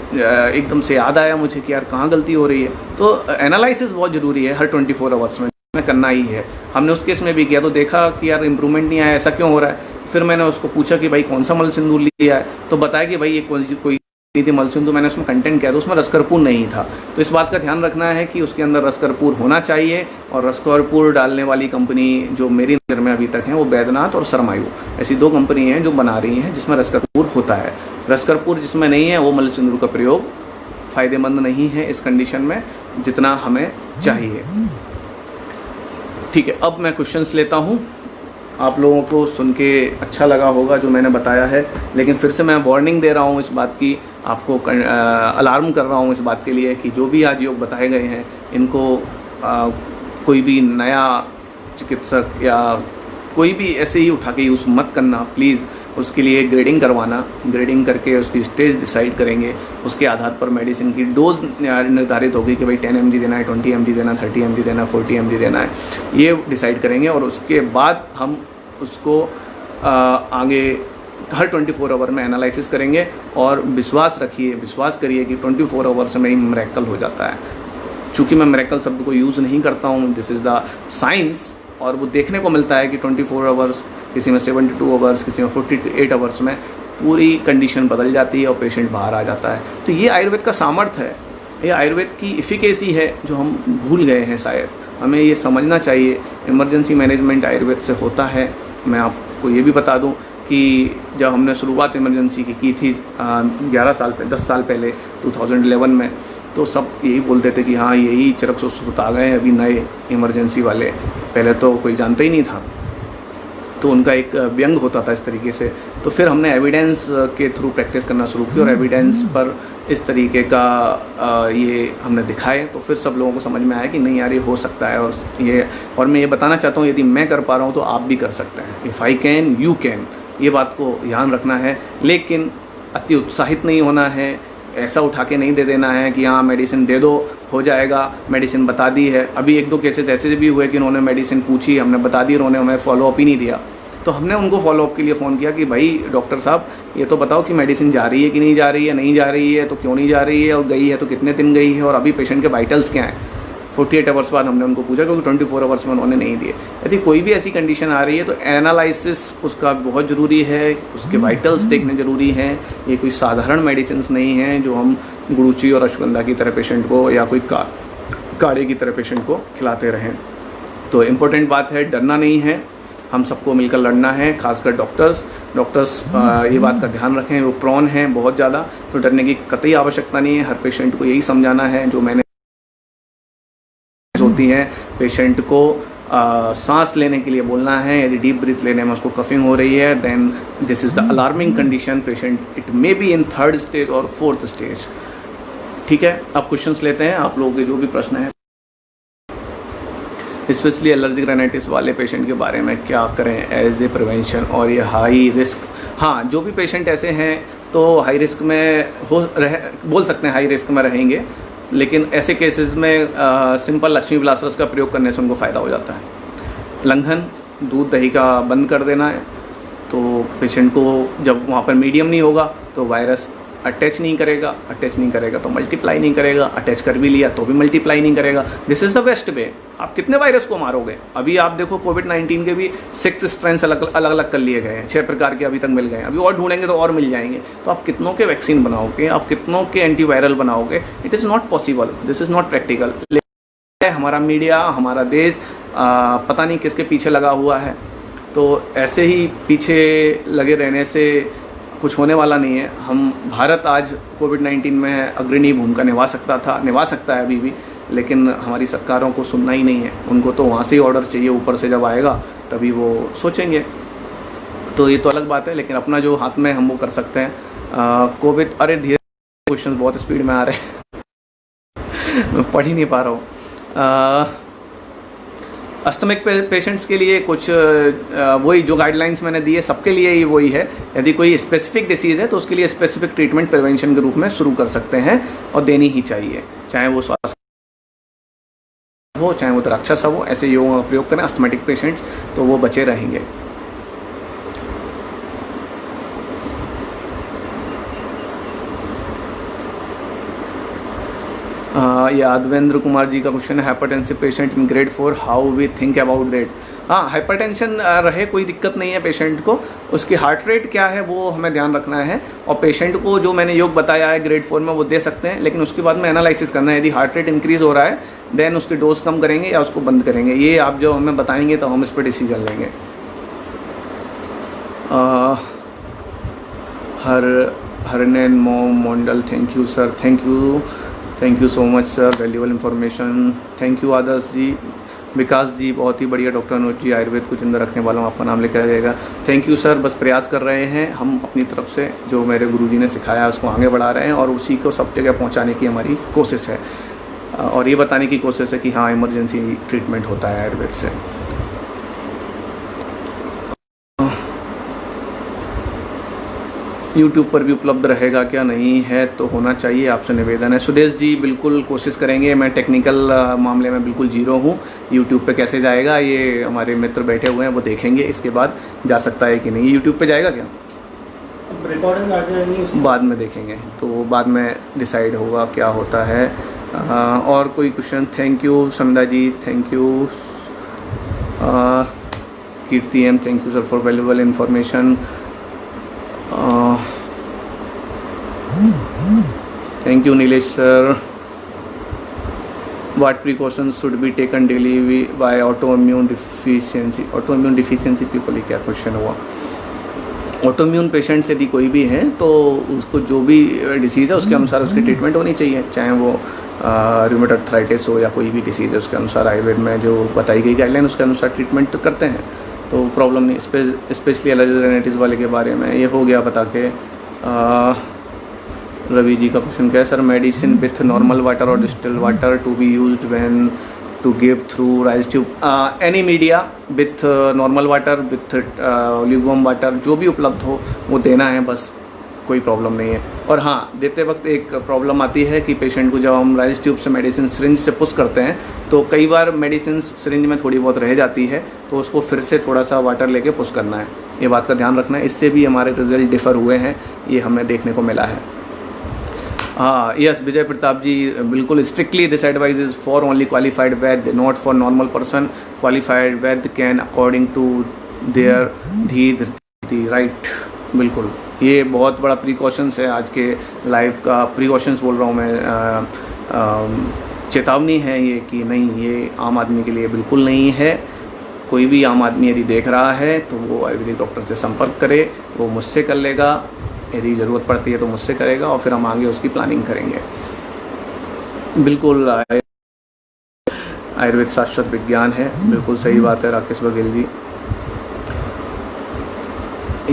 एकदम से याद आया मुझे कि यार कहाँ गलती हो रही है। तो एनालिसिस बहुत ज़रूरी है, हर 24 आवर्स में करना ही है। हमने उस केस में भी किया, तो देखा कि यार इम्प्रूवमेंट नहीं आया, ऐसा क्यों हो रहा है। फिर मैंने उसको पूछा कि भाई कौन सा मल्ल सिंदूर लिया है, तो बताया कि भाई ये कोई थी मल्ल सिंदूर। मैंने उसमें कंटेंट किया तो उसमें रस कर्पूर नहीं था। तो इस बात का ध्यान रखना है कि उसके अंदर रस कर्पूर होना चाहिए। और रस कर्पूर डालने वाली कंपनी जो मेरी नज़र में अभी तक है वो बैद्यनाथ और सरमायु, ऐसी 2 कंपनी हैं जो बना रही हैं जिसमें रस कर्पूर होता है। रस कर्पूर जिसमें नहीं है वो मल्ल सिंदूर का प्रयोग फ़ायदेमंद नहीं है इस कंडीशन में जितना हमें चाहिए। ठीक है, अब मैं क्वेश्चंस लेता हूँ। आप लोगों को सुन के अच्छा लगा होगा जो मैंने बताया है, लेकिन फिर से मैं वार्निंग दे रहा हूँ इस बात की, आपको अलार्म कर रहा हूँ इस बात के लिए कि जो भी आज योग बताए गए हैं इनको कोई भी नया चिकित्सक या कोई भी ऐसे ही उठा के यूज़ मत करना प्लीज़। उसके लिए ग्रेडिंग करवाना, ग्रेडिंग करके उसकी स्टेज डिसाइड करेंगे, उसके आधार पर मेडिसिन की डोज निर्धारित होगी कि भाई 10 mg देना है, 20 mg देना है, 30 mg देना है, 40 mg देना है, ये डिसाइड करेंगे। और उसके बाद हम उसको आगे हर 24 आवर में एनालिसिस करेंगे। और विश्वास रखिए, विश्वास करिए कि 24 आवर्स में ही मिरेकल हो जाता है। चूँकि मैं मिरेकल शब्द को यूज़ नहीं करता हूँ, दिस इज़ द साइंस, और वो देखने को मिलता है कि 24 आवर्स, किसी में 72 आवर्स, किसी में 48 आवर्स में पूरी कंडीशन बदल जाती है और पेशेंट बाहर आ जाता है। तो ये आयुर्वेद का सामर्थ्य है, ये आयुर्वेद की इफ़िकेसी है जो हम भूल गए हैं शायद। हमें ये समझना चाहिए इमरजेंसी मैनेजमेंट आयुर्वेद से होता है। मैं आपको ये भी बता दूं कि जब हमने शुरुआत इमरजेंसी की थी 11 साल पहले, 10 साल पहले 2011 में, तो सब यही बोलते थे कि हाँ यही चरक सुश्रुत आ गए अभी नए इमरजेंसी वाले, पहले तो कोई जानता ही नहीं था। तो उनका एक व्यंग होता था इस तरीके से। तो फिर हमने एविडेंस के थ्रू प्रैक्टिस करना शुरू की और एविडेंस पर इस तरीके का ये हमने दिखाए, तो फिर सब लोगों को समझ में आया कि नहीं यार ये हो सकता है। और मैं ये बताना चाहता हूँ, यदि मैं कर पा रहा हूँ तो आप भी कर सकते हैं। If I can you can, ये बात को ध्यान रखना है। लेकिन अति उत्साहित नहीं होना है, ऐसा उठा के नहीं दे देना है कि हाँ मेडिसिन दे दो हो जाएगा, मेडिसिन बता दी है। अभी 1-2 केसेस ऐसे भी हुए कि उन्होंने मेडिसिन पूछी, हमने बता दी, उन्होंने हमें फॉलोअप ही नहीं दिया। तो हमने उनको फॉलोअप के लिए फ़ोन किया कि भाई डॉक्टर साहब ये तो बताओ कि मेडिसिन जा रही है कि नहीं जा रही है, नहीं जा रही है तो क्यों नहीं जा रही है, और गई है तो कितने दिन गई है, और अभी पेशेंट के वाइटल्स क्या हैं। 48 आवर्स बाद हमने उनको पूछा, क्योंकि 24 आवर्स में उन्होंने नहीं दिए। यदि कोई भी ऐसी कंडीशन आ रही है तो एनालिसिस उसका बहुत ज़रूरी है, उसके वाइटल्स देखने ज़रूरी हैं। ये कोई साधारण मेडिसिन नहीं है जो हम गुड़ूची और अश्वगंधा की तरह पेशेंट को या कोई काढ़े की तरह पेशेंट को खिलाते रहें। तो इम्पोर्टेंट बात है, डरना नहीं है, हम सबको मिलकर लड़ना है। खासकर डॉक्टर्स ये बात का ध्यान रखें, वो प्रोन हैं बहुत ज़्यादा, तो डरने की कतई आवश्यकता नहीं है। हर पेशेंट को यही समझाना है जो मैंने होती है, पेशेंट को सांस लेने के लिए बोलना है। यदि डीप ब्रीथ लेने में उसको कफिंग हो रही है, then this is the alarming condition, patient it may be in 3rd stage और 4th स्टेज। ठीक है, अब क्वेश्चंस लेते हैं, आप लोगों के जो भी प्रश्न है। स्पेशली एलर्जिक राइनाइटिस वाले पेशेंट के बारे में क्या करें एज ए प्रिवेंशन, और ये हाई रिस्क। हाँ, जो भी पेशेंट ऐसे हैं तो हाई रिस्क में बोल सकते हैं हाई रिस्क में रहेंगे, लेकिन ऐसे केसेस में सिंपल लक्ष्मी ब्लास्टर्स का प्रयोग करने से उनको फ़ायदा हो जाता है। लंघन, दूध दही का बंद कर देना है, तो पेशेंट को जब वहाँ पर मीडियम नहीं होगा तो वायरस अटैच नहीं करेगा तो मल्टीप्लाई नहीं करेगा, अटैच कर भी लिया तो भी मल्टीप्लाई नहीं करेगा। This is the best way. आप कितने वायरस को मारोगे? अभी आप देखो कोविड-19 के भी 6 स्ट्रेंस अलग अलग कर लिए गए हैं, 6 प्रकार के अभी तक मिल गए हैं, अभी और ढूंढेंगे तो और मिल जाएंगे। तो आप कितनों के वैक्सीन बनाओगे, आप कितनों के एंटीवायरल बनाओगे? It is not possible, this is not practical. हमारा मीडिया, हमारा देश पता नहीं किसके पीछे लगा हुआ है, तो ऐसे ही पीछे लगे रहने से कुछ होने वाला नहीं है। भारत आज कोविड-19 में अग्रणी भूमिका निभा सकता है अभी भी, लेकिन हमारी सरकारों को सुनना ही नहीं है। उनको तो वहाँ से ही ऑर्डर चाहिए, ऊपर से जब आएगा तभी वो सोचेंगे। तो ये तो अलग बात है, लेकिन अपना जो हाथ में हम वो कर सकते हैं। कोविड, अरे धीरे क्वेश्चन बहुत स्पीड में आ रहे हैं मैं पढ़ ही नहीं पा रहा हूँ। अस्थमिक पेशेंट्स के लिए कुछ वही जो गाइडलाइंस मैंने दी है सबके लिए ही वही है। यदि कोई स्पेसिफिक डिसीज़ है तो उसके लिए स्पेसिफिक ट्रीटमेंट प्रिवेंशन के रूप में शुरू कर सकते हैं, और देनी ही चाहिए, चाहे वो श्वास हो चाहे वो द्राक्षस हो। ऐसे योगों का प्रयोग करें अस्थमेटिक पेशेंट्स, तो वो बचे रहेंगे। यादवेंद्र कुमार जी का क्वेश्चन है, hypertensive patient in grade 4 how we think about rate. हाँ, हाइपरटेंशन रहे कोई दिक्कत नहीं है पेशेंट को, उसकी हार्ट रेट क्या है वो हमें ध्यान रखना है। और पेशेंट को जो मैंने योग बताया है ग्रेड 4 में वो दे सकते हैं, लेकिन उसके बाद में एनालिसिस करना है। यदि हार्ट रेट इंक्रीज़ हो रहा है देन उसकी डोज कम करेंगे या उसको बंद करेंगे, ये आप जो हमें बताएंगे तो हम इस पर डिसीजन लेंगे। Harnain Mondal, thank you sir, thank you so much sir, valuable information, thank you Adarsh ji. Vikas ji, बहुत ही बढ़िया डॉक्टर अनुज जी, आयुर्वेद को जिंदा रखने वालों आपका नाम लेकर आ जाएगा। थैंक यू सर, बस प्रयास कर रहे हैं हम अपनी तरफ से, जो मेरे गुरुजी ने सिखाया है उसको आगे बढ़ा रहे हैं और उसी को सब जगह पहुंचाने की हमारी कोशिश है और ये बताने की कोशिश है कि हाँ, इमरजेंसी ट्रीटमेंट होता है आयुर्वेद से। यूट्यूब पर भी उपलब्ध रहेगा क्या? नहीं है तो होना चाहिए, आपसे निवेदन है। सुदेश जी, बिल्कुल कोशिश करेंगे। मैं टेक्निकल मामले में बिल्कुल जीरो हूँ। यूट्यूब पे कैसे जाएगा, ये हमारे मित्र बैठे हुए हैं, वो देखेंगे इसके बाद जा सकता है कि नहीं। यूट्यूब पे जाएगा क्या? रिकॉर्डिंग आ जाएगी, बाद में देखेंगे, तो बाद में डिसाइड होगा क्या होता है। और कोई question? Thank you Sandhya ji, thank you Kirti M, thank you sir for valuable information. Thank you Nilesh sir. What precautions should be taken daily by autoimmune deficiency? Autoimmune deficiency people, ये क्या क्वेश्चन हुआ? ऑटोइम्यून पेशेंट्स यदि कोई भी हैं तो उसको जो भी डिसीज़ है उसके अनुसार उसकी ट्रीटमेंट होनी चाहिए, चाहे वो रूमेटॉइड आर्थराइटिस हो या कोई भी डिसीज़ है, उसके अनुसार आयुर्वेद में जो बताई गई गाइडलाइन उसके अनुसार ट्रीटमेंट तो करते हैं, तो प्रॉब्लम नहीं। स्पेशली एलर्जी राइनाइटिस वाले के बारे में ये हो गया बता के। रवि जी का क्वेश्चन क्या है? Sir, medicine with normal water और distil water to be used when to give through Ryle's tube, any media with normal water with lukewarm water, जो भी उपलब्ध हो वो देना है, बस कोई प्रॉब्लम नहीं है। और हाँ, देते वक्त एक प्रॉब्लम आती है कि पेशेंट को जब हम राइस ट्यूब से मेडिसिन सिरिंज से पुश करते हैं तो कई बार मेडिसिन सिरिंज में थोड़ी बहुत रह जाती है, तो उसको फिर से थोड़ा सा वाटर लेके पुश करना है, ये बात का ध्यान रखना है। इससे भी हमारे रिजल्ट डिफ़र हुए हैं, ये हमें देखने को मिला है। हाँ, यस विजय प्रताप जी, बिल्कुल strictly this advice is for only qualified vaidya, not for normal person. Qualified vaidya can according to their धी राइट। बिल्कुल, ये बहुत बड़ा प्रिकॉशंस है आज के लाइफ का, प्रिकॉशंस बोल रहा हूँ मैं, चेतावनी है ये कि नहीं, ये आम आदमी के लिए बिल्कुल नहीं है। कोई भी आम आदमी यदि देख रहा है तो वो आयुर्वेदिक डॉक्टर से संपर्क करे, वो मुझसे कर लेगा, यदि ज़रूरत पड़ती है तो मुझसे करेगा और फिर हम आगे उसकी प्लानिंग करेंगे। बिल्कुल, आयुर्वेद शाश्वत विज्ञान है, बिल्कुल सही बात है राकेश बघेल जी।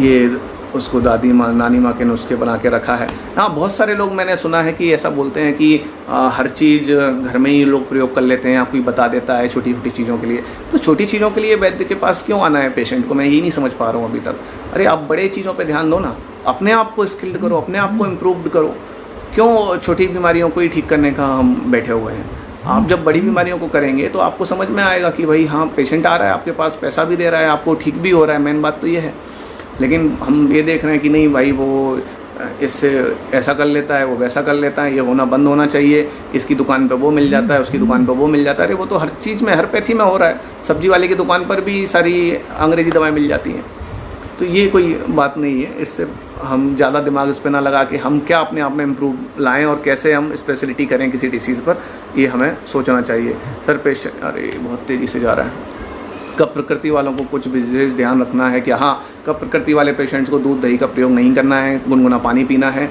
ये उसको दादी माँ नानी माँ के नुस्खे बना के रखा है। हाँ, बहुत सारे लोग मैंने सुना है कि ऐसा बोलते हैं कि हर चीज़ घर में ही लोग प्रयोग कर लेते हैं, आपको बता देता है छोटी छोटी चीज़ों के लिए। तो छोटी चीज़ों के लिए वैद्य के पास क्यों आना है पेशेंट को, मैं यही नहीं समझ पा रहा हूँ अभी तक। अरे आप बड़े चीज़ों पे ध्यान दो ना, अपने आप को स्किल्ड करो, अपने आप को इम्प्रूव्ड करो। क्यों छोटी बीमारियों को ही ठीक करने का हम बैठे हुए हैं? आप जब बड़ी बीमारियों को करेंगे तो आपको समझ में आएगा कि भाई हाँ, पेशेंट आ रहा है आपके पास, पैसा भी दे रहा है, आपको ठीक भी हो रहा है, मेन बात तो ये है। लेकिन हम ये देख रहे हैं कि नहीं भाई, वो इससे ऐसा कर लेता है, वो वैसा कर लेता है, ये होना बंद होना चाहिए, इसकी दुकान पे वो मिल जाता है, उसकी दुकान पे वो मिल जाता है। अरे वो तो हर चीज़ में, हर पैथी में हो रहा है। सब्जी वाले की दुकान पर भी सारी अंग्रेजी दवाएं मिल जाती हैं। तो ये कोई बात नहीं है। इससे हम ज़्यादा दिमाग इस पर ना लगा कि हम क्या अपने आप में इम्प्रूव लाएँ और कैसे हम स्पेशलिटी करें किसी डिसीज़ पर, ये हमें सोचना चाहिए। सर पेशेंट, अरे बहुत तेज़ी से जा रहा है। कब प्रकृति वालों को कुछ विशेष ध्यान रखना है क्या? हाँ, कब प्रकृति वाले पेशेंट्स को दूध दही का प्रयोग नहीं करना है, गुनगुना पानी पीना है,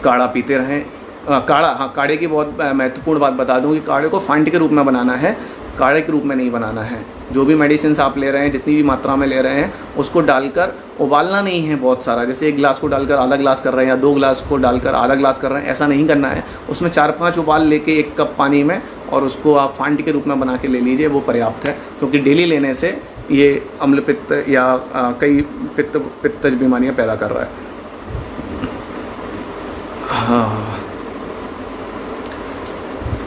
काढ़ा पीते रहें। काढ़ा, हाँ, काढ़े की बहुत महत्वपूर्ण बात बता दूं कि काढ़े को फांट के रूप में बनाना है, काढ़े के रूप में नहीं बनाना है। जो भी मेडिसिन आप ले रहे हैं, जितनी भी मात्रा में ले रहे हैं, उसको डालकर उबालना नहीं है बहुत सारा। जैसे एक गिलास को डालकर आधा गिलास कर रहे हैं या 2 गिलास को डालकर आधा गिलास कर रहे हैं, ऐसा नहीं करना है। उसमें 4-5 उबाल लेके 1 कप पानी में, और उसको आप फांट के रूप में बना के ले लीजिए, वो पर्याप्त है। क्योंकि डेली लेने से ये अम्ल पित्त या कई पित्तज बीमारियां पैदा कर रहा है। हाँ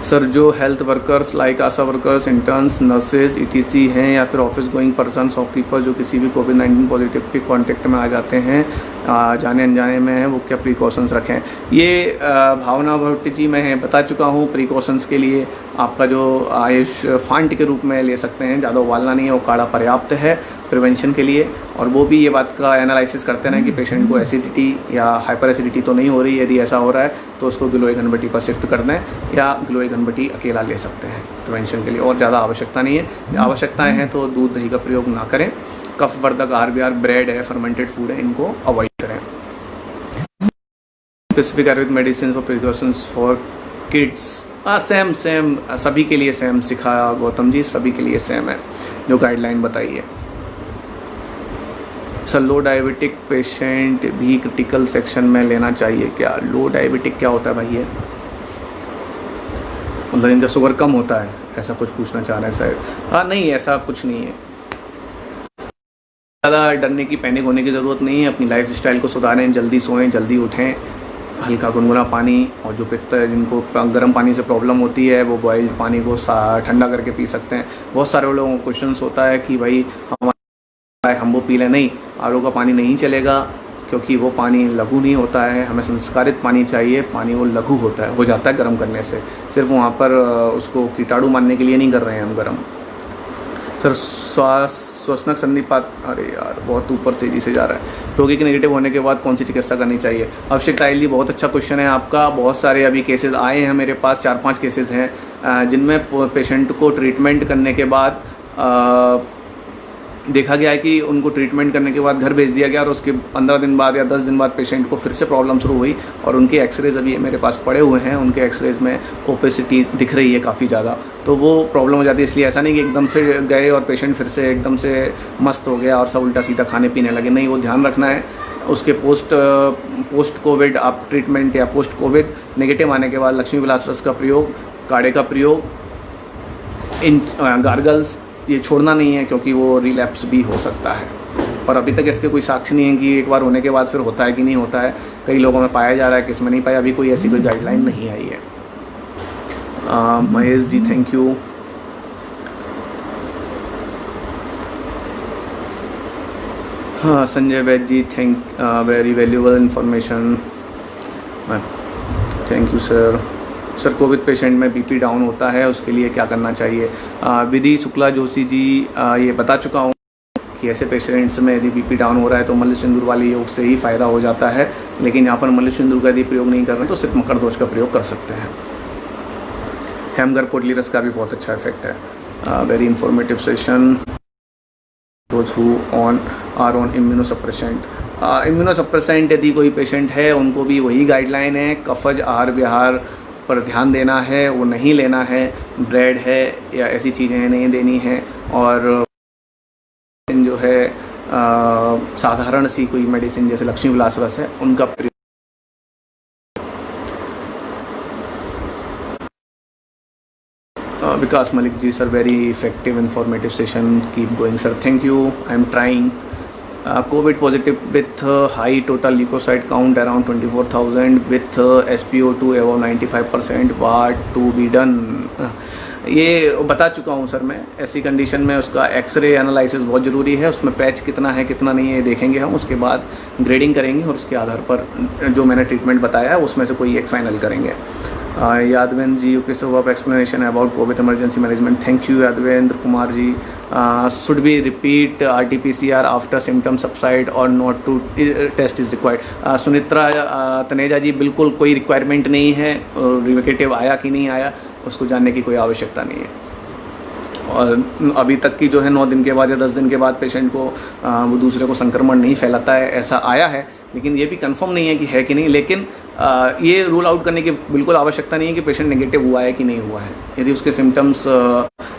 सर, जो हेल्थ वर्कर्स लाइक आशा वर्कर्स, इंटर्न्स, नर्सेज ईटीसी हैं या फिर ऑफिस गोइंग पर्सन, शॉपकीपर जो किसी भी कोविड-19 पॉजिटिव के कांटेक्ट में आ जाते हैं, जाने अनजाने में हैं, वो क्या प्रिकॉशंस रखें? ये भावना भट्टी जी मैं बता चुका हूँ। प्रिकॉशंस के लिए आपका जो आयुष फांट के रूप में ले सकते हैं, ज़्यादा उबालना नहीं है, वो काढ़ा पर्याप्त है प्रिवेंशन के लिए। और वो भी ये बात का एनालिसिस करते हैं कि पेशेंट को एसिडिटी या हाइपर एसिडिटी तो नहीं हो रही। यदि ऐसा हो रहा है तो उसको गिलोय घनबटी पर शिफ्ट कर दें, या गिलोय घनबटी अकेला ले सकते हैं प्रिवेंशन के लिए, और ज़्यादा आवश्यकता नहीं है। आवश्यकताएँ हैं तो दूध दही का प्रयोग ना करें। कफवर्धक आहार विहार, ब्रेड है, फर्मेंटेड फूड है, इनको अवॉइड करें। स्पेसिफिक आयुर्वेद मेडिसिन और प्रिकॉशंस फॉर किड्स हाँ सेम सेम सभी के लिए सेम सिखाया गौतम जी, सभी के लिए सेम है जो गाइडलाइन बताई है। सर लो डायबिटिक पेशेंट भी क्रिटिकल सेक्शन में लेना चाहिए क्या? लो डायबिटिक क्या होता है भाई? ये मतलब इनका शुगर कम होता है, ऐसा कुछ पूछना चाह रहे हैं शायद। हाँ नहीं, ऐसा कुछ नहीं है। ज़्यादा डरने की, पैनिक होने की ज़रूरत नहीं है। अपनी लाइफ स्टाइल को सुधारें, जल्दी सोएं, जल्दी उठें, हल्का गुनगुना पानी, और जो पित्त है जिनको गर्म पानी से प्रॉब्लम होती है वो बॉइल्ड पानी को ठंडा करके पी सकते हैं। बहुत सारे लोगों को क्वेश्चंस होता है कि भाई हम वो पी लें। नहीं, आरओ का पानी नहीं चलेगा क्योंकि वो पानी लघु नहीं होता है। हमें संस्कारित पानी चाहिए। पानी वो लघु होता है, हो जाता है गर्म करने से। सिर्फ वहाँ पर उसको कीटाणु मारने के लिए नहीं कर रहे हैं हम गर्म। सर श्वसनक संधिपात, अरे यार बहुत ऊपर तेज़ी से जा रहा है। रोगी के नेगेटिव होने के बाद कौन सी चिकित्सा करनी चाहिए? अभिषेक तायल जी बहुत अच्छा क्वेश्चन है आपका। बहुत सारे अभी केसेस आए हैं मेरे पास, 4-5 केसेस हैं जिनमें पेशेंट को ट्रीटमेंट करने के बाद देखा गया है कि उनको ट्रीटमेंट करने के बाद घर भेज दिया गया और उसके 15 दिन बाद या 10 दिन बाद पेशेंट को फिर से प्रॉब्लम शुरू हुई और उनके एक्सरेज अभी मेरे पास पड़े हुए हैं। उनके एक्सरेज में ओपेसिटी दिख रही है काफ़ी ज़्यादा, तो वो प्रॉब्लम हो जाती है। इसलिए ऐसा नहीं कि एकदम से गए और पेशेंट फिर से एकदम से मस्त हो गया और सब उल्टा सीधा खाने पीने लगे। नहीं, वो ध्यान रखना है। उसके पोस्ट कोविड आप ट्रीटमेंट या पोस्ट कोविड नेगेटिव आने के बाद लक्ष्मी विलास रस का प्रयोग, काढ़े का प्रयोग, इन गार्गल्स ये छोड़ना नहीं है क्योंकि वो रिलैप्स भी हो सकता है। और अभी तक इसके कोई साक्ष्य नहीं है कि एक बार होने के बाद फिर होता है कि नहीं होता है। कई लोगों में पाया जा रहा है, किसमें नहीं पाया। अभी कोई ऐसी कोई गाइडलाइन नहीं आई है। Mahesh ji thank you. हाँ Sanjay Vaid ji very valuable information, thank you sir. Sir COVID patient में बीपी डाउन होता है, उसके लिए क्या करना चाहिए? विधि शुक्ला जोशी जी ये बता चुका हूँ कि ऐसे पेशेंट्स में यदि बीपी डाउन हो रहा है तो मल्ल सिंदूर वाले योग से ही फ़ायदा हो जाता है। लेकिन यहाँ पर मल्ल सिंदूर का यदि प्रयोग नहीं कर रहे तो सिर्फ मकर दोष का प्रयोग कर सकते हैं। हेमगर पोटली रस का भी बहुत अच्छा इफेक्ट है। Very informative session. Those who are on immunosuppressant, immunosuppressant यदि कोई पेशेंट है उनको भी वही गाइडलाइन है। कफज आहार विहार पर ध्यान देना है, वो नहीं लेना है। ब्रेड है या ऐसी चीज़ें नहीं देनी है। और जो है साधारण सी कोई मेडिसिन जैसे लक्ष्मी विलास रस है उनका प्रयोग। Vikas Malik ji sir very effective informative session, keep going sir, thank you, I am trying. COVID positive with high total leukocyte count around 24,000 with SpO2 above 95%, what to be done? ये बता चुका हूँ सर मैं। ऐसी कंडीशन में उसका एक्सरे एनालिसिस बहुत ज़रूरी है। उसमें पैच कितना है कितना नहीं है ये देखेंगे हम, उसके बाद ग्रेडिंग करेंगे और उसके आधार पर जो मैंने ट्रीटमेंट बताया है उसमें से कोई एक फाइनल करेंगे। Yadvendra ji okay so of explanation about COVID emergency management, thank you Yadvendra Kumar ji. Should be repeat RT-PCR after symptom subside और not to test is required? Sunitra Taneja ji बिल्कुल कोई रिक्वायरमेंट नहीं है। नेगेटिव आया कि नहीं आया उसको जानने की कोई आवश्यकता नहीं है। और अभी तक की जो है 9 दिन के बाद या 10 दिन के बाद पेशेंट को वो दूसरे को संक्रमण नहीं फैलाता है, ऐसा आया है। लेकिन ये भी कंफर्म नहीं है कि है कि नहीं। लेकिन ये रूल आउट करने की बिल्कुल आवश्यकता नहीं है कि पेशेंट नेगेटिव हुआ है कि नहीं हुआ है। यदि उसके सिम्टम्स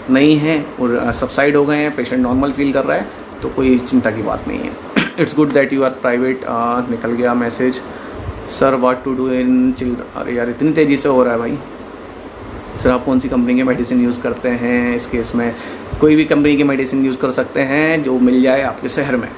नहीं हैं और सबसाइड हो गए हैं, पेशेंट नॉर्मल फील कर रहा है, तो कोई चिंता की बात नहीं है। It's good that you are private. निकल गया message. Sir what to do in children? अरे यार इतनी तेज़ी से हो रहा है भाई। सर आप कौन सी कंपनी के मेडिसिन यूज़ करते हैं? इस केस में कोई भी कंपनी की मेडिसिन यूज़ कर सकते हैं जो मिल जाए आपके शहर में।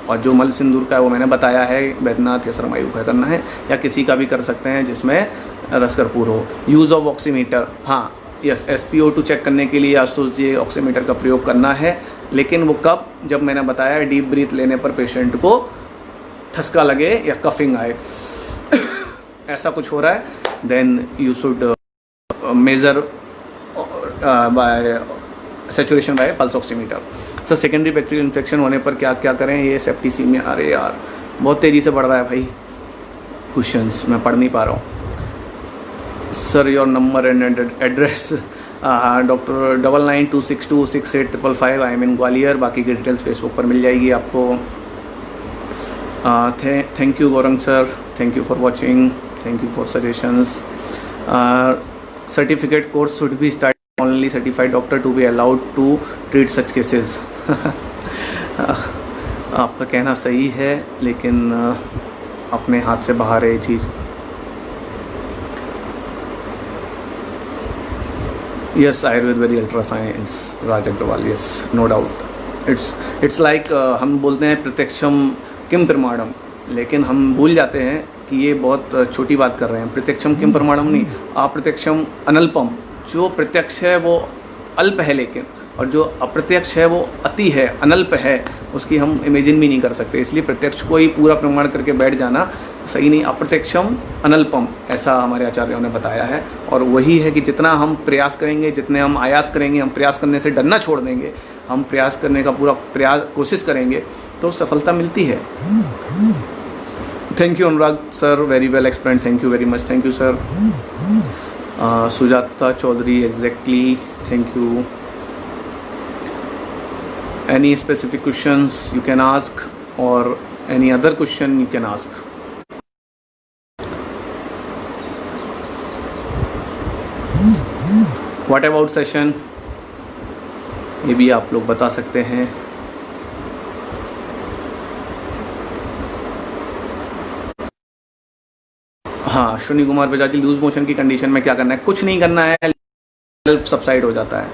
और जो मल सिंदूर का है वो मैंने बताया है, वैद्यनाथ या सरमायु का करना है, या किसी का भी कर सकते हैं जिसमें रस कर्पूर हो। यूज़ ऑफ ऑक्सीमीटर, हाँ यस, SpO2 चेक करने के लिए आशुतोष जी ऑक्सीमीटर का प्रयोग करना है। लेकिन वो कब? जब मैंने बताया डीप ब्रीथ लेने पर पेशेंट को ठसका लगे या कफिंग आए ऐसा कुछ हो रहा है, then you should measure by saturation by pulse oximeter. Sir secondary bacterial infection होने पर क्या क्या करें? ये सेप्टिसीमिया, अरे यार बहुत तेज़ी से बढ़ रहा है भाई क्वेश्चंस, मैं पढ़ नहीं पा रहा हूँ। Sir your number and address? Doctor 9926268555, I am in Gwalior. बाकी की डिटेल्स फेसबुक पर मिल जाएगी आपको। Thank you Gaurang sir, thank you for watching, thank you for suggestions. Certificate course should be start only certified doctor to be allowed to treat such cases. आपका कहना सही है, लेकिन अपने हाथ से बाहर है ये चीज़। Yes, Ayurveda very ultra science, Raj Agarwal, yes, no doubt. It's like हम बोलते हैं प्रत्यक्षम किम प्रमाणम, लेकिन हम भूल जाते हैं कि ये बहुत छोटी बात कर रहे हैं। प्रत्यक्षम किम प्रमाणम नहीं, अप्रत्यक्षम अनल्पम। जो प्रत्यक्ष है वो अल्प है, लेकिन और जो अप्रत्यक्ष है वो अति है, अनल्प है, उसकी हम इमेजिन भी नहीं कर सकते। इसलिए प्रत्यक्ष को ही पूरा प्रमाण करके बैठ जाना सही नहीं। अप्रत्यक्षम अनल्पम, ऐसा हमारे आचार्यों ने बताया है। और वही है कि जितना हम प्रयास करेंगे, जितने हम आयास करेंगे, हम प्रयास करने से डरना छोड़ देंगे, हम प्रयास करने का पूरा कोशिश करेंगे, तो सफलता मिलती है। Thank you Anurag sir, very well explain, thank you very much, thank you sir. Sujata Chaudhary, exactly, thank you. Any specific questions you can ask, or any other question you can ask. What about session? ये भी आप लोग बता सकते हैं। हाँ, Ashwini Kumar Bajaj, loose motion की condition में क्या करना है? कुछ नहीं करना है, सेल्फ सबसाइड हो जाता है,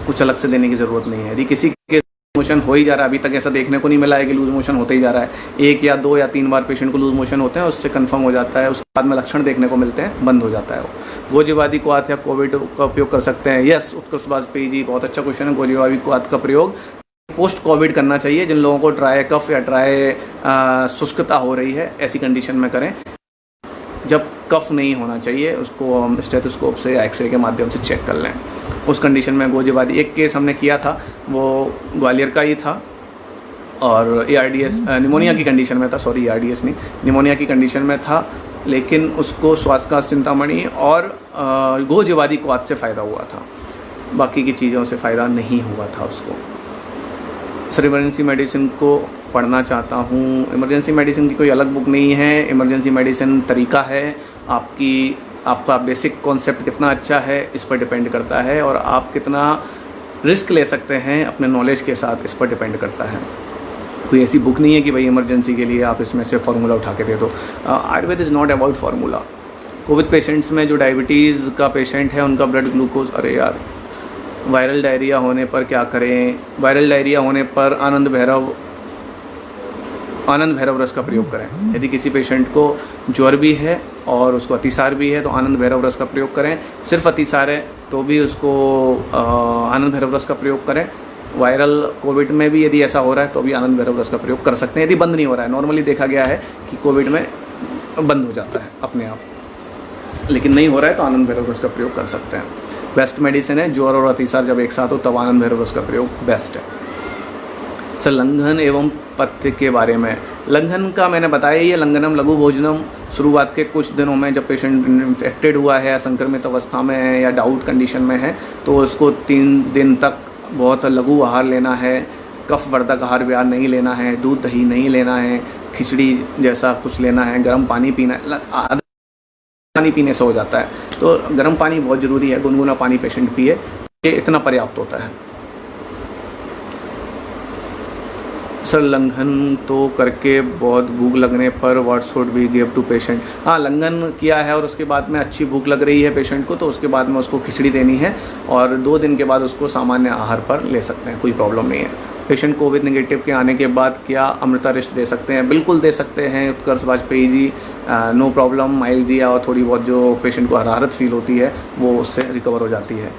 कुछ अलग से देने की ज़रूरत नहीं है। यदि किसी के मोशन हो ही जा रहा है, अभी तक ऐसा देखने को नहीं मिला है कि लूज मोशन होते ही जा रहा है, 1 या 2 या 3 बार पेशेंट को लूज मोशन होते हैं, उससे कंफर्म हो जाता है, उसके बाद में लक्षण देखने को मिलते हैं, बंद हो जाता है वो। गोजीवादी क्वाथ या कोविड का उपयोग कर सकते हैं? यस, उत्कर्ष वाजपेयी जी, बहुत अच्छा क्वेश्चन है। गोजीवादी क्वाथ का प्रयोग पोस्ट कोविड करना चाहिए। जिन लोगों को ड्राई कफ या ड्राई शुष्कता हो रही है, ऐसी कंडीशन में करें। जब कफ नहीं होना चाहिए, उसको हम स्टेथोस्कोप से या एक्सरे के माध्यम से चेक कर लें। उस कंडीशन में गोजीवादी, एक केस हमने किया था, वो ग्वालियर का ही था, और ARDS निमोनिया की कंडीशन में था, सॉरी ARDS नहीं, निमोनिया की कंडीशन में था, लेकिन उसको श्वासकाश चिंतामणि और गोजीवादी क्वाथ से फ़ायदा हुआ था, बाकी की चीज़ों से फ़ायदा नहीं हुआ था उसको। सर, इमरजेंसी मेडिसिन को पढ़ना चाहता हूँ। इमरजेंसी मेडिसिन की कोई अलग बुक नहीं है। इमरजेंसी मेडिसिन तरीका है, आपका बेसिक कॉन्सेप्ट कितना अच्छा है इस पर डिपेंड करता है, और आप कितना रिस्क ले सकते हैं अपने नॉलेज के साथ, इस पर डिपेंड करता है। कोई ऐसी बुक नहीं है कि भाई इमरजेंसी के लिए आप इसमें से फार्मूला उठा के दे दो। Ayurveda is not about formula. Covid patients में जो डायबिटीज़ का पेशेंट है, उनका ब्लड ग्लूकोज, अरे यार, वायरल डायरिया होने पर क्या करें? वायरल डायरिया होने पर आनंद भैरव रस का प्रयोग करें। यदि किसी पेशेंट को ज्वर भी है और उसको अतिसार भी है, तो आनंद भैरव रस का प्रयोग करें। सिर्फ अतिसार है तो भी उसको आनंद भैरव रस का प्रयोग करें। वायरल कोविड में भी यदि ऐसा हो रहा है तो भी आनंद भैरव रस का प्रयोग कर सकते हैं, यदि बंद नहीं हो रहा है। नॉर्मली देखा गया है कि कोविड में बंद हो जाता है अपने आप, लेकिन नहीं हो रहा है तो आनंद भैरव रस का प्रयोग कर सकते हैं। बेस्ट मेडिसिन है। ज्वर और अतिसार जब एक साथ हो तब आनंद भैरव रस का प्रयोग बेस्ट है। सर, लंघन एवं पथ्य के बारे में, लंघन का मैंने बताया ही है। लंघनम लघु भोजनम, शुरुआत के कुछ दिनों में जब पेशेंट इन्फेक्टेड हुआ है, संक्रमित अवस्था में है या डाउट कंडीशन में है, तो उसको 3 दिन तक बहुत लघु आहार लेना है। कफवर्धक आहार विहार नहीं लेना है, दूध दही नहीं लेना है, खिचड़ी जैसा कुछ लेना है, गर्म पानी पीना है। आधा पानी पीने से हो जाता है, तो गर्म पानी बहुत ज़रूरी है। गुनगुना पानी पेशेंट पिए, ये इतना पर्याप्त होता है। सर, लंघन तो करके बहुत भूख लगने पर what should we give to patient? हाँ, लंघन किया है और उसके बाद में अच्छी भूख लग रही है पेशेंट को, तो उसके बाद में उसको खिचड़ी देनी है, और 2 दिन के बाद उसको सामान्य आहार पर ले सकते हैं, कोई प्रॉब्लम नहीं है। पेशेंट कोविड नेगेटिव के आने के बाद क्या अमृता रेस्ट दे सकते हैं? बिल्कुल दे सकते हैं उत्कर्ष वाजपेयी जी, नो प्रॉब्लम। माइल्जिया और थोड़ी बहुत जो पेशेंट को हरारत फील होती है वो उससे रिकवर हो जाती है।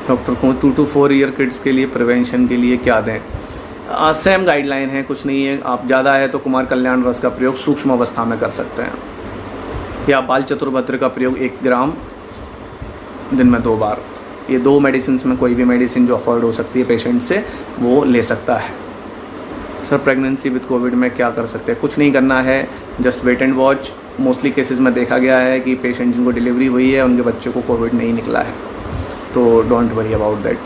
डॉक्टर को 2 to 4 ईयर किड्स के लिए प्रिवेंशन के लिए क्या दें? सेम गाइडलाइन है, कुछ नहीं है। आप ज़्यादा है तो कुमार कल्याण रस का प्रयोग सूक्ष्म अवस्था में कर सकते हैं, या बाल चतुर्भद्र का प्रयोग 1 ग्राम दिन में 2 बार। ये 2 मेडिसिन में कोई भी मेडिसिन जो अफोर्ड हो सकती है पेशेंट से, वो ले सकता है। सर, प्रेगनेंसी विद कोविड में क्या कर सकते हैं? कुछ नहीं करना है, just wait and watch. Mostly cases में देखा गया है कि पेशेंट जिनको डिलीवरी हुई है उनके बच्चे को कोविड नहीं निकला है, तो डोंट वरी अबाउट दैट,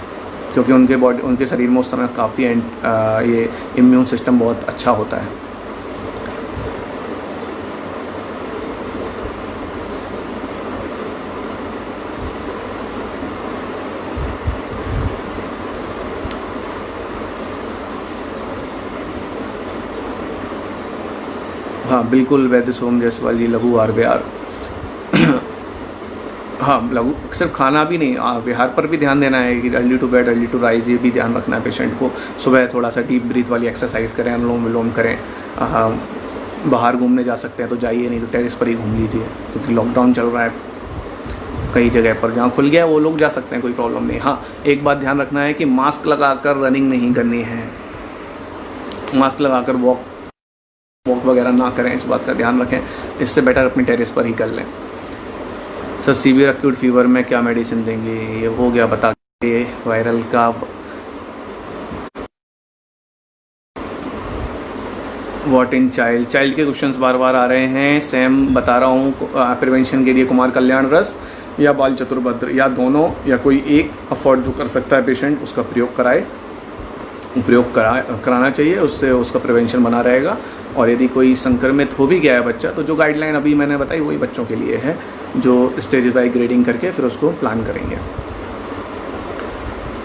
क्योंकि उनके शरीर में उस समय काफ़ी ये इम्यून सिस्टम बहुत अच्छा होता है। हाँ बिल्कुल, वैद्य सोम जायसवाल जी, लघु आहार विहार। हाँ, लघु सिर्फ खाना भी नहीं, विहार पर भी ध्यान देना है कि early to bed early to rise, ये भी ध्यान रखना है पेशेंट को। सुबह थोड़ा सा डीप ब्रीथ वाली एक्सरसाइज करें, अनुलोम विलोम करें। बाहर घूमने जा सकते हैं तो जाइए, नहीं तो टेरेस पर ही घूम लीजिए, क्योंकि लॉकडाउन चल रहा है कई जगह पर। जहाँ खुल गया वो लोग जा सकते हैं, कोई प्रॉब्लम नहीं। हाँ, एक बात ध्यान रखना है कि मास्क लगाकर रनिंग नहीं करनी है, मास्क लगाकर वॉक वगैरह ना करें, इस बात का ध्यान रखें। इससे बेटर अपनी टेरेस पर ही कर लें। सर सीवियर एक्यूट फीवर में क्या मेडिसिन देंगे, ये हो गया बता के। वायरल का व्हाट इन चाइल्ड के क्वेश्चंस बार बार आ रहे हैं। सेम बता रहा हूँ, प्रिवेंशन के लिए कुमार कल्याण रस या बाल चतुर्भद्र, या दोनों, या कोई एक अफोर्ड जो कर सकता है पेशेंट उसका प्रयोग कराना चाहिए। उससे उसका प्रिवेंशन बना रहेगा। और यदि कोई संक्रमित हो भी गया है बच्चा, तो जो गाइडलाइन अभी मैंने बताई वही बच्चों के लिए है, जो स्टेज बाय ग्रेडिंग करके फिर उसको प्लान करेंगे।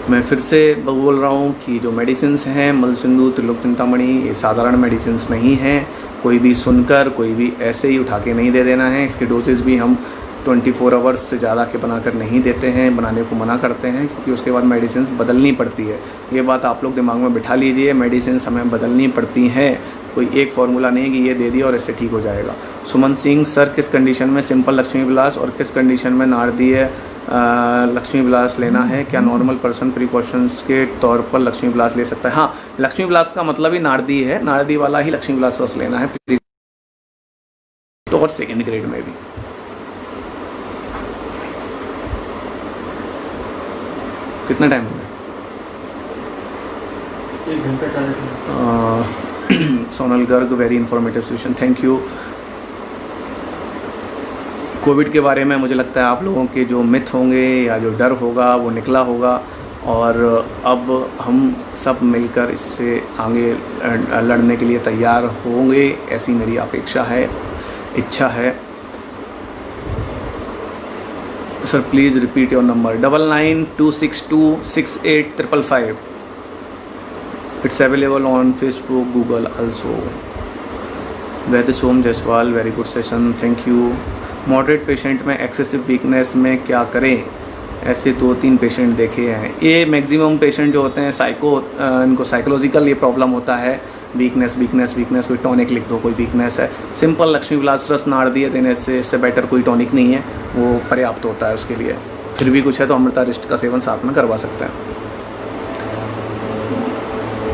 मैं फिर से बोल रहा हूँ कि जो मेडिसिन्स हैं मलसिंधु, त्रिलोक चिंतामणि, ये साधारण मेडिसिन्स नहीं हैं। कोई भी सुनकर कोई भी ऐसे ही उठा के नहीं दे देना है। इसके डोजेज भी हम 24 आवर्स से ज़्यादा के बनाकर नहीं देते हैं, बनाने को मना करते हैं, क्योंकि उसके बाद मेडिसिन्स बदलनी पड़ती है। ये बात आप लोग दिमाग में बिठा लीजिए, मेडिसिन्स हमें बदलनी पड़ती हैं। कोई एक फार्मूला नहीं कि ये दे दिया और इससे ठीक हो जाएगा। सुमन सिंह सर, किस कंडीशन में सिंपल लक्ष्मी विलास और किस कंडीशन में नारदीय लक्ष्मी विलास लेना है? क्या नॉर्मल पर्सन प्रिकॉशंस के तौर पर लक्ष्मी विलास ले सकता है? हाँ, लक्ष्मी विलास का मतलब ही नारदी है, नारदी वाला ही लक्ष्मी विलास रस लेना है, तो और सेकेंड ग्रेड में भी। कितना टाइम हो गया? 1 घंटा 40 minute. Sonal Garg, very informative session, thank you. Covid के बारे में मुझे लगता है आप लोगों के जो मिथ होंगे या जो डर होगा वो निकला होगा, और अब हम सब मिलकर इससे आगे लड़ने के लिए तैयार होंगे, ऐसी मेरी अपेक्षा है, इच्छा है। Sir please repeat your number. 9926268555। It's available on Facebook, Google also. Vaidya Som Jaiswal, very good session, thank you. Moderate patient में एक्सेसिव वीकनेस में क्या करें? ऐसे 2-3 पेशेंट देखे हैं। ये मैक्सिमम पेशेंट जो होते हैं इनको साइकोलॉजिकल ये प्रॉब्लम होता है, वीकनेस। कोई टॉनिक लिख दो, कोई वीकनेस है। सिंपल लक्ष्मी विलास रस नारदीय देने से इससे बेटर कोई टॉनिक नहीं है, वो पर्याप्त होता है उसके लिए। फिर भी कुछ है तो अमृता रिस्ट का सेवन साथ में करवा सकते हैं।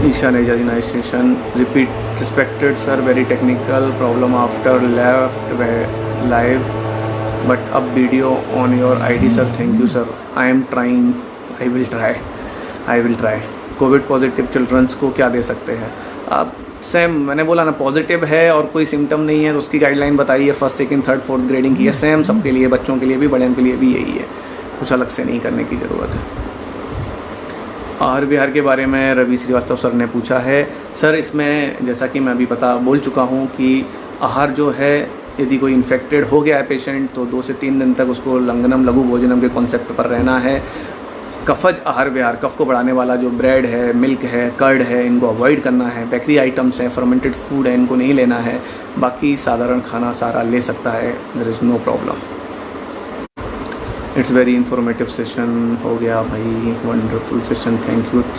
Isha Nejari, nice session, repeat. Respected sir, very technical problem after left live but अब video on your ID sir, thank you sir. I am trying, I will try. COVID positive childrens को क्या दे सकते हैं आप? सेम मैंने बोला ना, पॉजिटिव है और कोई सिम्टम नहीं है तो उसकी गाइडलाइन बताइए, 1st, 2nd, 3rd, 4th grading की है। सेम सबके लिए, बच्चों के लिए भी, बड़ों के लिए भी यही है, कुछ अलग से नहीं करने की ज़रूरत है। आहार विहार के बारे में रवि श्रीवास्तव सर ने पूछा है। सर इसमें जैसा कि मैं अभी बोल चुका हूँ कि आहार जो है, यदि कोई इन्फेक्टेड हो गया है पेशेंट तो 2 से 3 दिन तक उसको लंघनम लघु भोजनम के कॉन्सेप्ट पर रहना है। कफज आहार विहार, कफ को बढ़ाने वाला जो ब्रेड है, मिल्क है, कर्ड है, इनको अवॉइड करना है। बेकरी आइटम्स हैं, फर्मेंटेड फूड है, इनको नहीं लेना है। बाकी साधारण खाना सारा ले सकता है, there is no problem. It's very informative session हो गया भाई, wonderful session,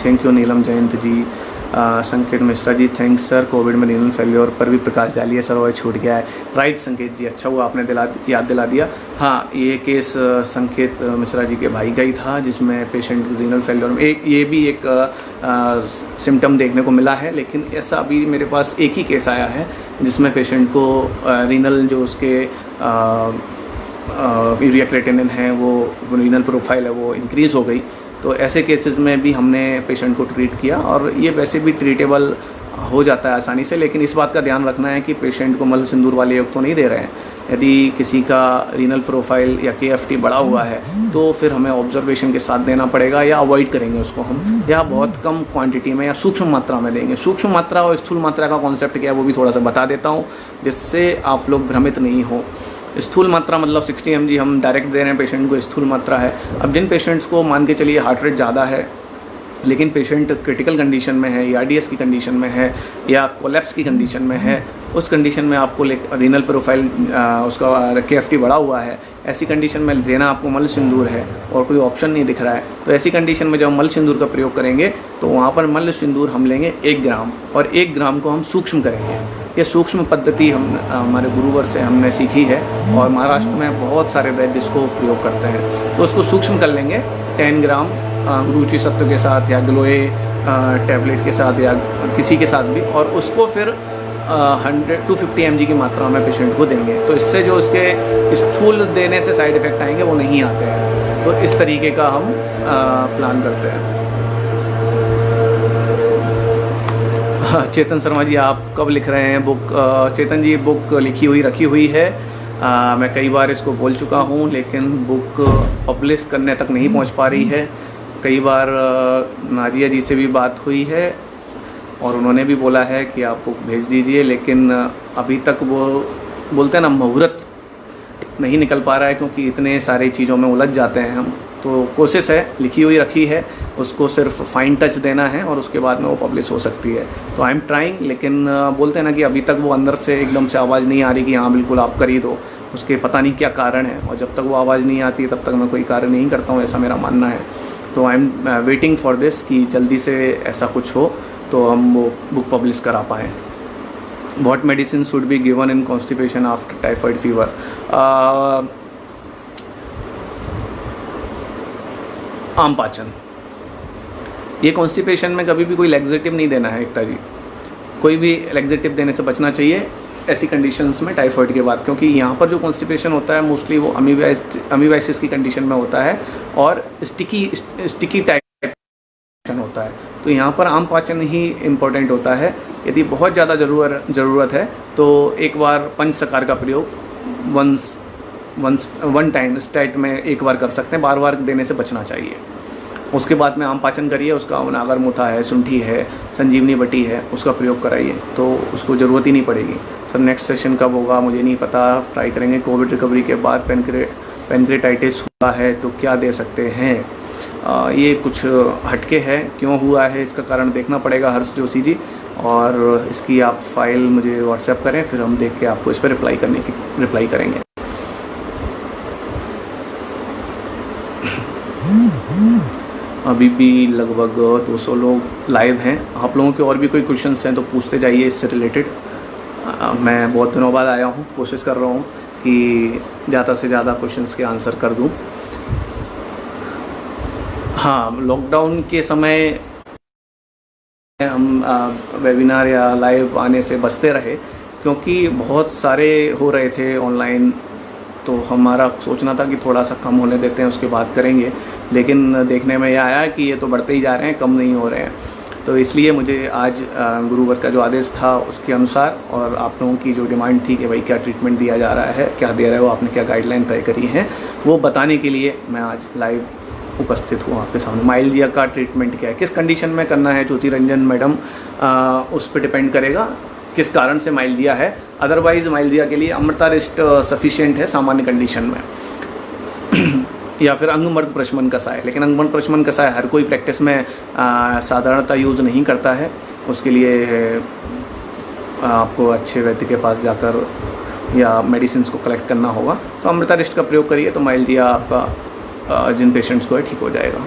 thank you Neelam Jayant ji. Sanket Mishra ji, thanks sir. Covid में रीनल फेल्योर पर भी प्रकाश डालिए सर, वो छूट गया है। राइट संकेत जी, अच्छा हुआ आपने याद दिला दिया। हाँ, ये केस संकेत मिश्रा जी के भाई का ही था, जिसमें पेशेंट रीनल फेल्योर में ये भी एक सिम्टम देखने को मिला है। लेकिन ऐसा अभी मेरे पास एक ही केस आया है जिसमें पेशेंट को रीनल जो उसके यूरिया क्रिएटिनिन है, वो रीनल प्रोफाइल है, वो इंक्रीज़ हो गई। तो ऐसे केसेस में भी हमने पेशेंट को ट्रीट किया, और ये वैसे भी ट्रीटेबल हो जाता है आसानी से। लेकिन इस बात का ध्यान रखना है कि पेशेंट को मल सिंदूर वाले योग तो नहीं दे रहे हैं। यदि किसी का रीनल प्रोफाइल या KFT बढ़ा हुआ है तो फिर हमें ऑब्जर्वेशन के साथ देना पड़ेगा, या अवॉइड करेंगे उसको हम, या बहुत कम क्वांटिटी में या सूक्ष्म मात्रा में देंगे। सूक्ष्म मात्रा और स्थूल मात्रा का कॉन्सेप्ट क्या है वो भी थोड़ा सा बता देता हूँ, जिससे आप लोग भ्रमित नहीं हो। स्थूल मात्रा मतलब 60 mg हम डायरेक्ट दे रहे हैं पेशेंट को, स्थूल मात्रा है। अब जिन पेशेंट्स को मान के चलिए हार्ट रेट ज़्यादा है लेकिन पेशेंट क्रिटिकल कंडीशन में है या RDS की कंडीशन में है या कोलैप्स की कंडीशन में है, उस कंडीशन में आपको रीनल प्रोफाइल उसका KFT बढ़ा हुआ है, ऐसी कंडीशन में देना आपको मल सिंदूर है और कोई ऑप्शन नहीं दिख रहा है, तो ऐसी कंडीशन में जब मल सिंदूर का प्रयोग करेंगे तो वहाँ पर मल सिंदूर हम लेंगे 1 ग्राम और 1 ग्राम को हम सूक्ष्म करेंगे। ये सूक्ष्म पद्धति हम हमारे गुरुवर से हमने सीखी है और महाराष्ट्र में बहुत सारे वैद्य इसको प्रयोग करते हैं। तो उसको सूक्ष्म कर लेंगे 10 ग्राम रुचि सत्व के साथ या ग्लोए टैबलेट के साथ या किसी के साथ भी, और उसको फिर 100-250 mg की मात्रा में पेशेंट को देंगे। तो इससे जो उसके स्थूल देने से साइड इफ़ेक्ट आएंगे वो नहीं आते हैं। तो इस तरीके का हम प्लान करते हैं। चेतन शर्मा जी, आप कब लिख रहे हैं बुक? चेतन जी, बुक लिखी हुई रखी हुई है। मैं कई बार इसको बोल चुका हूँ, लेकिन बुक पब्लिश करने तक नहीं पहुँच पा रही है। कई बार नाजिया जी से भी बात हुई है और उन्होंने भी बोला है कि आप बुक भेज दीजिए, लेकिन अभी तक वो बोलते हैं ना, मुहूर्त नहीं निकल पा रहा है क्योंकि इतने सारी चीज़ों में उलझ जाते हैं हम। तो कोशिश है, लिखी हुई रखी है, उसको सिर्फ फाइन टच देना है और उसके बाद में वो पब्लिश हो सकती है। तो आई एम ट्राइंग, लेकिन बोलते हैं ना कि अभी तक वो अंदर से एकदम से आवाज़ नहीं आ रही कि हाँ बिल्कुल आप कर ही दो। उसके पता नहीं क्या कारण है, और जब तक वो आवाज़ नहीं आती तब तक मैं कोई कार्य नहीं करता हूँ, ऐसा मेरा मानना है। तो I am waiting for this कि जल्दी से ऐसा कुछ हो तो हम वो बुक पब्लिश करा पाएँ। What medicine should be given in constipation after typhoid fever? आम पाचन। ये कॉन्स्टिपेशन में कभी भी कोई लैक्सेटिव नहीं देना है एकता जी, कोई भी लैक्सेटिव देने से बचना चाहिए ऐसी कंडीशंस में टाइफाइड के बाद, क्योंकि यहाँ पर जो कॉन्स्टिपेशन होता है मोस्टली वो अमीबाइसिस की कंडीशन में होता है और स्टिकी टाइप होता है। तो यहाँ पर आम पाचन ही इम्पोर्टेंट होता है। यदि बहुत ज़्यादा ज़रूरत है तो एक बार पंचसकार का प्रयोग वन टाइम स्टैट में एक बार कर सकते हैं, बार बार देने से बचना चाहिए। उसके बाद में आम पाचन करिए, उसका नागर मुथा है, शुंठी है, संजीवनी बटी है, उसका प्रयोग कराइए तो उसको ज़रूरत ही नहीं पड़ेगी। सर नेक्स्ट सेशन कब होगा मुझे नहीं पता, ट्राई करेंगे। कोविड रिकवरी के बाद पेनक्रेटाइटिस हुआ है तो क्या दे सकते हैं? ये कुछ हटके है, क्यों हुआ है इसका कारण देखना पड़ेगा हर्ष जोशी जी, और इसकी आप फाइल मुझे व्हाट्सएप करें, फिर हम देख के आपको इस पर रिप्लाई करेंगे। अभी भी लगभग 200 लोग लाइव हैं। आप लोगों के और भी कोई क्वेश्चंस हैं तो पूछते जाइए इससे रिलेटेड। मैं बहुत दिनों बाद आया हूँ, कोशिश कर रहा हूँ कि ज़्यादा से ज़्यादा क्वेश्चंस के आंसर कर दूँ। हाँ, लॉकडाउन के समय हम वेबिनार या लाइव आने से बचते रहे क्योंकि बहुत सारे हो रहे थे ऑनलाइन, तो हमारा सोचना था कि थोड़ा सा कम होने देते हैं उसके बाद करेंगे, लेकिन देखने में यह आया कि ये तो बढ़ते ही जा रहे हैं, कम नहीं हो रहे हैं। तो इसलिए मुझे आज गुरुवर का जो आदेश था उसके अनुसार और आप लोगों की जो डिमांड थी कि भाई क्या ट्रीटमेंट दिया जा रहा है, क्या दे रहे हो, आपने क्या गाइडलाइन तय करी है, वो बताने के लिए मैं आज लाइव उपस्थित हूँ आपके सामने। माइल्डिया का ट्रीटमेंट क्या है, किस कंडीशन में करना है ज्योति रंजन मैडम, उस पर डिपेंड करेगा किस कारण से माइल्डिया है। अदरवाइज माइल्डिया के लिए अमृता रेस्ट सफिशिएंट है सामान्य कंडीशन में या फिर अंगमर्ग प्रशमन कषाय, लेकिन अंगमर्ग प्रशमन कषाय हर कोई प्रैक्टिस में साधारणतः यूज़ नहीं करता है। उसके लिए आपको अच्छे वैद्य के पास जाकर या मेडिसिन को कलेक्ट करना होगा। तो अमृता रेस्ट का प्रयोग करिए तो माइल्डिया आपका जिन पेशेंट्स को है ठीक हो जाएगा,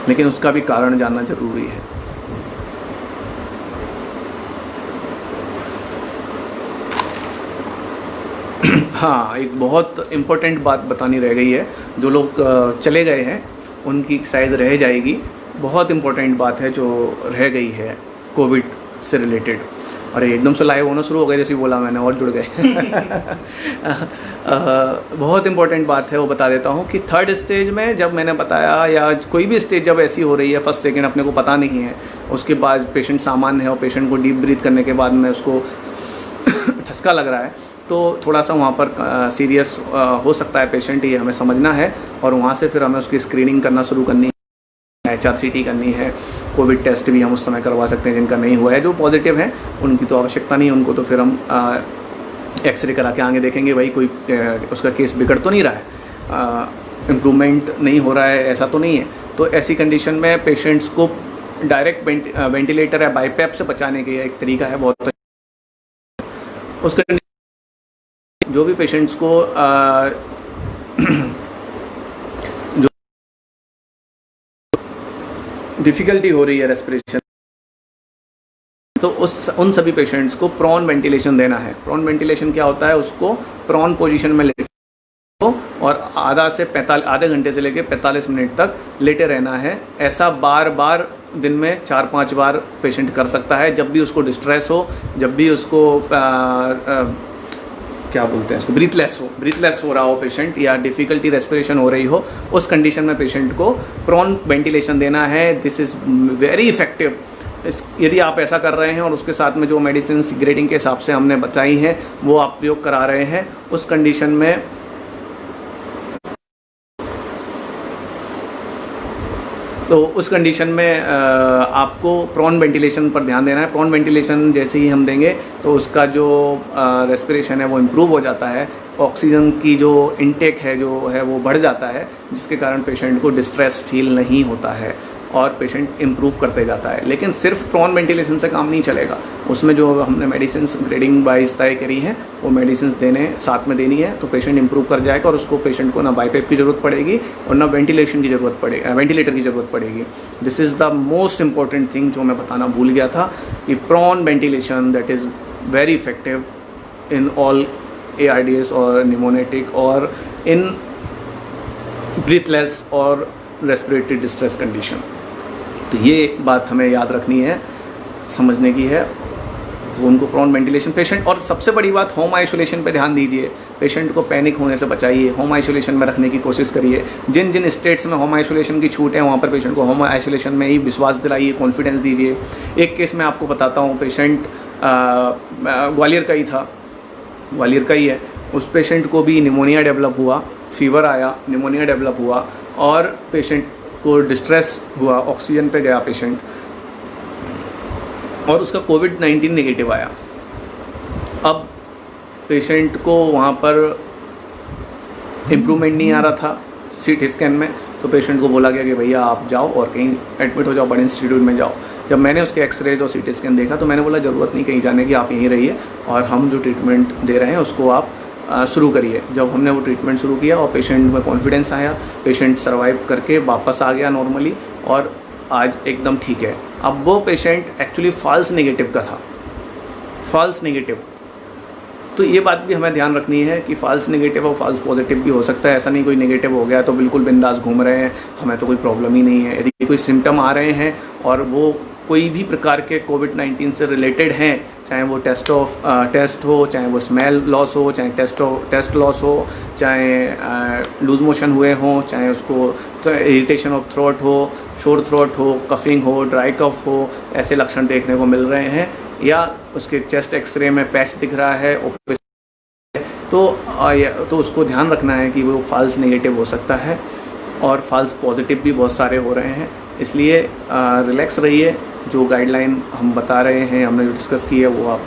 लेकिन उसका भी कारण जानना ज़रूरी है। हाँ, एक बहुत इम्पोर्टेंट बात बतानी रह गई है, जो लोग चले गए हैं उनकी शायद रह जाएगी। बहुत इम्पोर्टेंट बात है जो रह गई है कोविड से रिलेटेड। अरे एकदम से लाइव होना शुरू हो गए जैसे बोला मैंने और जुड़ गए बहुत इम्पोर्टेंट बात है वो बता देता हूँ कि थर्ड स्टेज में जब मैंने बताया, या कोई भी स्टेज जब ऐसी हो रही है, फर्स्ट सेकेंड अपने को पता नहीं है, उसके बाद पेशेंट सामान्य है और पेशेंट को डीप ब्रीथ करने के बाद में उसको ठसका लग रहा है, तो थोड़ा सा वहाँ पर सीरियस हो सकता है पेशेंट, ये हमें समझना है। और वहाँ से फिर हमें उसकी स्क्रीनिंग करना शुरू करनी है, HRCT करनी है, कोविड टेस्ट भी हम उस समय करवा सकते हैं जिनका नहीं हुआ है। जो पॉजिटिव हैं उनकी तो आवश्यकता नहीं, उनको तो फिर हम एक्सरे करा के आगे देखेंगे भाई कोई उसका केस बिगड़ तो नहीं रहा है। इम्प्रूवमेंट नहीं हो रहा है, ऐसा तो नहीं है। तो ऐसी कंडीशन में पेशेंट्स को डायरेक्ट वेंटिलेटर या बाईपैप से बचाने का एक तरीका है बहुत। उस कंडीशन जो भी पेशेंट्स को जो डिफ़िकल्टी हो रही है रेस्पिरेशन, तो उन सभी पेशेंट्स को प्रॉन वेंटिलेशन देना है। प्रॉन वेंटिलेशन क्या होता है, उसको प्रॉन पोजीशन में लेटे और आधे घंटे से लेकर 45 मिनट तक लेटे रहना है। ऐसा बार बार दिन में 4-5 बार पेशेंट कर सकता है। जब भी उसको डिस्ट्रेस हो, जब भी उसको क्या बोलते हैं इसको, ब्रीथलेस हो रहा हो पेशेंट, या डिफ़िकल्टी रेस्पिरेशन हो रही हो, उस कंडीशन में पेशेंट को प्रॉन वेंटिलेशन देना है। This is very effective. यदि आप ऐसा कर रहे हैं और उसके साथ में जो मेडिसिन ग्रेडिंग के हिसाब से हमने बताई हैं वो आप प्रयोग करा रहे हैं, उस कंडीशन में आपको प्रॉन वेंटिलेशन पर ध्यान देना है। प्रॉन वेंटिलेशन जैसे ही हम देंगे तो उसका जो रेस्पिरेशन है वो इम्प्रूव हो जाता है, ऑक्सीजन की जो इनटेक है वो बढ़ जाता है, जिसके कारण पेशेंट को डिस्ट्रेस फील नहीं होता है और पेशेंट इम्प्रूव करते जाता है। लेकिन सिर्फ प्रॉन वेंटिलेशन से काम नहीं चलेगा, उसमें जो हमने मेडिसिन ग्रेडिंग वाइज तय करी है वो मेडिसिन साथ में देनी है, तो पेशेंट इम्प्रूव कर जाएगा और उसको पेशेंट को ना बाईपैप की ज़रूरत पड़ेगी और ना वेंटिलेटर की ज़रूरत पड़ेगी। This is the most important thing जो मैं बताना भूल गया था कि prone ventilation that is very effective in all ARDS और निमोनेटिक और इन ब्रीथलेस और रेस्पिरेटरी डिस्ट्रेस कंडीशन। तो ये बात हमें याद रखनी है, समझने की है। तो उनको प्रॉन वेंटिलेशन पेशेंट, और सबसे बड़ी बात होम आइसोलेशन पे ध्यान दीजिए। पेशेंट को पैनिक होने से बचाइए, होम आइसोलेशन में रखने की कोशिश करिए। जिन जिन स्टेट्स में होम आइसोलेशन की छूट है वहाँ पर पेशेंट को होम आइसोलेशन में ही विश्वास दिलाइए, कॉन्फिडेंस दीजिए। एक केस मैं आपको बताता हूँ, पेशेंट ग्वालियर का ही है। उस पेशेंट को भी निमोनिया डेवलप हुआ, फीवर आया, निमोनिया डेवलप हुआ और पेशेंट को डिस्ट्रेस हुआ, ऑक्सीजन पे गया पेशेंट और उसका कोविड-19 नेगेटिव आया। अब पेशेंट को वहाँ पर इम्प्रूवमेंट नहीं आ रहा था CT स्कैन में, तो पेशेंट को बोला गया कि भैया आप जाओ और कहीं एडमिट हो जाओ, बड़े इंस्टीट्यूट में जाओ। जब मैंने उसके एक्सरेज और CT स्कैन देखा तो मैंने बोला ज़रूरत नहीं कहीं जाने की, आप यहीं रहिए और हम जो ट्रीटमेंट दे रहे हैं उसको आप शुरू करिए। जब हमने वो ट्रीटमेंट शुरू किया और पेशेंट में कॉन्फिडेंस आया, पेशेंट सर्वाइव करके वापस आ गया नॉर्मली और आज एकदम ठीक है। अब वो पेशेंट एक्चुअली फॉल्स नेगेटिव का था, फॉल्स नेगेटिव। तो ये बात भी हमें ध्यान रखनी है कि फॉल्स नेगेटिव और फॉल्स पॉजिटिव भी हो सकता है। ऐसा नहीं कोई नेगेटिव हो गया तो बिल्कुल बिंदास घूम रहे हैं, हमें तो कोई प्रॉब्लम ही नहीं है। यदि कोई सिम्टम आ रहे हैं और वो कोई भी प्रकार के कोविड-19 से रिलेटेड हैं, चाहे वो टेस्ट हो, चाहे वो स्मेल लॉस हो, चाहे टेस्ट लॉस हो, चाहे लूज मोशन हुए हों, चाहे उसको तो इरिटेशन ऑफ थ्रोट हो, शोर थ्रोट हो, कफिंग हो, ड्राई कफ हो, ऐसे लक्षण देखने को मिल रहे हैं, या उसके चेस्ट एक्सरे में पैच दिख रहा है तो उसको ध्यान रखना है कि वो फॉल्स नेगेटिव हो सकता है और फॉल्स पॉजिटिव भी बहुत सारे हो रहे हैं। इसलिए रिलैक्स रहिए, जो गाइडलाइन हम बता रहे हैं, हमने जो डिस्कस की है वो आप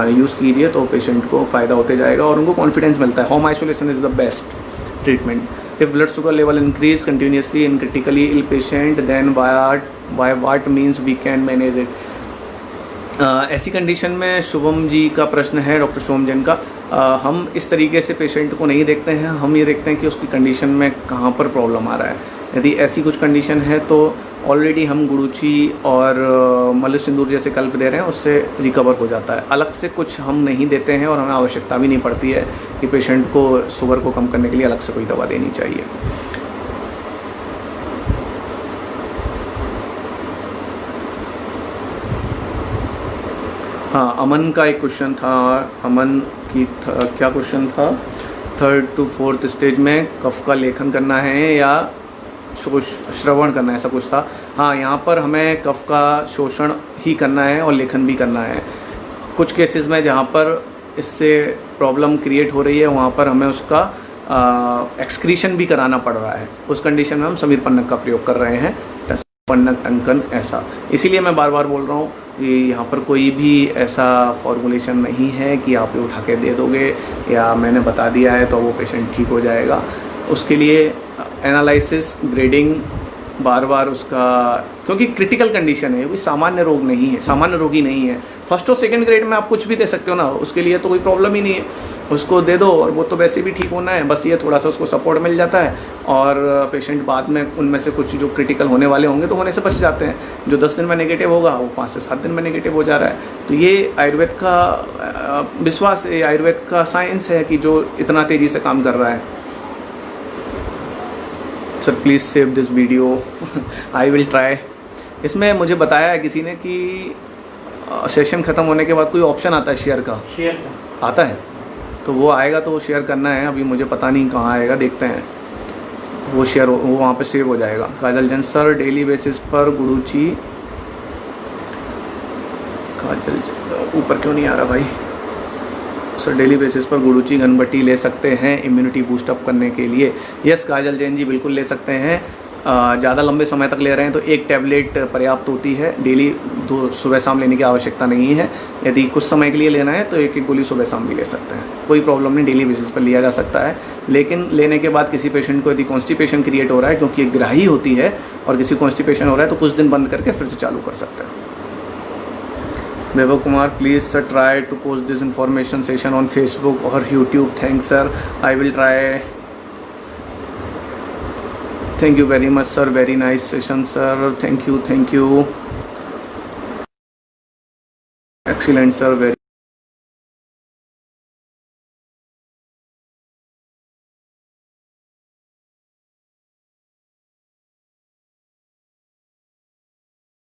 यूज़ कीजिए तो पेशेंट को फ़ायदा होते जाएगा और उनको कॉन्फिडेंस मिलता है। Home isolation is the best treatment. If blood sugar level increase continuously in critically ill patient then by what means we can manage it. ऐसी कंडीशन में शुभम जी का प्रश्न है, डॉक्टर शुभम जैन का, हम इस तरीके से पेशेंट को नहीं देखते हैं, हम ये देखते हैं कि उसकी कंडीशन में कहाँ पर प्रॉब्लम आ रहा है। यदि ऐसी कुछ कंडीशन है तो ऑलरेडी हम गुड़ूची और मल्ल सिंदूर जैसे कल्प दे रहे हैं, उससे रिकवर हो जाता है। अलग से कुछ हम नहीं देते हैं और हमें आवश्यकता भी नहीं पड़ती है कि पेशेंट को शुगर को कम करने के लिए अलग से कोई दवा देनी चाहिए। हाँ, अमन का एक क्वेश्चन था, अमन की क्या क्वेश्चन था, 3rd to 4th स्टेज में कफ का लेखन करना है या श्रवण करना है, ऐसा कुछ था। हाँ, यहाँ पर हमें कफ का शोषण ही करना है और लेखन भी करना है। कुछ केसेस में जहाँ पर इससे प्रॉब्लम क्रिएट हो रही है वहाँ पर हमें उसका एक्सक्रीशन भी कराना पड़ रहा है। उस कंडीशन में हम समीर पन्नग का प्रयोग कर रहे हैं, पन्नग टंकन ऐसा। इसीलिए मैं बार बार बोल रहा हूँ कि यहाँ पर कोई भी ऐसा फॉर्मुलेशन नहीं है कि आप ये उठा के दे दोगे या मैंने बता दिया है तो वो पेशेंट ठीक हो जाएगा। उसके लिए एनालिसिस, ग्रेडिंग, बार बार उसका, क्योंकि क्रिटिकल कंडीशन है, कोई सामान्य रोग नहीं है, सामान्य रोगी नहीं है। फर्स्ट और सेकंड ग्रेड में आप कुछ भी दे सकते हो ना, उसके लिए तो कोई प्रॉब्लम ही नहीं है, उसको दे दो और वो तो वैसे भी ठीक होना है, बस ये थोड़ा सा उसको सपोर्ट मिल जाता है और पेशेंट बाद में उनमें से कुछ जो क्रिटिकल होने वाले होंगे तो होने से बच जाते हैं। जो 10 दिन में नेगेटिव होगा वो 5 से 7 दिन में नेगेटिव हो जा रहा है। तो ये आयुर्वेद का विश्वास है, आयुर्वेद का साइंस है कि जो इतना तेज़ी से काम कर रहा है। Sir please save this video, I will try. इसमें मुझे बताया है किसी ने कि सेशन ख़त्म होने के बाद कोई ऑप्शन आता है शेयर का, आता है, तो वो आएगा तो वो शेयर करना है। अभी मुझे पता नहीं कहाँ आएगा, देखते हैं। वो शेयर वो वहाँ पे सेव हो जाएगा। काजल जैन सर डेली बेसिस पर गुरुची, काजल ऊपर क्यों नहीं आ रहा भाई सर, डेली बेसिस पर गुरुची घनबट्टी ले सकते हैं इम्यूनिटी बूस्ट अप करने के लिए? यस काजल जैन जी, बिल्कुल ले सकते हैं। ज़्यादा लंबे समय तक ले रहे हैं तो एक टैबलेट पर्याप्त होती है, डेली 2 सुबह शाम लेने की आवश्यकता नहीं है। यदि कुछ समय के लिए लेना है तो एक गोली सुबह शाम भी ले सकते हैं, कोई प्रॉब्लम नहीं, डेली बेसिस पर लिया जा सकता है। लेकिन लेने के बाद किसी पेशेंट को यदि कॉन्स्टिपेशन क्रिएट हो रहा है, क्योंकि एक ग्राही होती है, और किसी कॉन्स्टिपेशन हो रहा है तो कुछ दिन बंद करके फिर से चालू कर सकते हैं। Vaibhav Kumar please sir try to post this information session on Facebook और YouTube. Thanks sir, I will try. Thank you very much sir, very nice session sir, thank you, thank you, excellent sir, very